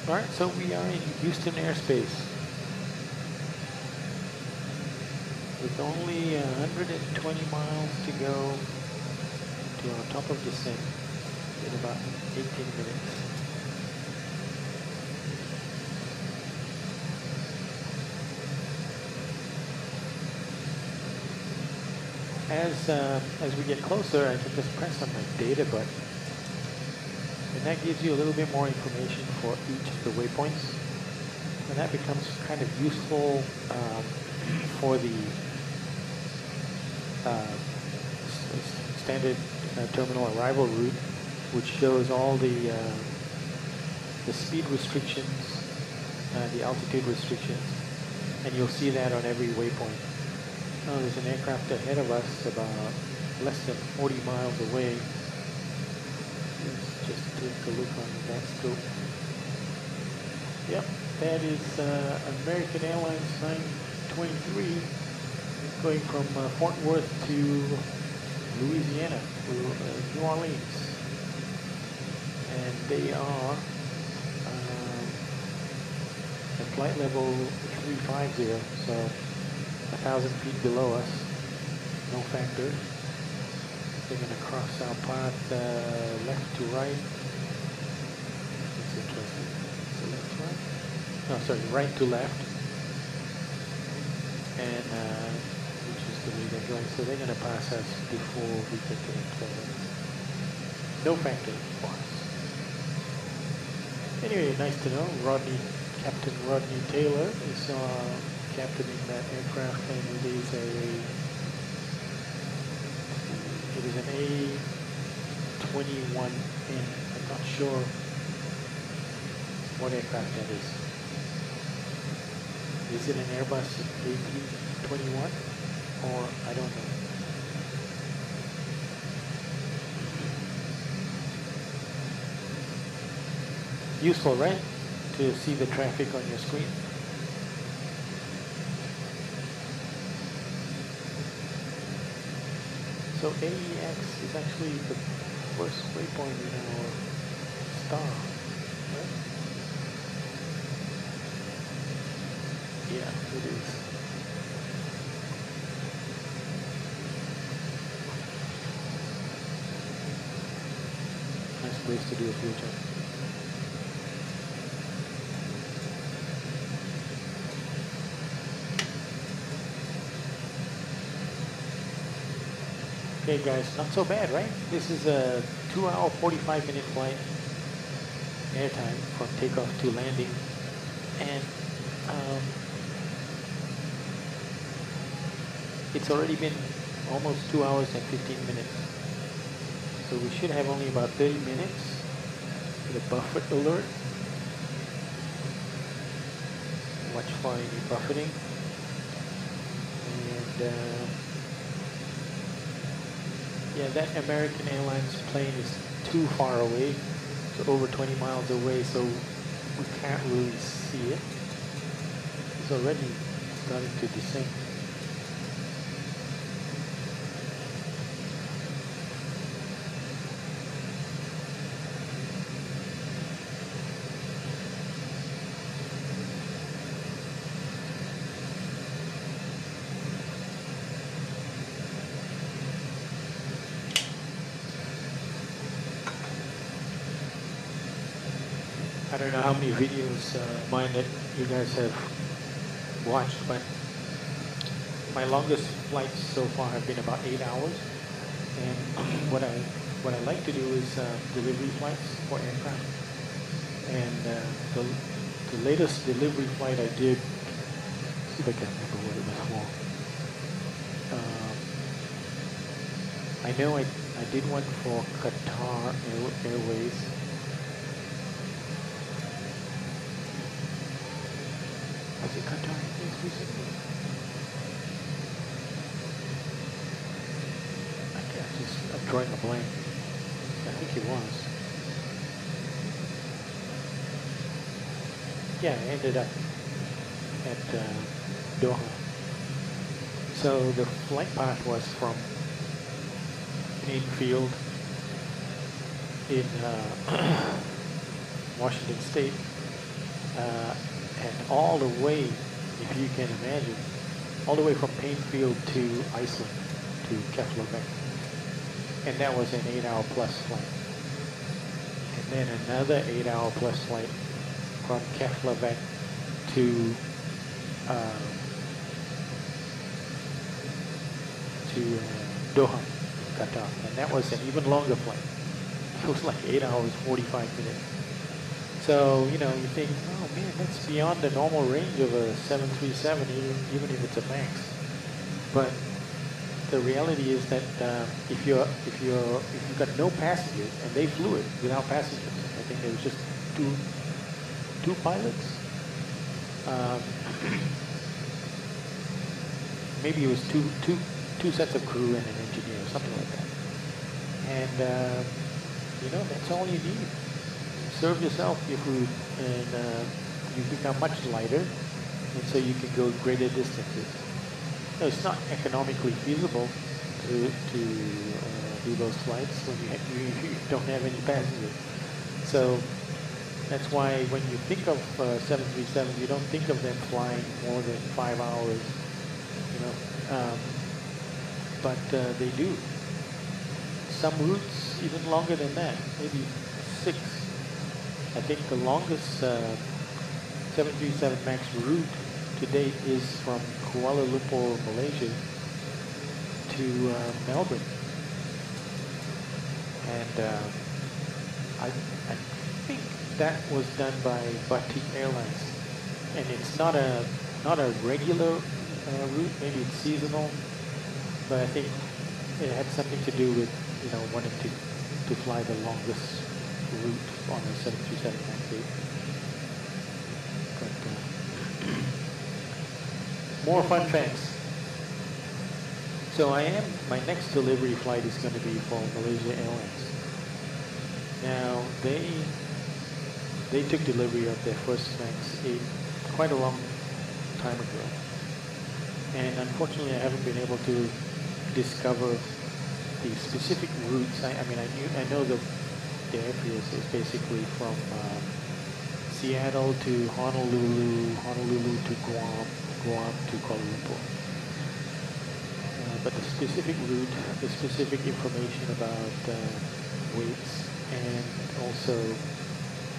A: All right, so we are in Houston airspace with only 120 miles to go to our top of descent in about 18 minutes. As we get closer, I can just press on my data button And that gives you a little bit more information for each of the waypoints. And that becomes kind of useful for the standard terminal arrival route, which shows all the speed restrictions, the altitude restrictions, and you'll see that on every waypoint. Oh, there's an aircraft ahead of us about less than 40 miles away. Let's just take a look on that scope. Yep, that is American Airlines 923 going from Fort Worth to Louisiana, New Orleans. And they are at flight level 350, so 1,000 feet below us, no factor. They're going to cross our path left to right. That's interesting. So left to right? No, sorry, right to left. And which is the way they're going. So they're going to pass us before we get to the toilet. No factor for us. Anyway, nice to know. Captain Rodney Taylor is captaining that aircraft, and it is an A21N. I'm not sure what aircraft that is. Is it an Airbus A321 or I don't know. Useful, right? To see the traffic on your screen. So AEX is actually the first waypoint in our star, right? Yeah, it is. Nice place to do a fuel check. Okay guys, not so bad, right? This is a 2-hour, 45-minute flight, airtime from takeoff to landing, and it's already been almost 2 hours and 15 minutes. So we should have only about 30 minutes for the buffet alert. Watch for any buffeting. And yeah, that American Airlines plane is too far away, so over 20 miles away, so we can't really see it. It's already starting to descend. I don't know how many videos mine that you guys have watched, but my longest flights so far have been about 8 hours. And what I like to do is delivery flights for aircraft. And the latest delivery flight I did, see if I can remember what it was for. I know I did one for Qatar Airways. Was it Qatar Airways recently? I'm drawing a blank. I think it was. Yeah, I ended up at Doha. So the flight path was from airfield in Washington State, and all the way, if you can imagine, all the way from Painfield to Iceland, to Keflavik. And that was an 8-hour plus flight. And then another 8-hour plus flight from Keflavik to Doha, Qatar. And that was an even longer flight. it was like 8 hours, 45 minutes. So, you know, you think, oh man, that's beyond the normal range of a 737, even if it's a MAX. But the reality is that if you've got no passengers, and they flew it without passengers, I think there was just two pilots. Maybe it was two sets of crew and an engineer, something like that. And you know, that's all you need. Serve yourself your food, and you become much lighter, and so you can go greater distances. No, it's not economically feasible to do those flights when you don't have any passengers. So that's why when you think of 737, you don't think of them flying more than 5 hours, you know. But they do. Some routes even longer than that, maybe 6. I think the longest 737 MAX route to date is from Kuala Lumpur, Malaysia to Melbourne. And I think that was done by VATSIM Airlines. And it's not a regular route, maybe it's seasonal, but I think it had something to do with, you know, wanting to fly the longest route on a 737 MAX 8. But, more fun facts. So my next delivery flight is going to be for Malaysia Airlines. Now, they took delivery of their first MAX 8 quite a long time ago. And unfortunately, I haven't been able to discover the specific routes. I know the airfield is basically from Seattle to Honolulu, Honolulu to Guam, Guam to Kuala Lumpur. But the specific route, the specific information about weights and also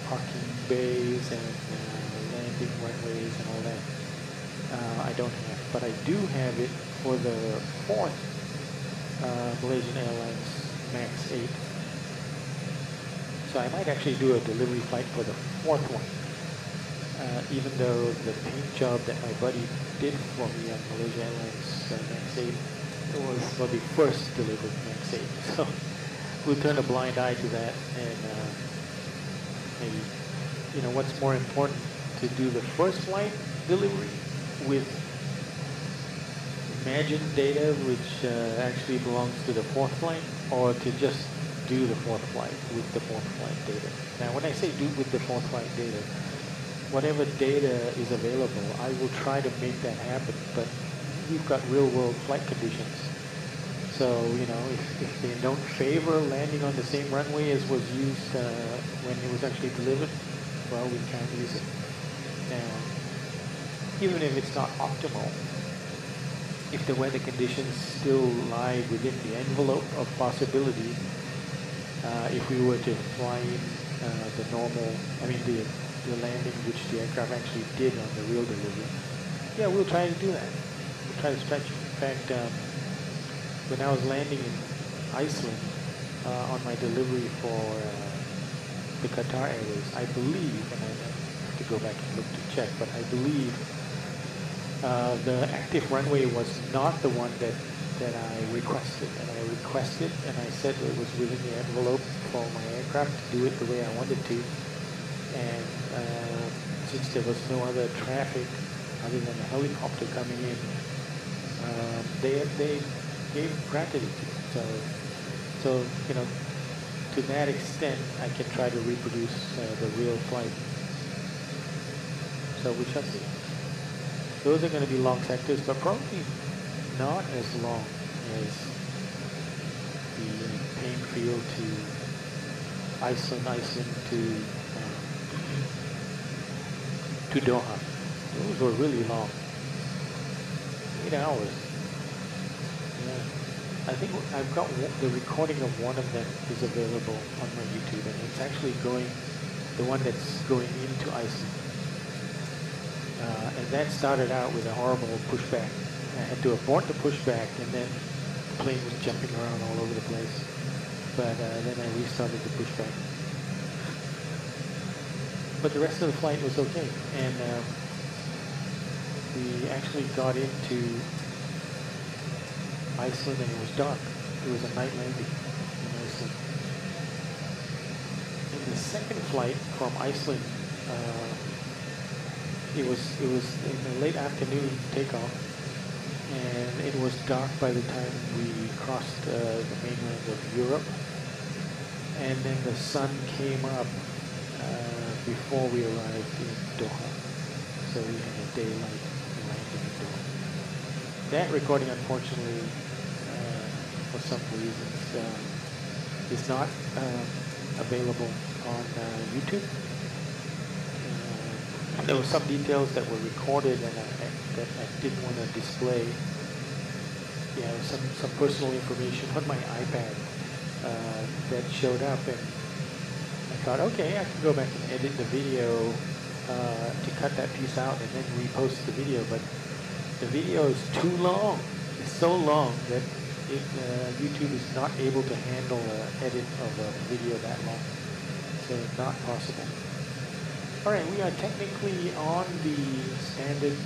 A: parking bays and landing runways and all that, I don't have. But I do have it for the 4th Malaysian Airlines MAX 8. So I might actually do a delivery flight for the 4th one. Even though the paint job that my buddy did for me on Malaysia Airlines MAX 8 was for the first delivered MAX 8. So we'll turn a blind eye to that, and maybe, you know, what's more important, to do the first flight delivery with imagined data which actually belongs to the 4th flight, or to just do the 4th flight with the 4th flight data. Now when I say do with the 4th flight data, whatever data is available, I will try to make that happen, but we've got real world flight conditions. So, you know, if they don't favor landing on the same runway as was used when it was actually delivered, well, we can't use it. Now, even if it's not optimal, if the weather conditions still lie within the envelope of possibility, if we were to fly in the normal, the landing which the aircraft actually did on the real delivery, yeah, we'll try to do that. We'll try to stretch it. In fact, when I was landing in Iceland on my delivery for the Qatar Airways, I believe, and I have to go back and look to check, but I believe the active runway was not the one that I requested. And I requested, and I said it was within the envelope for my aircraft to do it the way I wanted to. And since there was no other traffic other than a helicopter coming in, they gave gratitude to it. So, you know, to that extent, I can try to reproduce the real flight. So we shall see. Those are going to be long sectors, but probably not as long as the Painfield to Iceland to Doha. Those were really long. 8 hours. Yeah. I think I've got the recording of one of them is available on my YouTube, and it's actually the one that's going into Iceland. And that started out with a horrible pushback. I had to abort the pushback, and then the plane was jumping around all over the place. but then I restarted the pushback. But the rest of the flight was okay, and we actually got into Iceland and it was dark. It was a night landing in Iceland. In the second flight from Iceland, it was in the late afternoon takeoff, and it was dark by the time we crossed the mainland of Europe, and then the sun came up before we arrived in Doha, so we had a daylight landing in Doha. That recording, unfortunately, for some reasons, is not available on YouTube. There were some details that were recorded and that I didn't want to display. Yeah, some personal information on my iPad that showed up, and I thought, okay, I can go back and edit the video to cut that piece out and then repost the video. But the video is too long. It's so long that YouTube is not able to handle an edit of a video that long. So not possible. All right, we are technically on the standard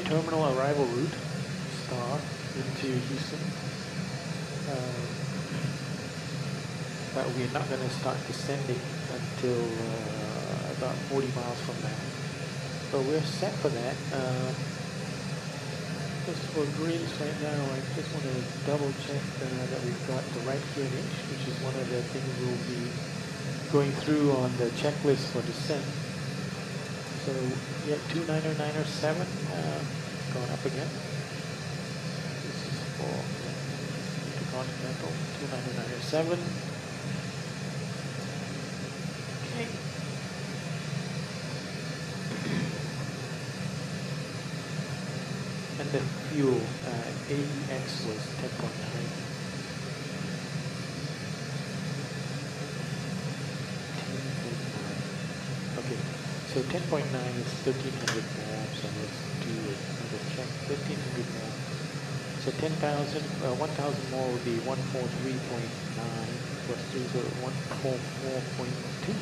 A: terminal arrival route, star, into Houston. But we're not going to start descending until about 40 miles from now. So we're set for that. Just for greens right now, I just want to double check that we've got the right QNH, which is one of the things we'll be going through on the checklist for descent. So, yeah, 29097 going up again. This is for Intercontinental 29097. Okay. And the fuel, AEX was 10.9. Okay, so 10.9 is 1300 more, so let's do another check, 1300 more. So 10,000, 1,000 more would be 143.9 plus 3, so 144.2.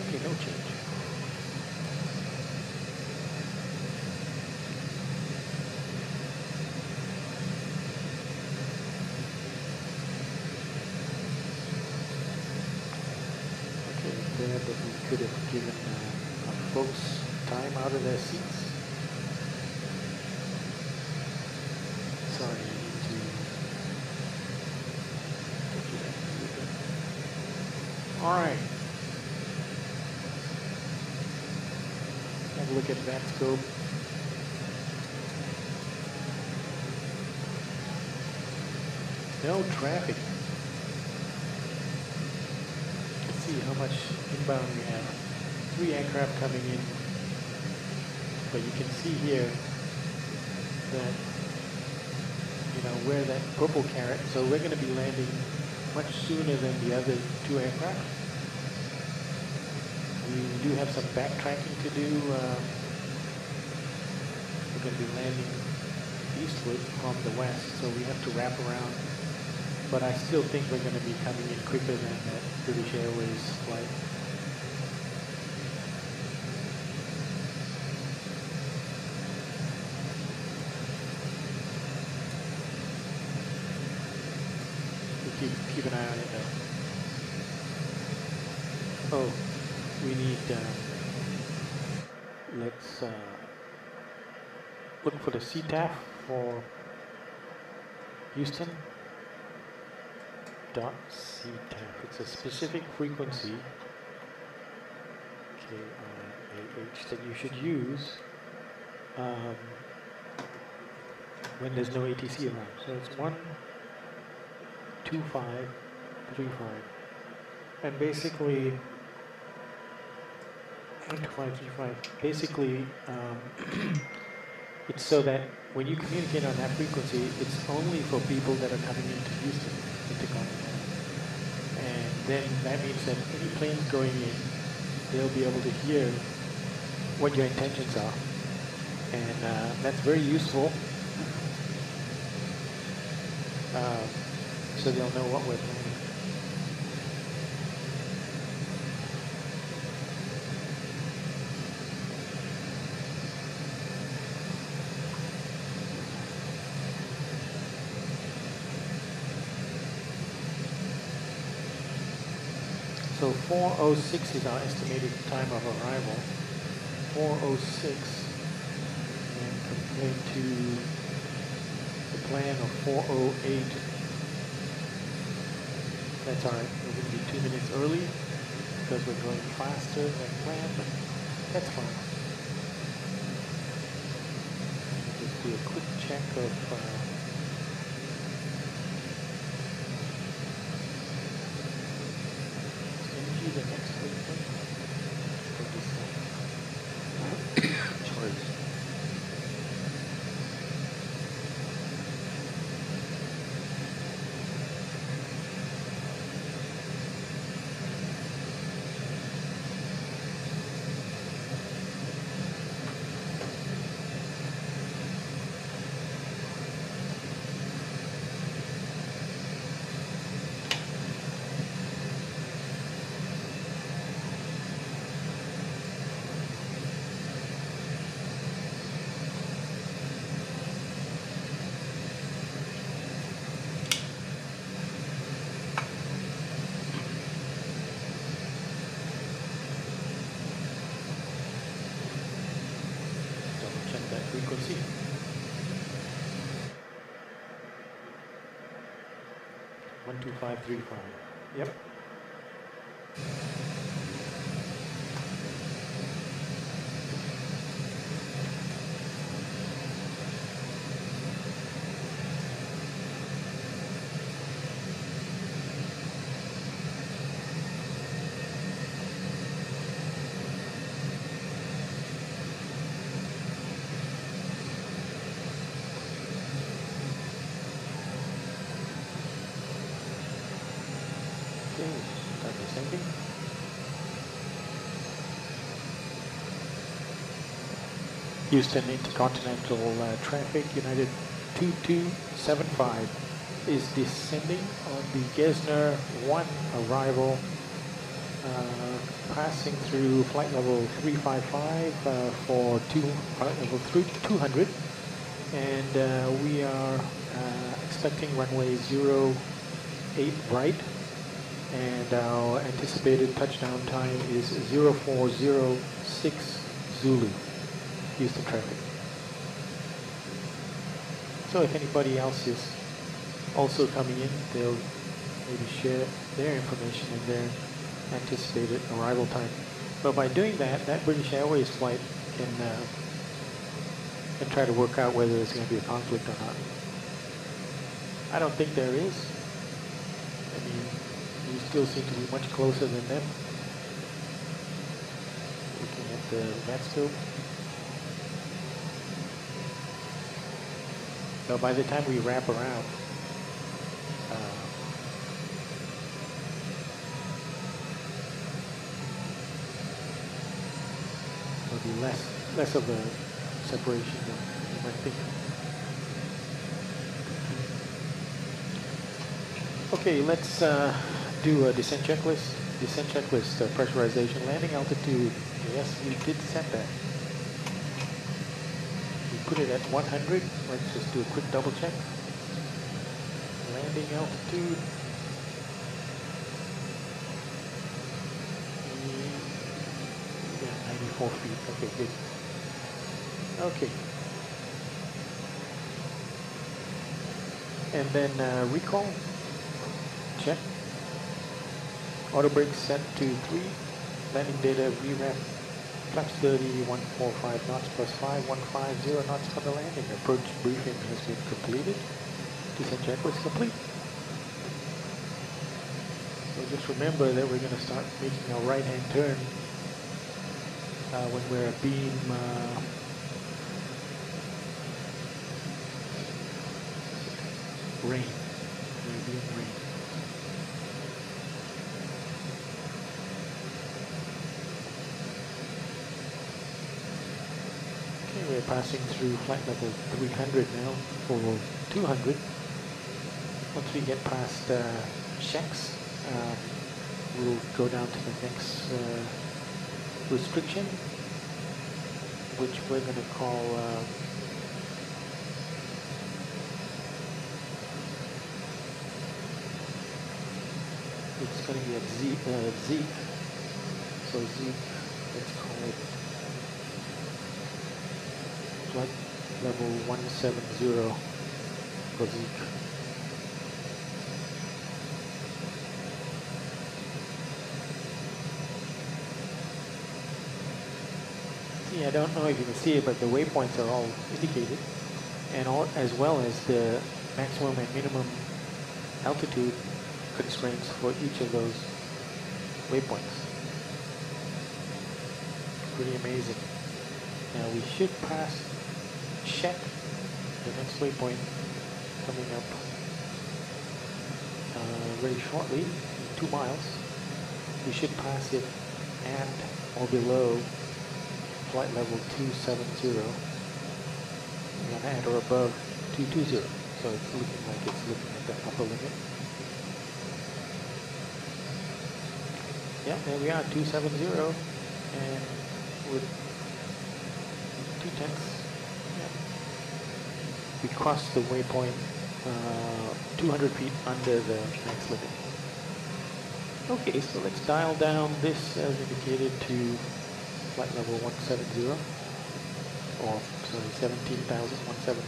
A: Okay, no change. Okay, glad that we could have given our folks time out of their seats. Sorry, I need to get you that moving. All right. Have a look at VATScope. No traffic. Let's see how much inbound we have. 3 aircraft coming in. But you can see here that, you know, where that purple caret, so we're going to be landing much sooner than the other 2 aircraft. We do have some backtracking to do. We're going to be landing eastward from the west, so we have to wrap around. But I still think we're going to be coming in quicker than that British Airways flight. We'll keep an eye on it though. Oh. We need, let's look for the CTAF for Houston. .CTAF. It's a specific frequency, KIAH, that you should use when there's no ATC around. So it's 12535. And basically, 12535. Basically, it's so that when you communicate on that frequency, it's only for people that are coming into Houston, Intercontinental. And then that means that any planes going in, they'll be able to hear what your intentions are. And that's very useful. So they'll know what we're planning. So 4:06 is our estimated time of arrival. 4:06, and compared to the plan of 4:08, that's all right. We're going to be 2 minutes early because we're going faster than planned, but that's fine. Just do a quick check of the next thing. Choice. Frequency. One, 2, 5, 3, 5. Yep. Start descending. Houston Intercontinental traffic, United 2275 is descending on the Gesner 1 arrival, passing through flight level 355 for flight level 200, and we are expecting runway 08 right. And our anticipated touchdown time is 0406 Zulu, Houston traffic. So if anybody else is also coming in, they'll maybe share their information and their anticipated arrival time. But by doing that, that British Airways flight can try to work out whether there's going to be a conflict or not. I don't think there is. I mean, we still seem to be much closer than them. Looking at the VATSIM. So by the time we wrap around, there'll be less of a separation than you might think. Okay, let's do a descent checklist. Descent checklist, pressurization, landing altitude. Yes, we did set that. We put it at 100. Let's just do a quick double check. Landing altitude. Yeah, 94 feet. Okay, good. Okay. And then recall. Check. Auto brake set to 3. Landing data VRAP flaps 30, 145 knots plus 5, 150 knots for the landing. Approach briefing has been completed. Descent checklist complete. So just remember that we're going to start making a right-hand turn when we're beam rain. Beam rain. we're passing through flight level 300 now, or 200. Once we get past checks, we'll go down to the next restriction, which we're going to call it's going to be at Zeke. So Zeke, let's call it flight level 170 for Zeke. See, I don't know if you can see it, but the waypoints are all indicated, and as well as the maximum and minimum altitude constraints for each of those waypoints. Pretty amazing. Now we should pass check, the next waypoint coming up very shortly, in 2 miles. We should pass it at or below flight level 270 and at or above 220. So it's looking like it's looking at the upper limit. Yeah, there we are, 270, and with 2/10, yeah. We crossed the waypoint 200 feet under the max limit. Okay, so let's dial down this as indicated to flight level 170, or sorry, 17,000, 17,000.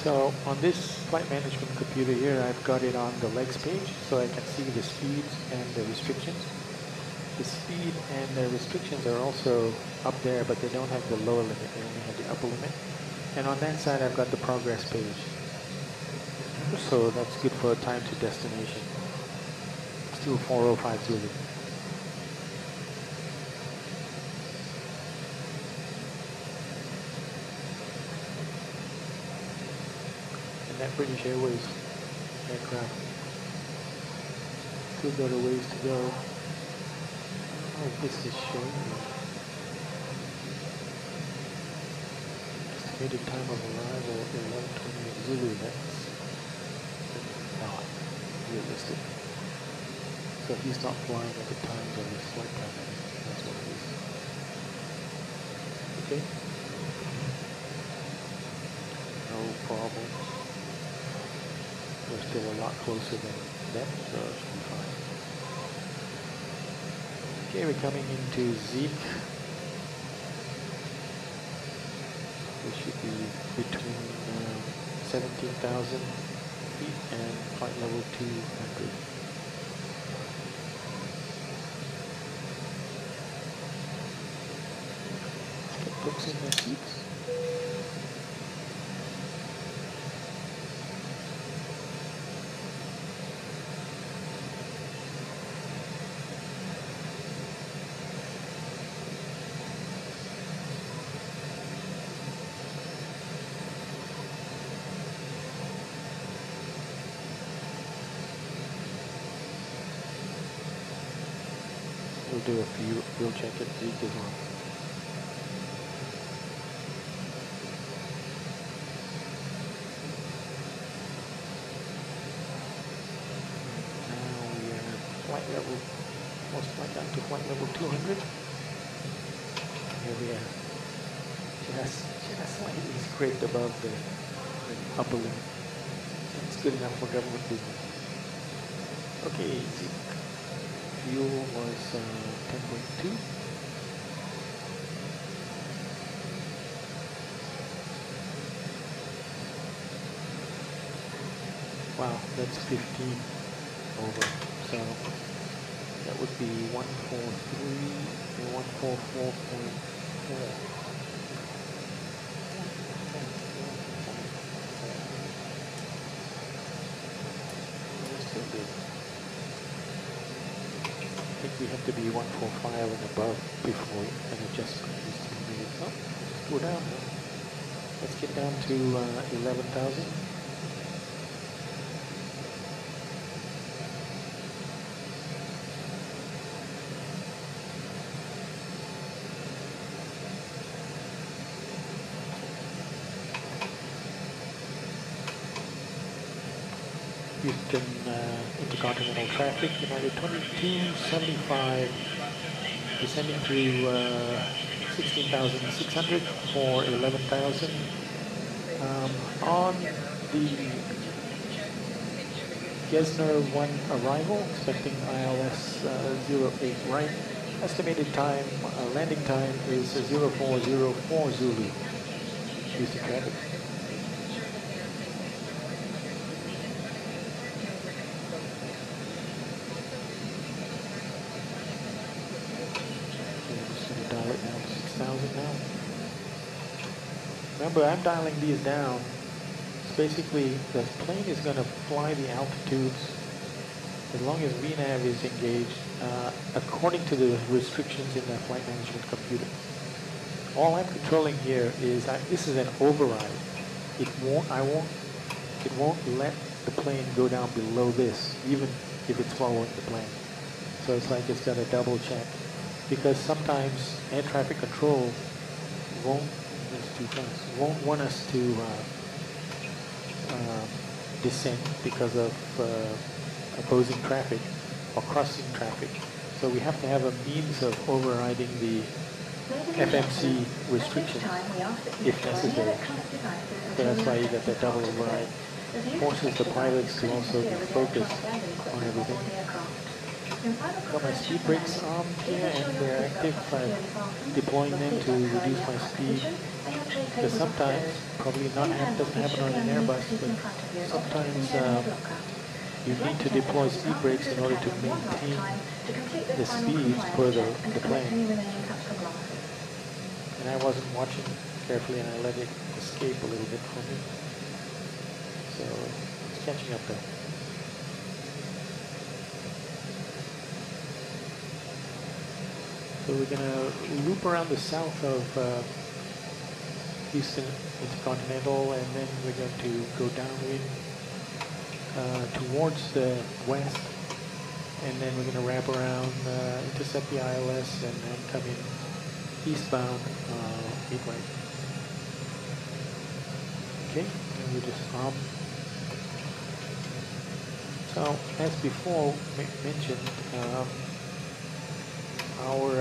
A: So on this flight management computer here, I've got it on the legs page, so I can see the speeds and the restrictions. The speed and the restrictions are also up there, but they don't have the lower limit, they only have the upper limit. And on that side, I've got the progress page. So that's good for time to destination. Still 405 Zulu. That British Airways aircraft still got a ways to go. I don't know if this is showing me. Estimated time of arrival 11:28 Zulu. That's not realistic. So if he's not flying at the times of his flight time, that's what it is. Okay. No problem. We're still a lot closer than them, so it should be fine. Okay, we're coming into Zeke. We should be between 17,000 feet and flight level 200. Let's get folks in their seats. We'll do a fuel check at Zeke as well. Now we are at flight level, almost flight down to flight level 200. Here we are. Just slightly scraped above the upper limit. That's good enough for government business. Okay, Zeke. Fuel was 10.2. Wow, that's 15 over. So that would be 143 and 144.4. Still good. I think we have to be 145 and above before an adjustment is to be made. Oh, let's go down now. Let's get down to 11,000. Houston Intercontinental traffic, United 2275, descending through 16,600 for 11,000. On the Gesner 1 arrival, expecting ILS 08 right. Estimated time, landing time is 0404 Zulu. Houston traffic. Dial it down to 6,000 now. Remember, I'm dialing these down. It's basically, the plane is going to fly the altitudes as long as VNAV is engaged, according to the restrictions in the flight management computer. All I'm controlling here is, this is an override. It won't let the plane go down below this, even if it's following the plane. So it's like it's got to double check. Because sometimes air traffic control won't want us to descend because of opposing traffic or crossing traffic. So we have to have a means of overriding the FMC restrictions if necessary. So that's why you get that double override. Forces the pilots to also be focused on everything. Got my speed brakes on here and they're active. I'm deploying them to reduce my speed. Because sometimes, probably doesn't happen on an Airbus, but sometimes you need to deploy speed brakes in order to maintain the speeds for the plane. And I wasn't watching carefully and I let it escape a little bit from me. So it's catching up though. So we're going to loop around the south of Houston Intercontinental, and then we're going to go downwind towards the west, and then we're going to wrap around, intercept the ILS, and then come in eastbound midway. Okay, and we just So as before mentioned, our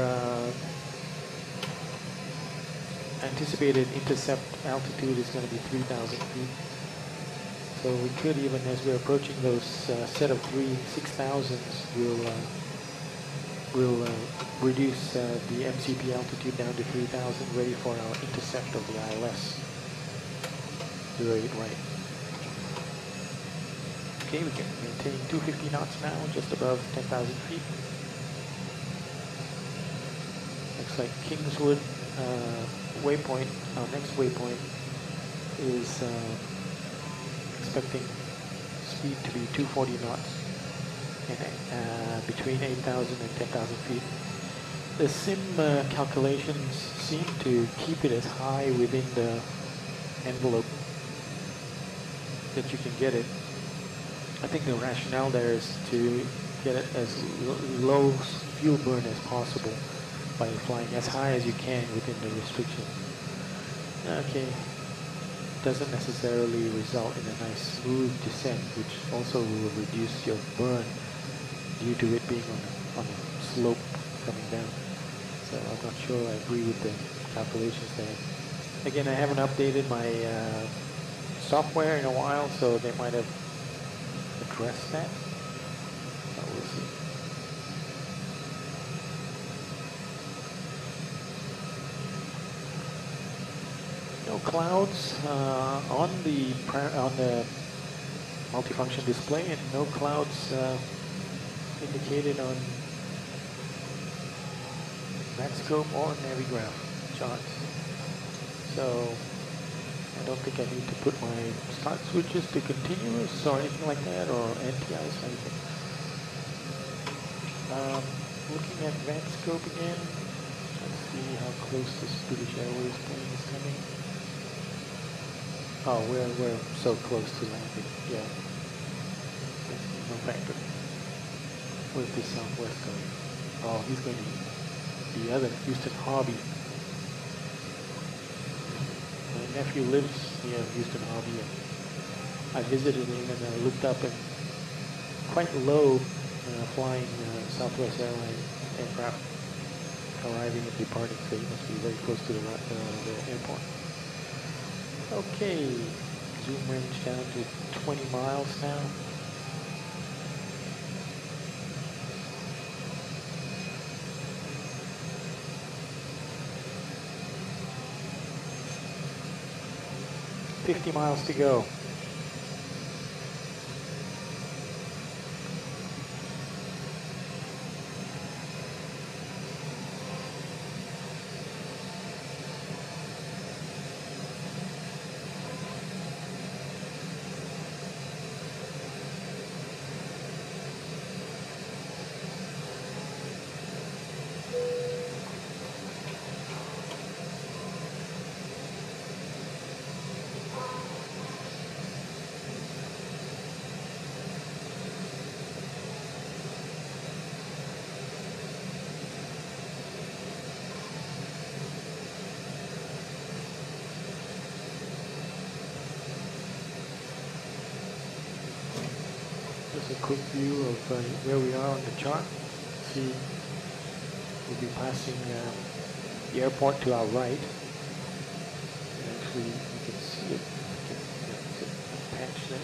A: anticipated intercept altitude is going to be 3,000 feet. So we could even, as we're approaching those set of 6,000s, we'll reduce the MCP altitude down to 3,000, ready for our intercept of the ILS 08 right. Okay, we can maintain 250 knots now, just above 10,000 feet. Looks like Kingswood waypoint, our next waypoint, is expecting speed to be 240 knots and between 8,000 and 10,000 feet. The sim calculations seem to keep it as high within the envelope that you can get it. I think the rationale there is to get it as low fuel burn as possible by flying as high as you can within the restriction. Okay, doesn't necessarily result in a nice smooth descent, which also will reduce your burn due to it being on a slope coming down. So I'm not sure I agree with the calculations there. Again, I haven't updated my software in a while, so they might have addressed that. But we'll see. No clouds on the multifunction display, and no clouds indicated on VATScope or Navigraph charts. So I don't think I need to put my start switches to continuous or anything like that, or NTIs or anything. Looking at VATScope again, let's see how close this British Airways plane is coming. Oh, we're so close to landing. Yeah, no factor. Where's this Southwest going? Oh, he's going to the other Houston Hobby. My nephew lives near Houston Hobby, and I visited him and I looked up, and quite low flying Southwest Airlines aircraft arriving and departing, so he must be very close to the airport. Okay, zoom range down to 20 miles now. $50 miles to go. Just a quick view of where we are on the chart. See, we'll be passing the airport to our right. Actually, you can see it. It's a patch there.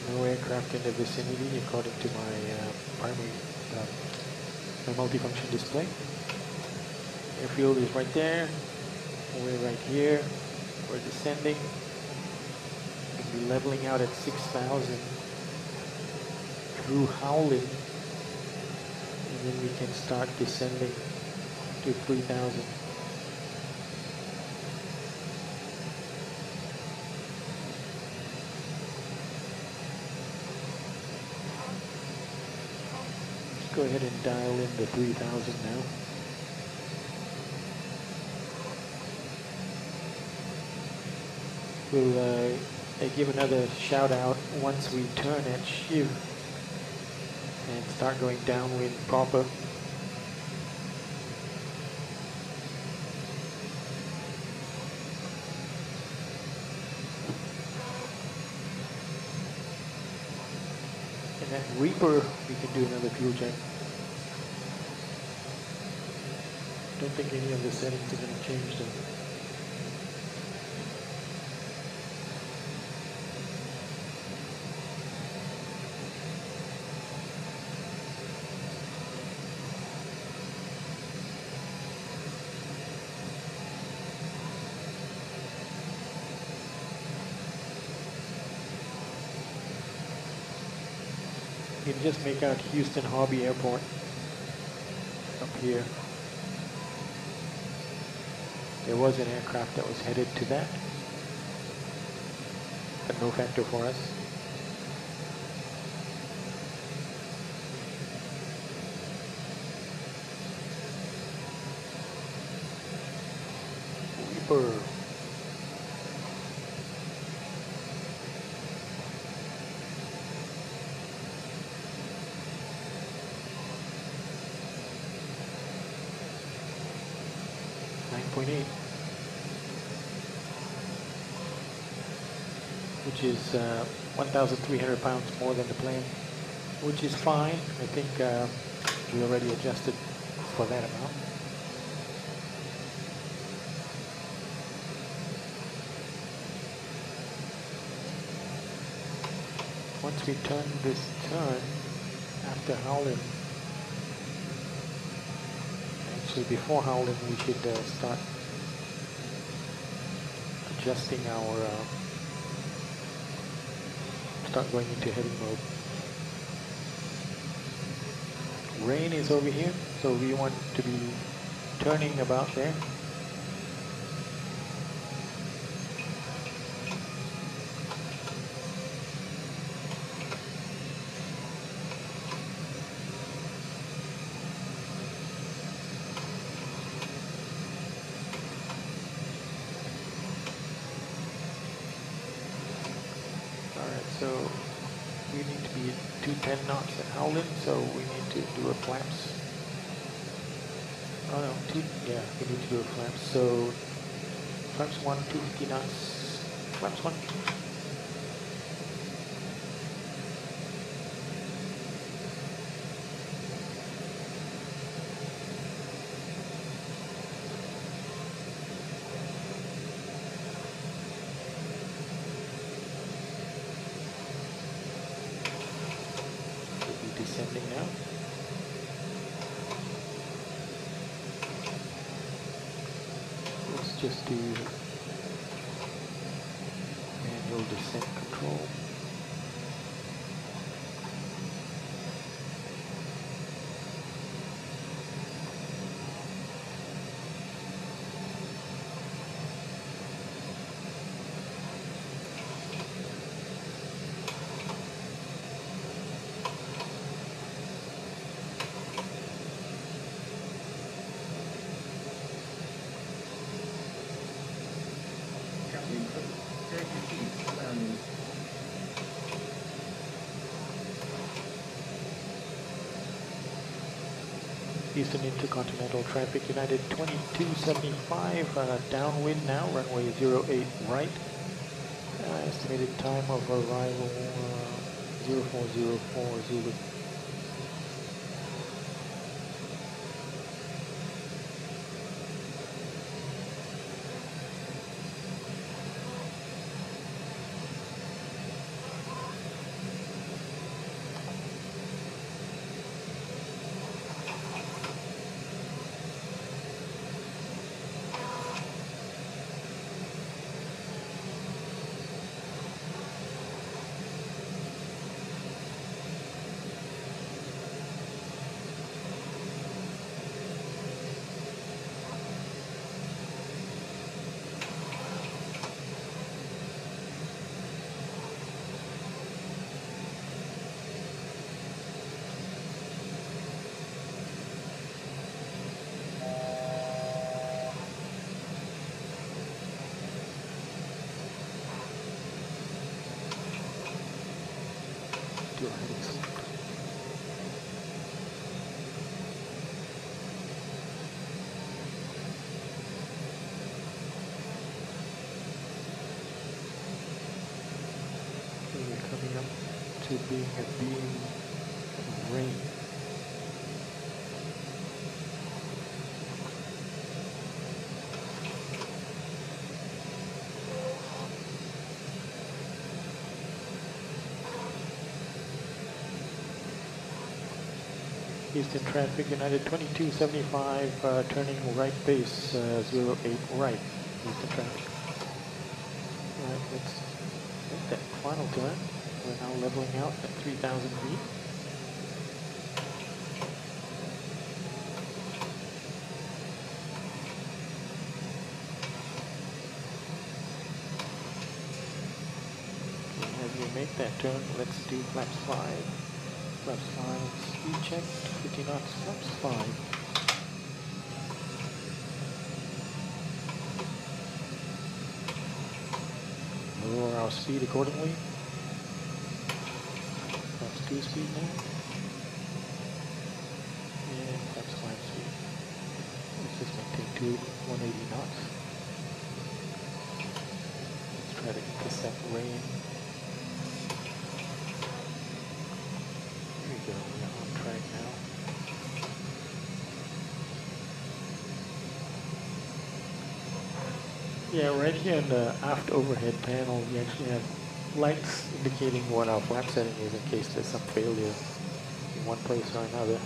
A: No aircraft in the vicinity according to my primary, my multifunction display. Airfield is right there. We're right here. We're descending. We'll be leveling out at 6,000 through Howling, and then we can start descending to 3,000. Go ahead and dial in the 3,000 now. We'll give another shout out once we turn at Shiv and start going downwind proper. And at Reaper, we can do another fuel check. Don't think any of the settings are going to change though. You can just make out Houston Hobby Airport up here. There was an aircraft that was headed to that, but no factor for us. Reaper. Which is 1,300 pounds more than the plane, which is fine. I think we already adjusted for that amount. Once we turn this turn, after Howland. Actually, before Howland, we should start adjusting our, start going into heading mode. Rain is over here, so we want to be turning about there. So we need to be at 210 knots at Howland, so we need to do a flaps. Oh no, yeah, we need to do a flaps. So flaps 1, 250 knots. Flaps 1. Descending now. Let's just do manual descent control. Houston Intercontinental traffic, United 2275, downwind now, runway 08 right. Estimated time of arrival 0404 Zulu. We're coming up to being a beam of rain. Houston traffic, United 2275, turning right base, 08 right, Houston traffic. Alright, let's make that final turn. We're now leveling out at 3,000 feet. Okay, as we make that turn, let's do flaps 5. Flaps 5, speed check, 50 knots, flaps 5. Lower our speed accordingly. Flaps 2 speed now. And flaps 5 speed. Let's just maintain 180 knots. Let's try to intercept rain. There we go, we're on track now. Yeah, right here in the aft overhead panel, we actually have lights indicating what our flap setting is in case there's some failure. in one place or another.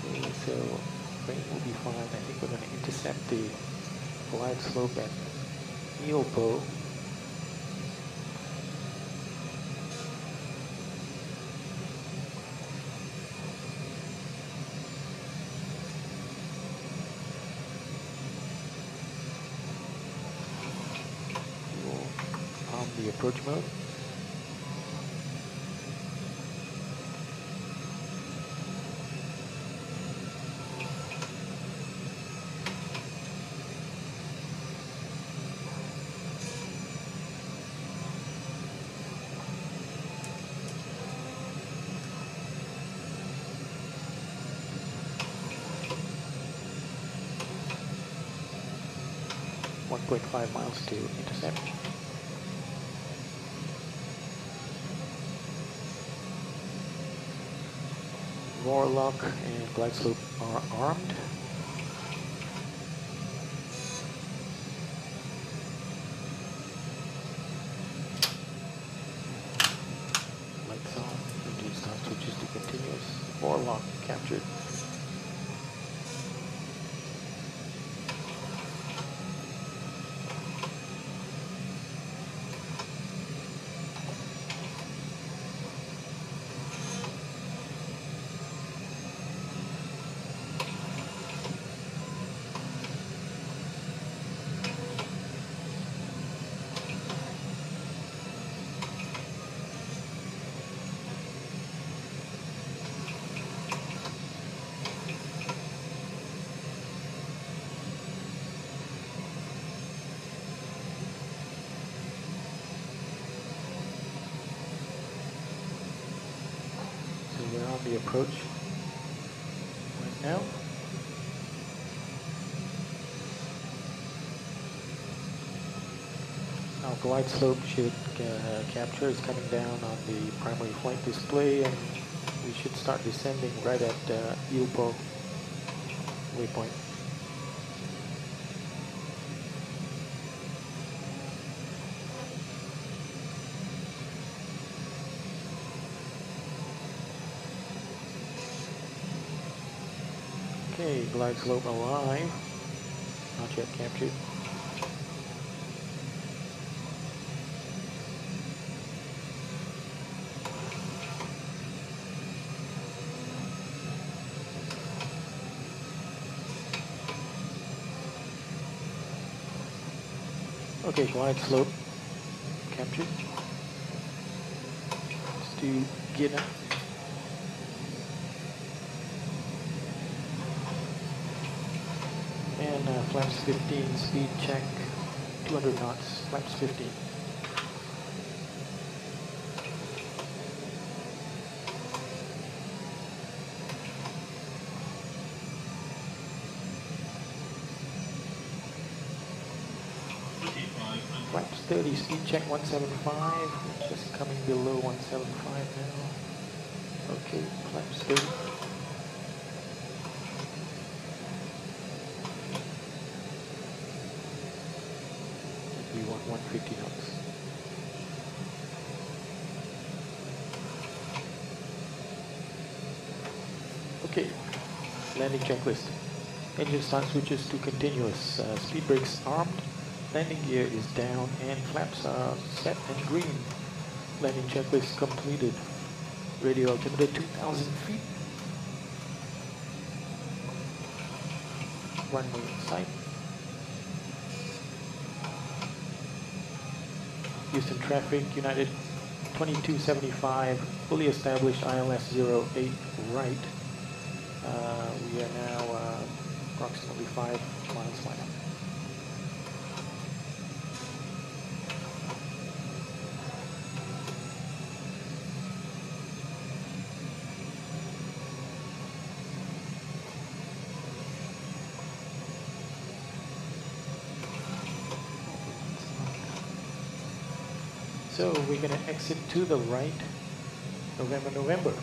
A: Okay, so rain will be fine. I think we're going to intercept the glide slope at Ilpo. The approach mode. .5 miles to intercept. Warlock and glide slope are armed. Lights on, engine start switches to continuous. Warlock captured. We're on the approach right now. Our glide slope should capture is coming down on the primary flight display, and we should start descending right at Ilpo waypoint. Okay, glide slope alive, not yet captured. Okay, glide slope captured. Let's do Gina. And flaps 15, speed check, 200 knots, flaps 15. Flaps 30, speed check 175, just coming below 175 now. Okay, flaps 30. We want 150 knots. Okay, landing checklist. Engine start switches to continuous. Speed brakes armed. Landing gear is down and flaps are set and green. Landing checklist completed. Radio altimeter 2,000 feet. Runway in sight. Houston traffic, United 2275, fully established ILS 08 right. We are now approximately 5 miles final. So we're going to exit to the right, November, November.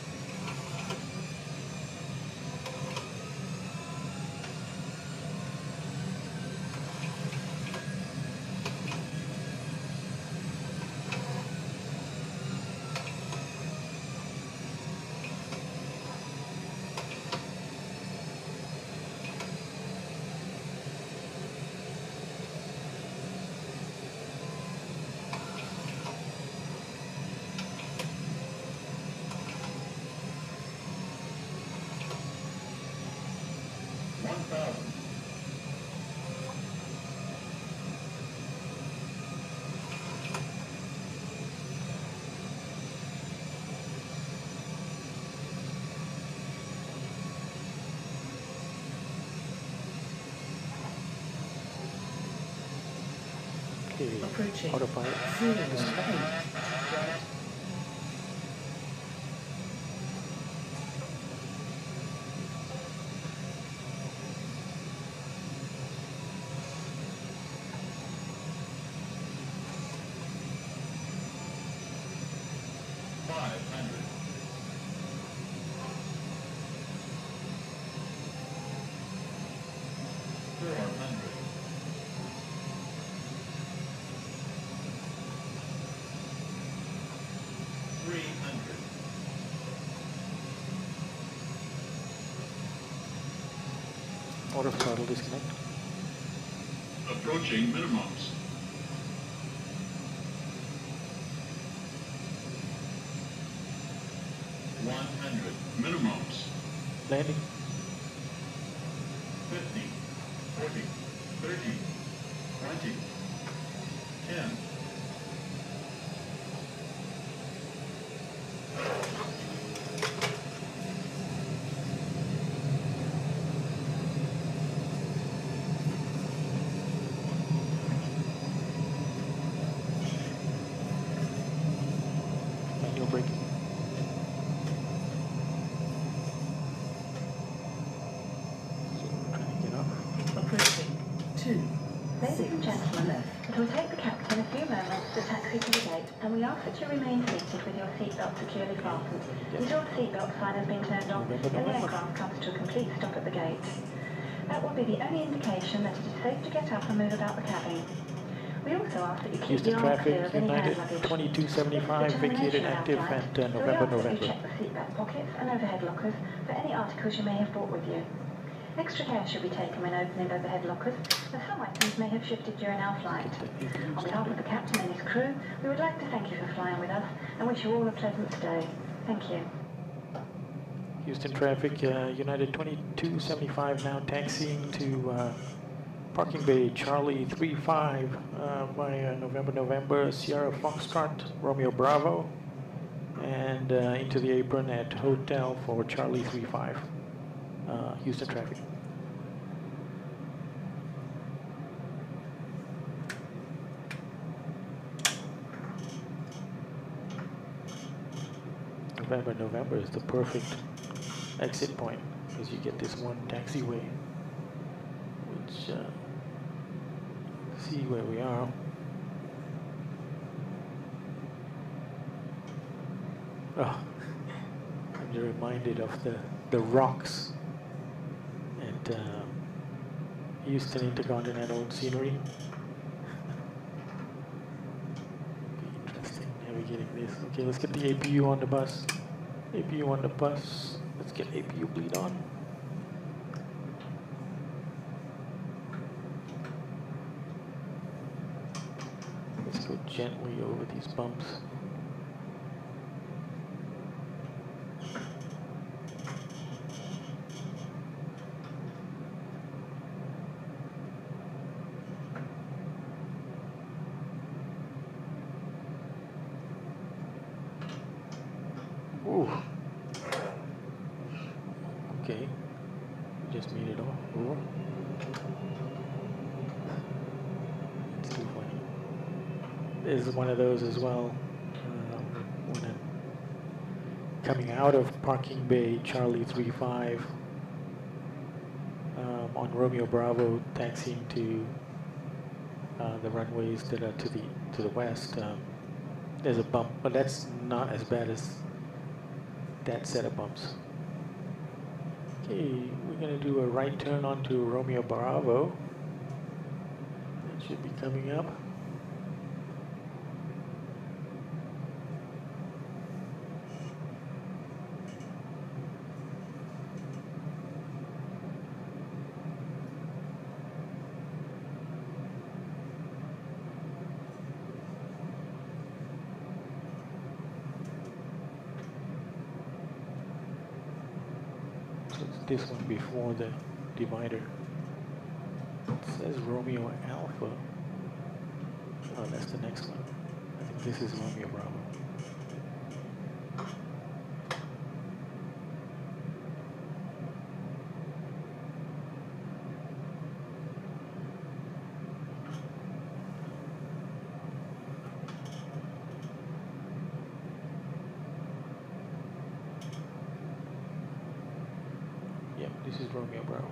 A: Okay,
C: Approaching.
A: autopilot.
C: 08. Right.
A: Auto throttle disconnect.
D: Approaching minimums. Minimums.
A: Landing.
D: 50, 40, 30, 20, 10.
A: Manual braking. Trying to get up.
C: Approaching. 2.
E: Ladies and
C: 6.
E: gentlemen,
C: Left.
E: it will take the captain a few moments to taxi to the gate, and we ask that you remain seated with your seatbelt securely fastened until the seatbelt sign has been turned on and the aircraft comes to a complete stop at the gate. That will be the only indication that it is safe to get up and move about the cabin. We also ask that you keep
A: Houston
E: the arms clear
A: traffic,
E: of any hand
A: United
E: luggage.
A: 2275, vacated active at
E: So we
A: November.
E: ask that you check the seatbelt pockets and overhead lockers for any articles you may have brought with you. Extra care should be taken when opening overhead lockers, as some items may have shifted during our flight. On behalf of the captain and his crew, we would like to thank you for flying with us and wish you all a pleasant stay. Thank you.
A: Houston traffic, United 2275 now taxiing to parking bay Charlie 35 via November, Sierra Foxtrot, Romeo Bravo, and into the apron at hotel for Charlie 35, Houston traffic. November is the perfect exit point because you get this one taxiway, which see where we are. Oh, I'm reminded of the rocks and Houston Intercontinental scenery. Be interesting navigating this. Okay, let's get the APU on the bus. APU on the bus. Let's get APU bleed on. Let's go gently over these bumps. Ooh. Okay. Just made it off. Ooh. It's too funny. This is one of those as well. When I'm coming out of parking bay Charlie 35 on Romeo Bravo, taxiing to the runways that are to the west. There's a bump, but that's not as bad as that set of bumps. Okay, we're going to do a right turn onto Romeo Bravo. That should be coming up. This one before the divider. It says Romeo Alpha. Oh, that's the next one. I think this is Romeo Bravo. Yep, this is Romeo Bravo.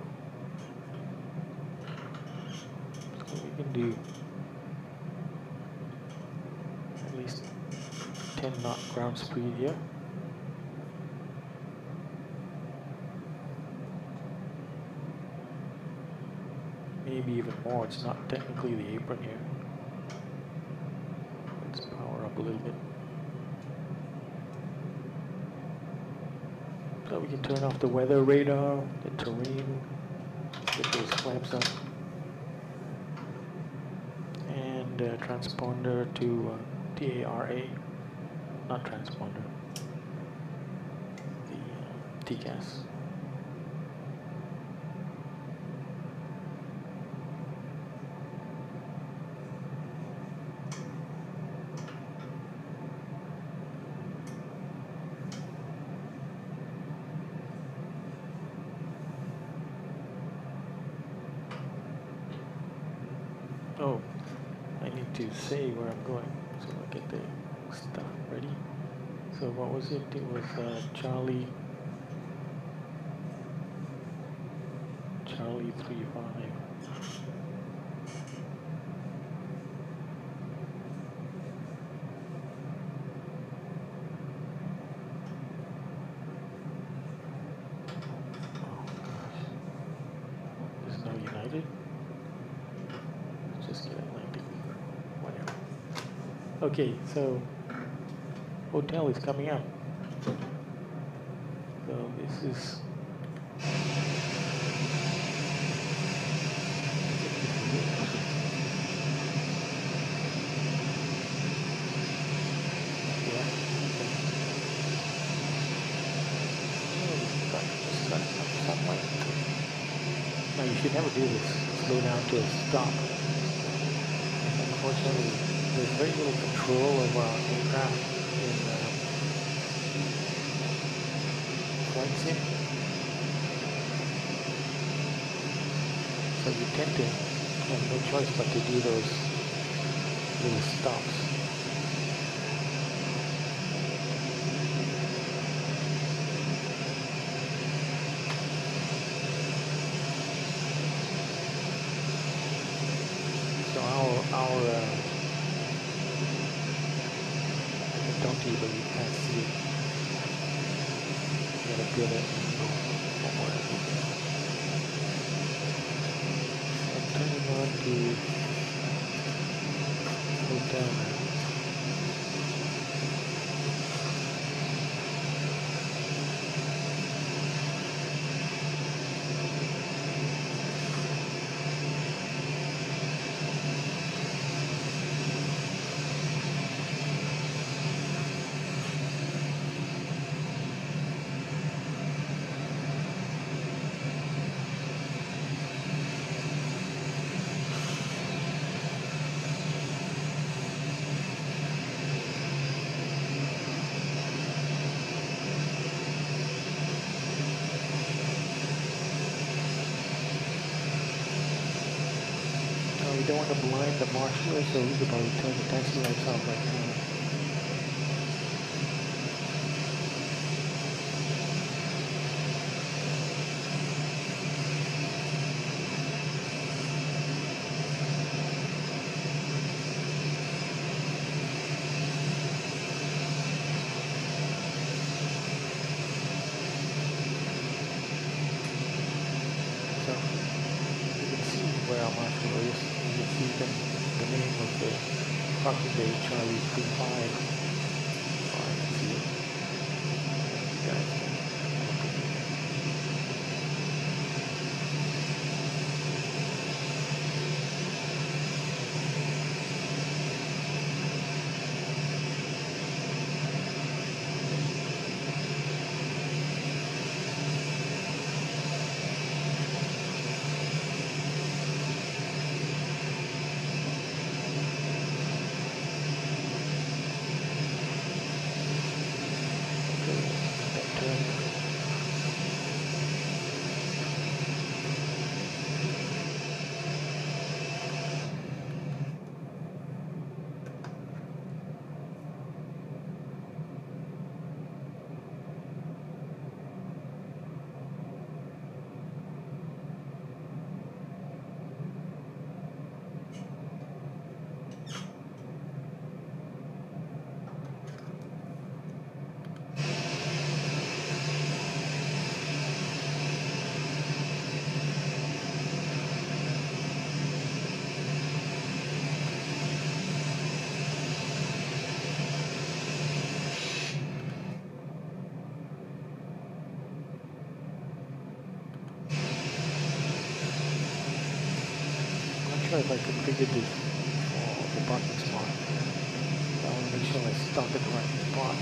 A: So we can do at least 10 knot ground speed here. Maybe even more. It's not technically the apron here. Let's power up a little bit. So we can turn off the weather radar, the terrain, get those clamps up, and transponder to TARA, not transponder, the TCAS. Oh, I need to say where I'm going, so I'll get the stuff ready. So what was it? It was Charlie 35. Oh gosh, this is now United. Let's just get Atlantic, whatever. Okay, so hotel is coming up. So this is no, you should never do this. Slow down to a stop. Unfortunately, there's very little control over our aircraft in flight sim. So you tend to have no choice but to do those little stops. Don't you, but you can't see it. You gotta build it one more. I'm turning on to hotel now. We don't want to blind the marshaller, so we could probably turn the taxi lights off right now. So you can see where our marshaller is. You can the name of the cockpit bay, Charlie 35. Oh, I can see it. You guys can look at it. sure if I configured this for the parking spot. So I want to make sure I start at the right spot.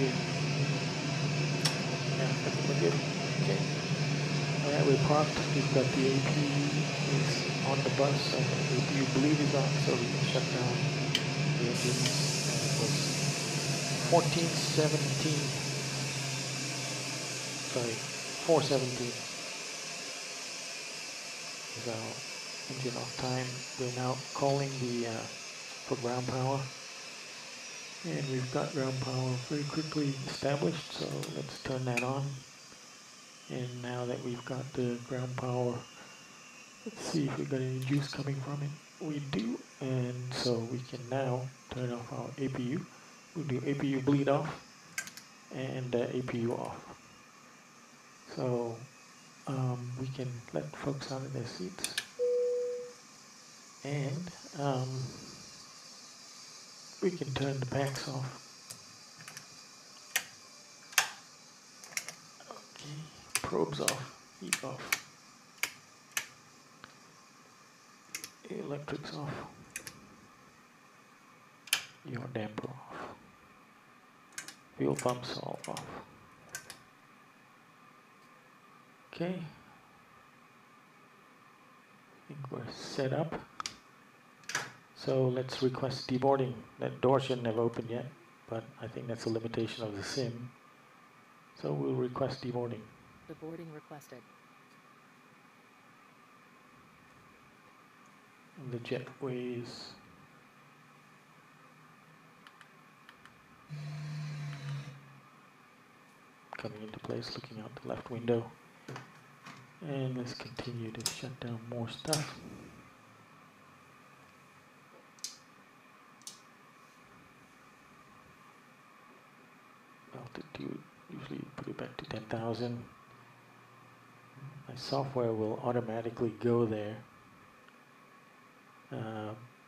A: Good. Yeah, that's good. Okay. Alright, we're parked. We've got the AP is on the bus, and the APU bleed is on, so we can shut down the engines. It was 1417. Sorry, 417 is our engine off time. We're now calling the for ground power. And we've got ground power very quickly established, so let's turn that on. And now that we've got the ground power, let's see if we've got any juice coming from it. We do, and so we can now turn off our APU. We'll do APU bleed off and APU off. So we can let folks out of their seats. And we can turn the packs off. Okay, probes off, heat off, electrics off, your damper off, fuel pumps all off. Okay, I think we're set up. So let's request deboarding. That door shouldn't have opened yet, but I think that's a limitation of the sim. So we'll request deboarding.
F: The boarding requested.
A: And the jetways. Coming into place, looking out the left window. And let's continue to shut down more stuff. Altitude, usually put it back to 10,000. My software will automatically go there,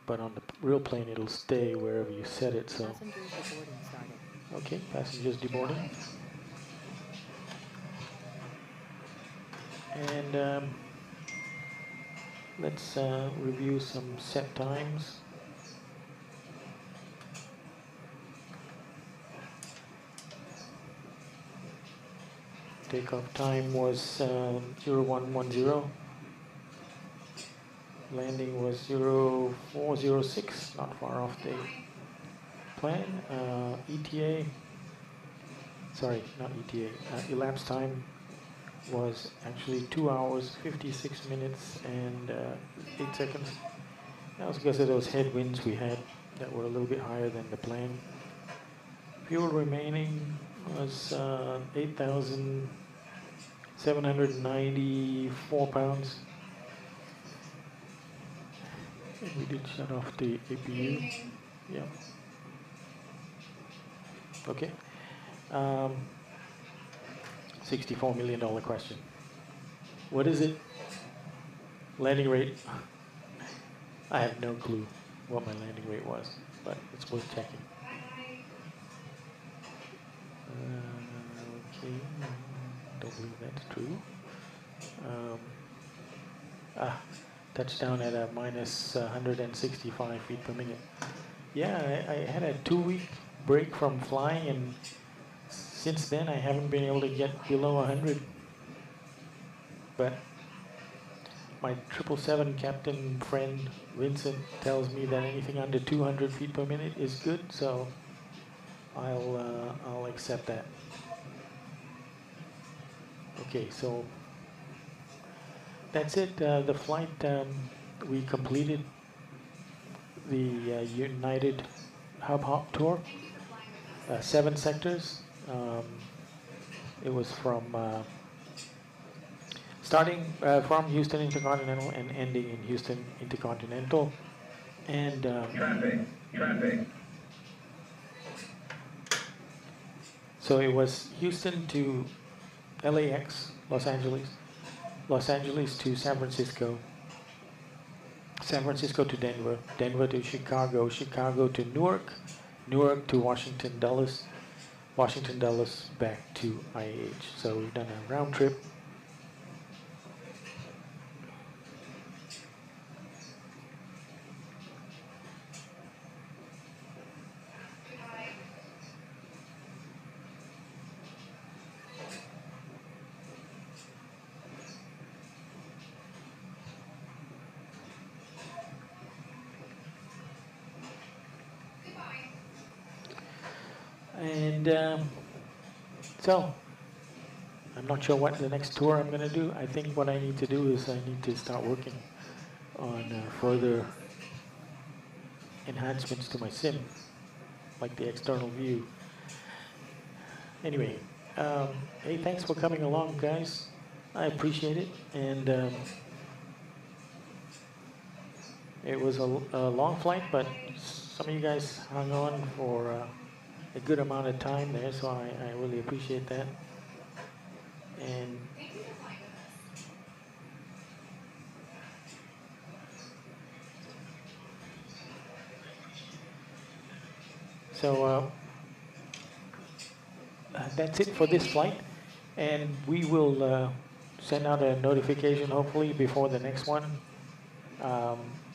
A: but on the real plane it'll stay wherever you set it. So
F: Passengers deboarding started.
A: okay, passengers deboarding. And let's review some set times. Takeoff time was 0110. Landing was 0406, not far off the plan. ETA, sorry, not ETA, elapsed time was actually 2 hours, 56 minutes, and 8 seconds. That was because of those headwinds we had that were a little bit higher than the plan. Fuel remaining was 8,794 pounds. And we did shut off the APU. Yeah. Okay. $64 million question. What is it? Landing rate? I have no clue what my landing rate was, but it's worth checking. Okay, don't believe that's true. Touchdown at a minus 165 feet per minute. Yeah, I had a 2-week break from flying, and since then I haven't been able to get below 100. But my 777 captain friend Vincent tells me that anything under 200 feet per minute is good, so I'll accept that. Okay, so that's it. The flight, we completed the United Hub Hop tour, 7 sectors. It was from starting from Houston Intercontinental and ending in Houston Intercontinental, and
D: Traffic.
A: so it was Houston to LAX, Los Angeles to San Francisco, San Francisco to Denver, Denver to Chicago, Chicago to Newark, Newark to Washington Dulles, Washington Dulles back to IAH. So we've done a round trip. And so I'm not sure what the next tour I'm going to do. I think what I need to do is I need to start working on further enhancements to my sim, like the external view. Anyway, hey, thanks for coming along, guys. I appreciate it. And it was a long flight, but some of you guys hung on for a good amount of time there, so I really appreciate that. And so that's it for this flight, and we will send out a notification hopefully before the next one.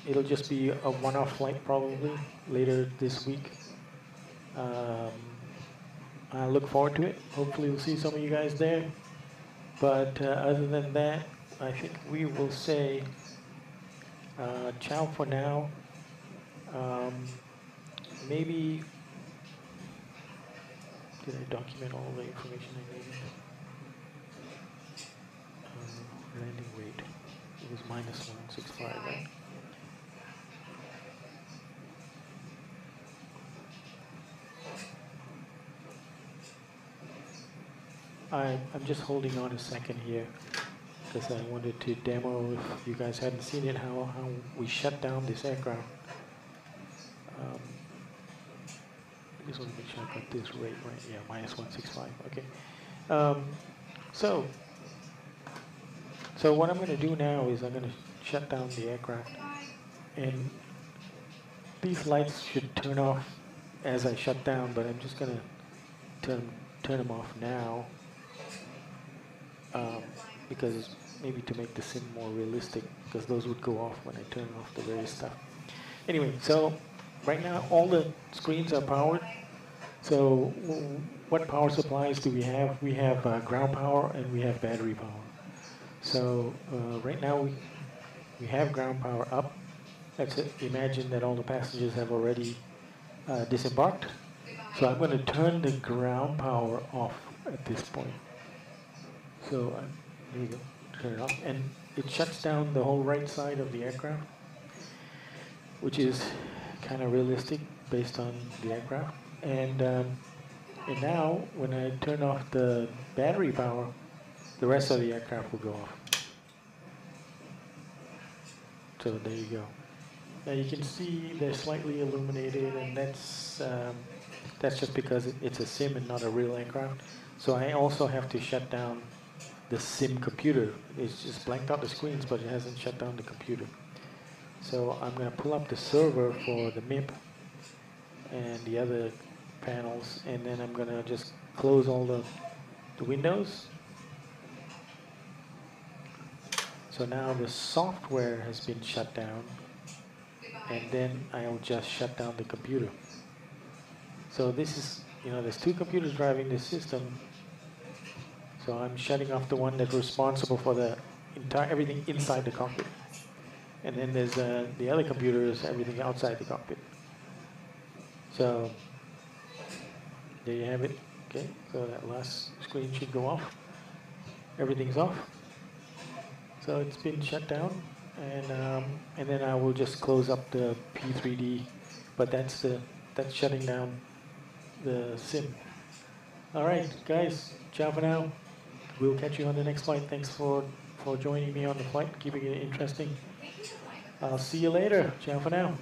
A: It'll just be a one-off flight probably later this week. I look forward to it. Hopefully we'll see some of you guys there. But other than that, I think we will say ciao for now. Maybe, did I document all the information I needed? Landing weight, it was -165, right? I'm just holding on a second here because I wanted to demo, if you guys hadn't seen it, how we shut down this aircraft. I just want to make sure I got this rate right. Yeah, -165. Okay. So what I'm going to do now is I'm going to shut down the aircraft, and these lights should turn off as I shut down, but I'm just going to turn them off now. Because maybe to make the sim more realistic, because those would go off when I turn off the various stuff. Anyway, so right now all the screens are powered. So what power supplies do we have? We have ground power and we have battery power. So right now we have ground power up. Let's imagine that all the passengers have already disembarked. So I'm going to turn the ground power off at this point. So there you go, turn it off, and it shuts down the whole right side of the aircraft, which is kind of realistic based on the aircraft. And now when I turn off the battery power, the rest of the aircraft will go off. So there you go. Now you can see they're slightly illuminated, and that's just because it's a sim and not a real aircraft. So I also have to shut down the sim computer. It's just blanked out the screens, but it hasn't shut down the computer. So I'm going to pull up the server for the MIP and the other panels, and then I'm going to just close all the windows. So now the software has been shut down, and then I'll just shut down the computer. So this is, there's two computers driving this system. So I'm shutting off the one that's responsible for the everything inside the cockpit. And then there's the other computer is everything outside the cockpit. So there you have it. Okay, so that last screen should go off. Everything's off. So it's been shut down, and then I will just close up the P3D. But that's shutting down the sim. All right, guys, ciao for now. We'll catch you on the next flight. Thanks for joining me on the flight, keeping it interesting. I'll see you later. Ciao for now.